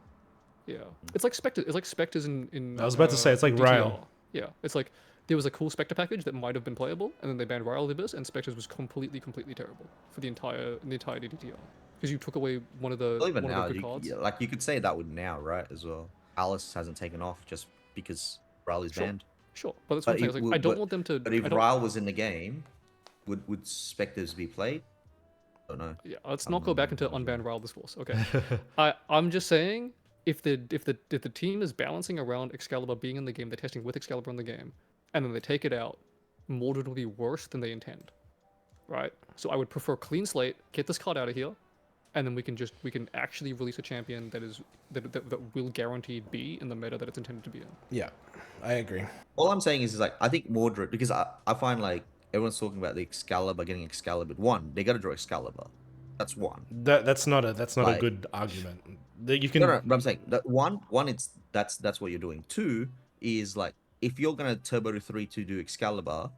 yeah, it's like Spectre. It's like Spectres in. I was about to say, it's like DTR. Ryle. Yeah, it's like there was a cool Spectre package that might have been playable, and then they banned Rile of the Abyss, and Spectres was completely terrible for the entire DDTR because you took away one of the Well, even now, good cards. like you could say that with now, right? As well, Alice hasn't taken off just because Riley's Sure. banned. Sure, but that's what I'm saying. It's like, I don't want them to. But if Ryle was in the game, would Spectres be played? I don't know. Yeah, let's not go back into unban Rile Discourse. Okay, I'm just saying if the team is balancing around Excalibur being in the game, they're testing with Excalibur in the game, and then they take it out, Mordred will be worse than they intend, right? So I would prefer clean slate, get this card out of here, and then we can actually release a champion that will guaranteed be in the meta that it's intended to be in. Yeah, I agree. All I'm saying is like I think Mordred, because I find like everyone's talking about the Excalibur getting Excalibur. One, they got to draw Excalibur. That's one. That's not a Like- good argument. You can No, but I'm saying that one, it's that's what you're doing. Two is like if you're gonna turbo to 3 to do Excalibur,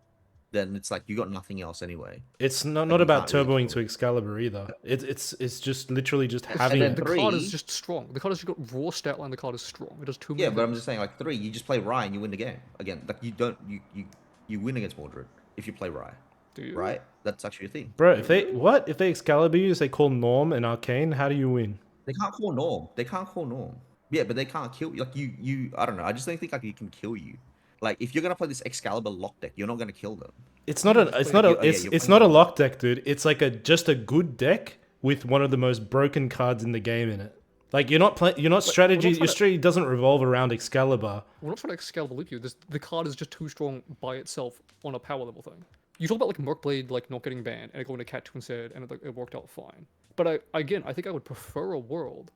then it's like you got nothing else anyway. It's not you about can't really turboing to Excalibur either. It's just literally just And having then it. The card is Three- just strong. The card has got raw stat line. The card is strong. It does too many Yeah, but I'm things. just saying like 3, you just play Rye and you win the game. Again, like you win against Mordred if you play Rye, Do you? right? That's actually a thing. Bro, if they Excalibur use, they call Norm and Arcane, how do you win? They can't call Norm. Yeah, but they can't kill you. Like you. I don't know. I just don't think like you can kill you. Like if you're gonna play this Excalibur lock deck, you're not gonna kill them. It's not a it's not a Yeah, it's, you're it's playing not a lock deck, dude. It's like just a good deck with one of the most broken cards in the game in it. Like you're not strategy. trying Your to- strategy doesn't revolve around Excalibur. We're not trying to Excalibur loop you. The card is just too strong by itself on a power level thing. You talk about like Mercblade like not getting banned and it going to Cat 2 instead, and it worked out fine. But I think I would prefer a world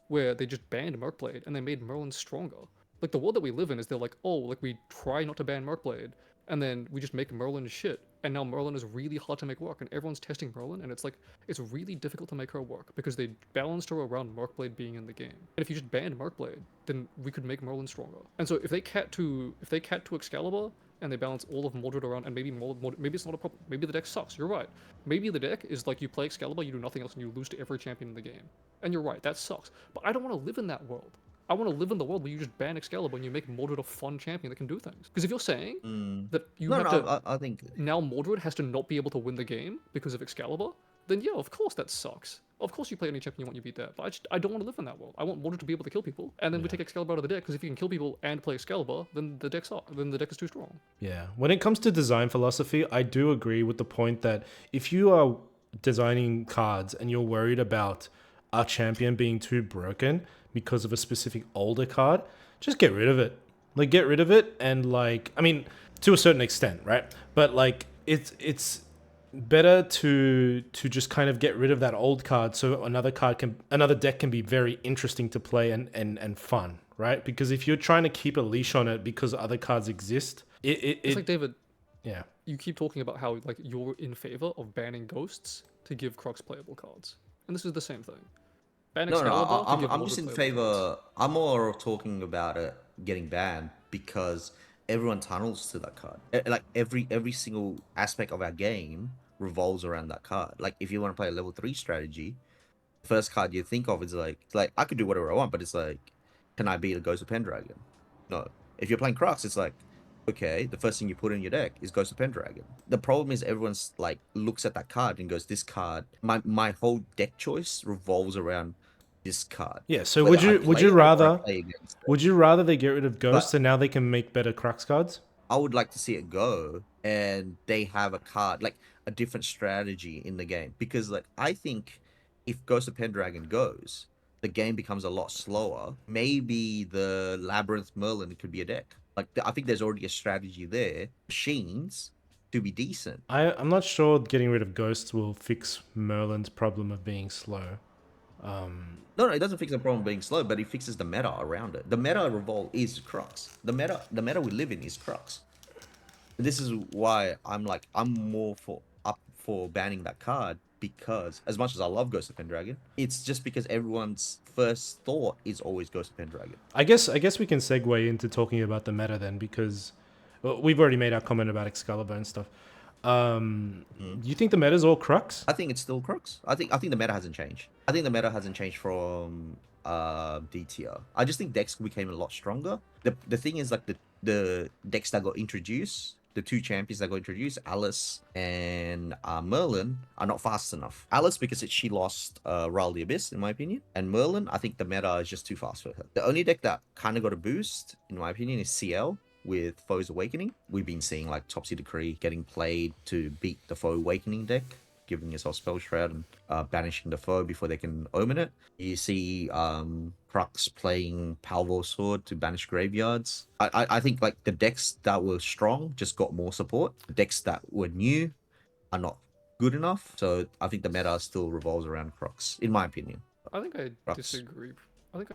where they just banned Mercblade and they made Merlin stronger. Like the world that we live in is they're like, oh, like we try not to ban Mercblade, and then we just make Merlin shit. And now Merlin is really hard to make work, and everyone's testing Merlin, and it's like it's really difficult to make her work because they balanced her around Mercblade being in the game. And if you just banned Mercblade, then we could make Merlin stronger. And so if they cat to Excalibur and they balance all of Mordred around, and maybe maybe it's not a problem. Maybe the deck sucks. You're right. Maybe the deck is like you play Excalibur, you do nothing else, and you lose to every champion in the game. And you're right, that sucks. But I don't want to live in that world. I want to live in the world where you just ban Excalibur and you make Mordred a fun champion that can do things. Because if you're saying that you have to I think now Mordred has to not be able to win the game because of Excalibur, then yeah, of course that sucks. Of course you play any champion you want, you beat that. But I don't want to live in that world. I want Mordred to be able to kill people, and then we take Excalibur out of the deck, because if you can kill people and play Excalibur, then the deck is too strong. Yeah. When it comes to design philosophy, I do agree with the point that if you are designing cards and you're worried about a champion being too broken because of a specific older card, just get rid of it. Like get rid of it, and like I mean, to a certain extent, right? But like it's better to just kind of get rid of that old card so another deck can be very interesting to play and fun, right? Because if you're trying to keep a leash on it because other cards exist, It's like, David, yeah. you keep talking about how like you're in favor of banning ghosts to give Crux playable cards, and this is the same thing. Ban no. Excalibur to give I'm Mordred just in playable cards. favor. I'm more of talking about it getting banned because everyone tunnels to that card. Like every single aspect of our game revolves around that card. Like if you want to play a level 3 strategy, the first card you think of is like I could do whatever I want, but it's like, can I beat a Ghost of Pendragon? No. If you're playing Crux, it's like, okay, the first thing you put in your deck is Ghost of Pendragon. The problem is everyone's like looks at that card and goes, this card, my whole deck choice revolves around this card. Yeah, so Whether I would play you it or I rather play against it. would you rather they get rid of ghosts and now they can make better Crux cards? I would like to see it go and they have a card, like a different strategy in the game. Because like I think if Ghost of Pendragon goes, the game becomes a lot slower. Maybe the Labyrinth Merlin could be a deck. Like I think there's already a strategy there. Machines to be decent. I'm not sure getting rid of ghosts will fix Merlin's problem of being slow. No, it doesn't fix the problem of being slow, but it fixes the meta around it. The meta revolve is Crux. The meta we live in is Crux. This is why I'm more up for banning that card, because as much as I love Ghost of Pendragon, it's just because everyone's first thought is always Ghost of Pendragon. I guess we can segue into talking about the meta then, because we've already made our comment about Excalibur and stuff. You think the meta's all Crux? I think it's still Crux. I think the meta hasn't changed. I think the meta hasn't changed from DTR. I just think decks became a lot stronger. The thing is like the decks that got introduced, the two champions that got introduced, Alice and Merlin, are not fast enough. Alice, because she lost Ral the Abyss, in my opinion. And Merlin, I think the meta is just too fast for her. The only deck that kind of got a boost, in my opinion, is CL with Foe's Awakening. We've been seeing like Topsy Decree getting played to beat the Foe Awakening deck, giving yourself Spell Shroud and banishing the foe before they can omen it. You see Crux playing Palvo Sword to banish graveyards. I think like the decks that were strong just got more support. The decks that were new are not good enough. So I think the meta still revolves around Crux, in my opinion. I think I Crux. disagree. I think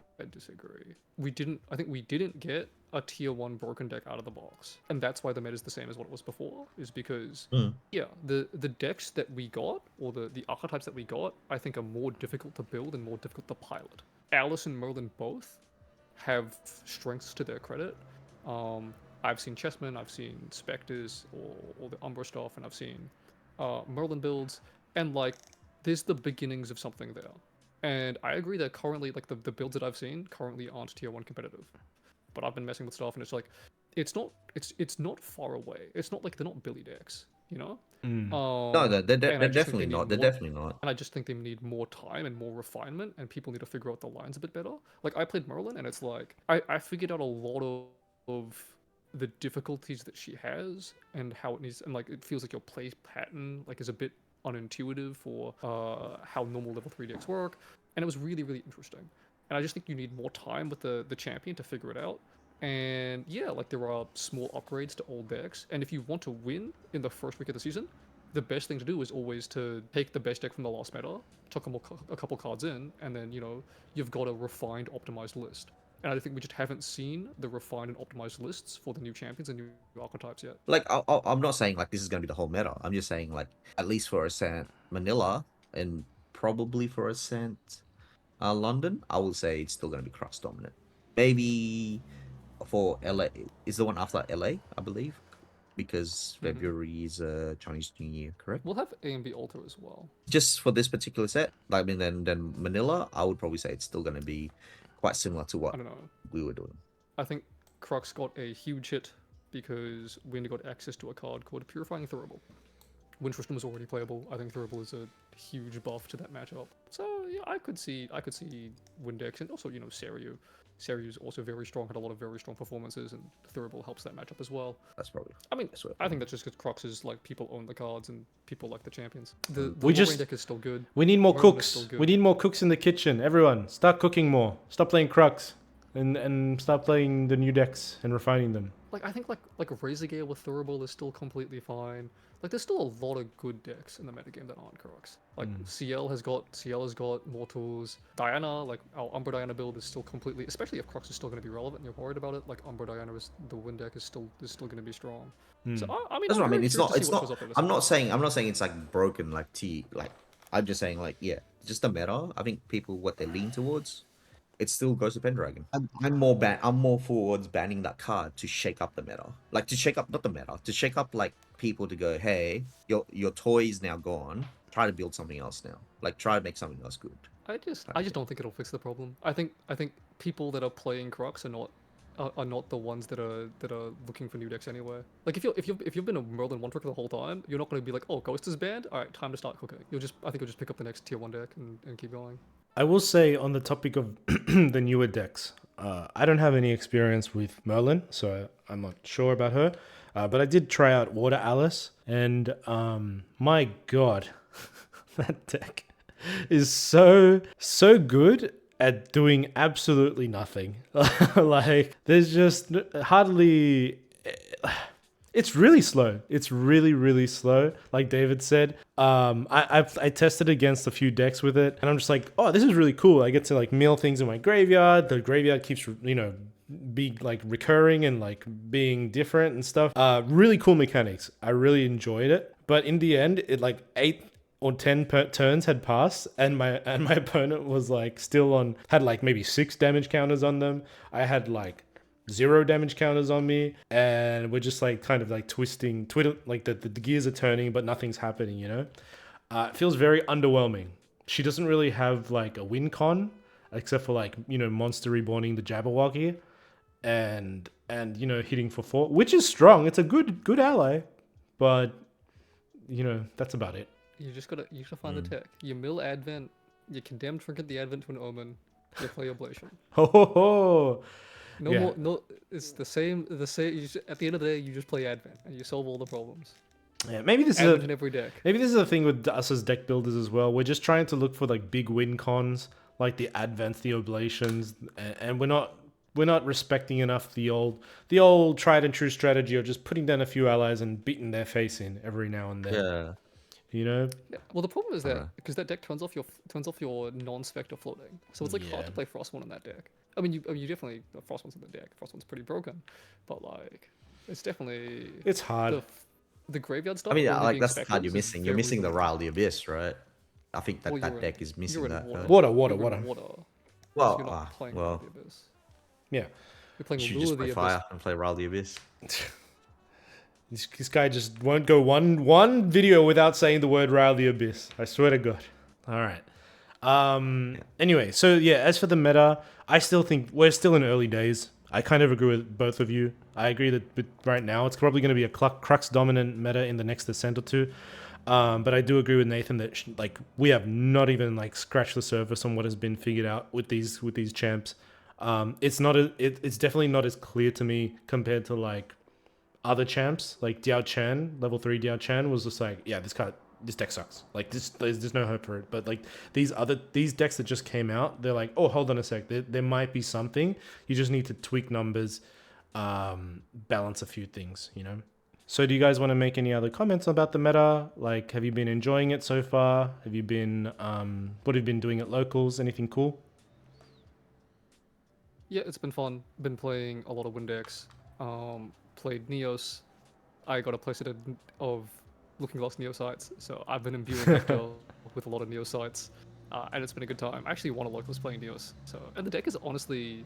we didn't get a tier 1 broken deck out of the box. And that's why the meta is the same as what it was before, is because yeah, the decks that we got, or the archetypes that we got, I think are more difficult to build and more difficult to pilot. Alice and Merlin both have strengths to their credit. I've seen Chessmen, I've seen Spectres or the Umbra stuff, and I've seen Merlin builds, and like there's the beginnings of something there. And I agree that currently, like the builds that I've seen currently aren't tier 1 competitive. But I've been messing with stuff, and it's like, it's not far away. It's not like they're not Billy decks, you know? No, they're definitely not. They're definitely not. And I just think they need more time and more refinement, and people need to figure out the lines a bit better. Like I played Merlin, and it's like I figured out a lot of the difficulties that she has and how it needs, and like it feels like your play pattern like is a bit unintuitive for how normal level 3 decks work, and it was really, really interesting. And I just think you need more time with the champion to figure it out. And yeah, like there are small upgrades to old decks, and if you want to win in the first week of the season, the best thing to do is always to take the best deck from the last meta, chuck a couple cards in, and then, you know, you've got a refined, optimized list. And I think we just haven't seen the refined and optimized lists for the new champions and new archetypes yet. Like, I'm not saying like this is going to be the whole meta. I'm just saying like at least for Ascent Manila and probably for Ascent London, I will say it's still going to be Crux dominant. Maybe for LA is the one after LA, I believe, because February is Chinese New Year, correct? We'll have A and B alter as well. Just for this particular set, I mean, then Manila, I would probably say it's still going to be quite similar to what I don't know. we were doing. I think Crux got a huge hit because we only got access to a card called Purifying Thurible. Wind System was already playable. I think Thurible is a huge buff to that matchup. So yeah, I could see Windex, and also, you know, Seiryu. Seiryu's also very strong, had a lot of very strong performances, and Thurible helps that matchup as well. That's probably. I mean, I think that's just because Crux is like people own the cards and people like the champions. The We just- Wolverine deck is still good. We need more Merlin is cooks. still good. We need more cooks in the kitchen. Everyone, start cooking more. Stop playing Crux, and start playing the new decks and refining them. Like I think like Razor Gale with Thurible is still completely fine. Like there's still a lot of good decks in the metagame that aren't Crux. Like CL has got more tools. Diana, like our Umbra Diana build is still completely, especially if Crux is still going to be relevant and you're worried about it. Like Umbra Diana the win deck is still going to be strong. So I mean, That's what I mean. It's not. It's not. I'm not saying. saying it's like broken. Like like I'm just saying like yeah, just the meta. I think people what they lean towards. It still goes to Pendragon. I'm more towards banning that card to shake up the meta. Like to shake up not the meta, to shake up like people to go, hey, your toy is now gone. Try to build something else now. Like try to make something else good. I just don't think it'll fix the problem. I think people that are playing Crux are not the ones that are looking for new decks anyway. Like if you've been a Merlin one trick the whole time, you're not going to be like, oh, Ghost is banned. All right, time to start cooking. I think you'll just pick up the next tier 1 deck and keep going. I will say on the topic of the newer decks, I don't have any experience with Merlin, so I'm not sure about her. But I did try out Water Alice, and my god, that deck is so good at doing absolutely nothing. Like, there's just hardly... It's really slow. It's really, really slow. Like David said, I tested against a few decks with it, and I'm just like, oh, this is really cool. I get to like mill things in my graveyard. The graveyard keeps, you know, be like recurring and like being different and stuff. Really cool mechanics. I really enjoyed it. But in the end, it like 8 or 10 turns had passed, and my opponent was like still had like maybe 6 damage counters on them. I had like 0 damage counters on me, and we're just like kind of like like the gears are turning, but nothing's happening, you know? It feels very underwhelming. She doesn't really have like a win con, except for like, you know, Monster Reborning the Jabberwocky. and hitting for 4, which is strong. It's a good ally, but that's about it. You gotta find the tech. You mill Advent, you condemn Trinket the Advent to an Omen, you play Oblation. Ho ho ho! No Yeah. more. No, it's the same. At the end of the day, you just play Advent and you solve all the problems. Yeah, maybe this Advent is in every deck. maybe this is a thing with us as deck builders as well. We're just trying to look for like big win cons, like the Advents, the Oblations, and we're not respecting enough the old tried and true strategy of just putting down a few allies and beating their face in every now and then. Yeah. Yeah, well, the problem is that Alright. because that deck turns off your non-spectre floating, so it's like hard Yeah. to play Frostmourne in that deck. I mean, you definitely Frostmourne's in the deck. Frostmourne's pretty broken, but like it's definitely It's hard. the graveyard stuff. I mean, only like being that's the card spectres you're is missing. You're very missing the limited. Rile the Abyss, right? I think that Well, that you're deck in- is missing you're in that. water. Water. You're in water. Well, You're not playing well, the Abyss. Yeah. You're playing you should Lunar just play the Fire Abyss. and play Rile the Abyss. This guy just won't go one video without saying the word Rile the Abyss. I swear to God. All right. Anyway, so yeah, as for the meta, I still think we're still in early days. I kind of agree with both of you. I agree that right now it's probably going to be a Crux dominant meta in the next Ascent or two. But I do agree with Nathan that we have not even scratched the surface on what has been figured out with these champs. It's definitely not as clear to me compared to other champs. Like Diao Chan, level 3 Diao Chan was just yeah, this deck sucks. There's no hope for it. But these decks that just came out, they're like, oh, hold on a sec, there might be something. You just need to tweak numbers, balance a few things, So do you guys want to make any other comments about the meta? Have you been enjoying it so far? Have you been what have you been doing at locals? Anything cool? Yeah, it's been fun. Been playing a lot of Windex. Played Neos. I got a playset of Looking Glass Neosites, so I've been imbuing Hector with a lot of Neosites, and it's been a good time. I actually won a locals playing Neos, and the deck is honestly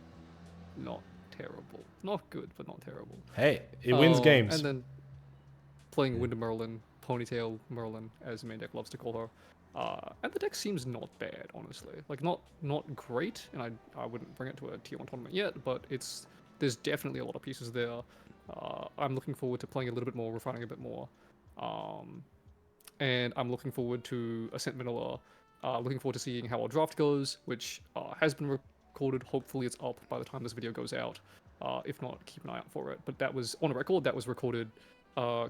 not terrible. Not good, but not terrible. Hey, it wins games. And then playing Wind Merlin, Ponytail Merlin, as main deck loves to call her. And the deck seems not bad, honestly. Not great, and I wouldn't bring it to a tier 1 tournament yet, but there's definitely a lot of pieces there. I'm looking forward to playing a little bit more, refining a bit more. And I'm looking forward to Ascent Manila. Looking forward to seeing how our draft goes, which has been recorded. Hopefully it's up by the time this video goes out. If not, keep an eye out for it. But that was on a record. That was recorded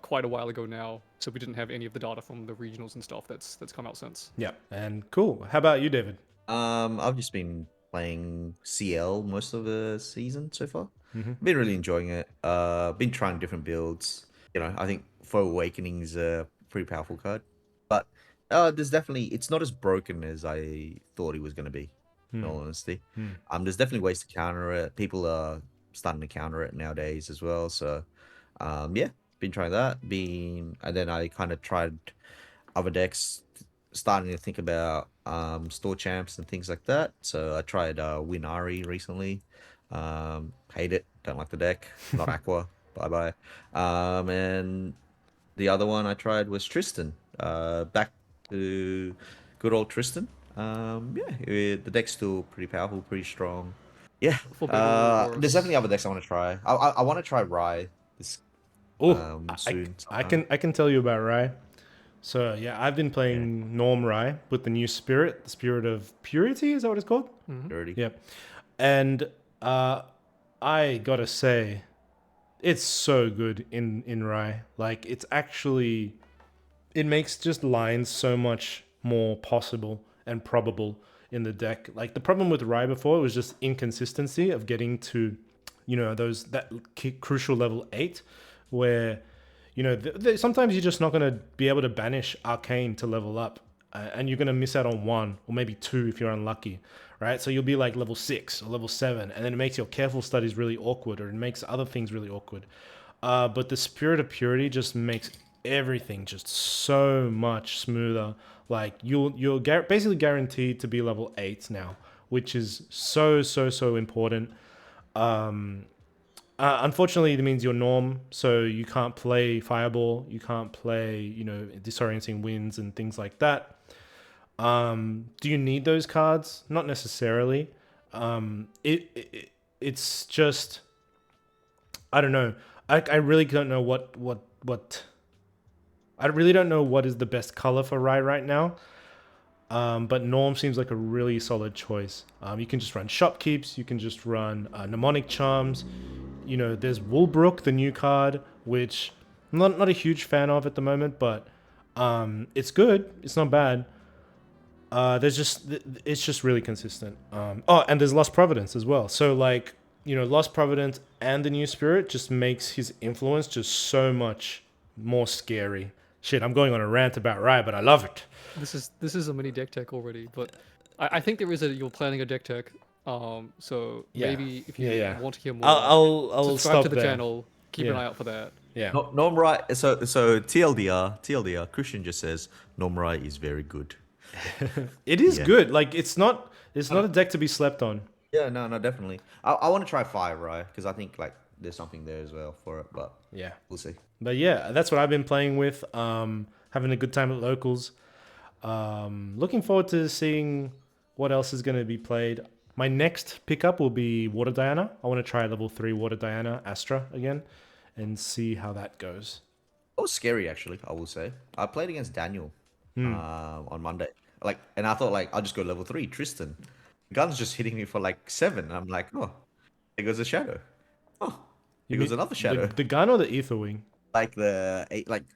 quite a while ago now, so we didn't have any of the data from the regionals and stuff that's come out since. Yeah, and cool. How about you, David? I've just been playing CL most of the season so far. Mm-hmm. Been really enjoying it. Been trying different builds. I think Foe Awakening is a pretty powerful card, but there's definitely it's not as broken as I thought it was going to be. In all honesty, there's definitely ways to counter it. People are starting to counter it nowadays as well. So, yeah, been trying that. And then I kind of tried other decks, starting to think about store champs and things like that. So I tried Winari recently. Hate it. Don't like the deck. Not Aqua. Bye bye. And the other one I tried was Tristan. Back to good old Tristan. The deck's still pretty powerful, pretty strong. Yeah. For better or worse. There's definitely other decks I want to try. I want to try Rye this soon. I can tell you about Rai. So yeah, I've been playing Norm Rai with the new spirit, the spirit of purity. Is that what it's called? Dirty. Yeah, and I gotta say, it's so good in Rai. It's actually, it makes just lines so much more possible and probable in the deck. The problem with Rai before was just inconsistency of getting to, that crucial level 8, where, sometimes you're just not going to be able to banish Arcane to level up, and you're going to miss out on 1 or maybe 2 if you're unlucky, right? So you'll be level 6 or level 7, and then it makes your careful studies really awkward, or it makes other things really awkward. But the Spirit of Purity just makes everything just so much smoother. You're basically guaranteed to be level 8 now, which is so important. Unfortunately, it means you're Norm, so you can't play Fireball, you can't play, Disorienting Winds and things like that. Do you need those cards? Not necessarily. It's just I don't know. I really don't know what. I really don't know what is the best color for Rye right now. But Norm seems like a really solid choice. You can just run Shopkeeps. You can just run Mnemonic Charms. You know, there's Woolbrook, the new card, which I'm not a huge fan of at the moment, but it's good. It's not bad. It's just really consistent. And there's Lost Providence as well. So like, you know, Lost Providence and the New Spirit just makes his influence just so much more scary. Shit, I'm going on a rant about Rye, but I love it. This is a mini deck tech already, but I think there is you're planning a deck tech. So Yeah. maybe if you Yeah. want to hear more, I'll subscribe stop to the there. channel. Keep an Yeah. eye out for that. Yeah. Norm Rai. So TLDR. Christian just says Norm Rai is very good. It is Yeah. good. Like it's not a deck to be slept on. Yeah, no, definitely. I want to try Fire Rai because I think like there's something there as well for it, but Yeah. we'll see. But yeah, that's what I've been playing with. Having a good time at locals. Looking forward to seeing what else is going to be played. My next pickup will be Water Diana. I want to try level 3 Water Diana Astra again and see how that goes. It was scary actually. I will say. I played against Daniel on Monday. Like, and I thought like I'll just go level 3 Tristan. Gun's just hitting me for like 7. I'm like, oh, there goes a shadow. Oh, here goes another shadow. The gun or the Ether Wing? Like the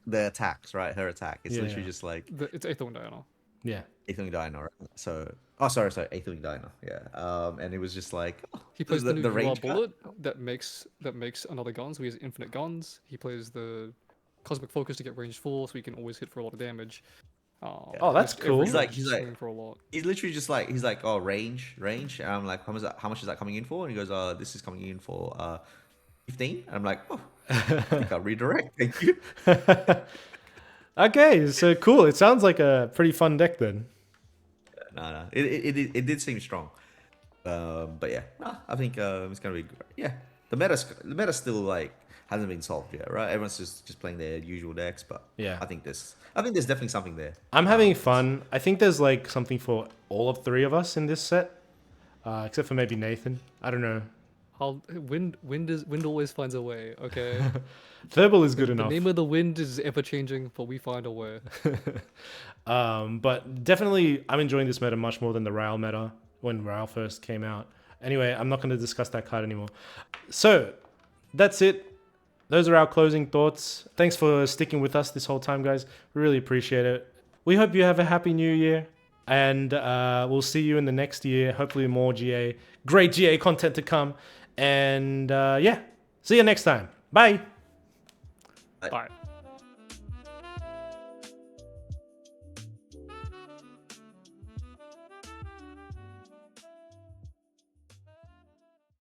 attacks, right? Her attack. It's Yeah, literally yeah. just like It's Aethel Diana. Yeah. Aethering Dino, right? So, oh, sorry, Aethering Dino, yeah. And it was just like He plays the new range card? bullet that makes another gun, so he has infinite guns. He plays the Cosmic Focus to get range 4, so he can always hit for a lot of damage. Oh, that's every cool. He's like- range swing for a lot. He's literally just like oh range, and I'm like how much is that coming in for? And he goes this is coming in for 15. And I'm like oh I think I'll redirect. Thank you. Okay, so cool. It sounds like a pretty fun deck then. No, it did seem strong. But yeah, no, I think it's gonna be great. Yeah. The meta still like hasn't been solved yet, right? Everyone's just playing their usual decks, but Yeah. I think there's definitely something there. I'm having fun. I think there's like something for all of 3 of us in this set, except for maybe Nathan. I don't know. Wind always finds a way. Okay. Thurbal is good The enough. name of the wind is ever changing, but we find a way. But definitely, I'm enjoying this meta much more than the Rail meta when Rail first came out. Anyway, I'm not going to discuss that card anymore. So, that's it. Those are our closing thoughts. Thanks for sticking with us this whole time, guys. We really appreciate it. We hope you have a happy new year. And we'll see you in the next year. Hopefully more GA. Great GA content to come. And yeah, see you next time. Bye. Bye.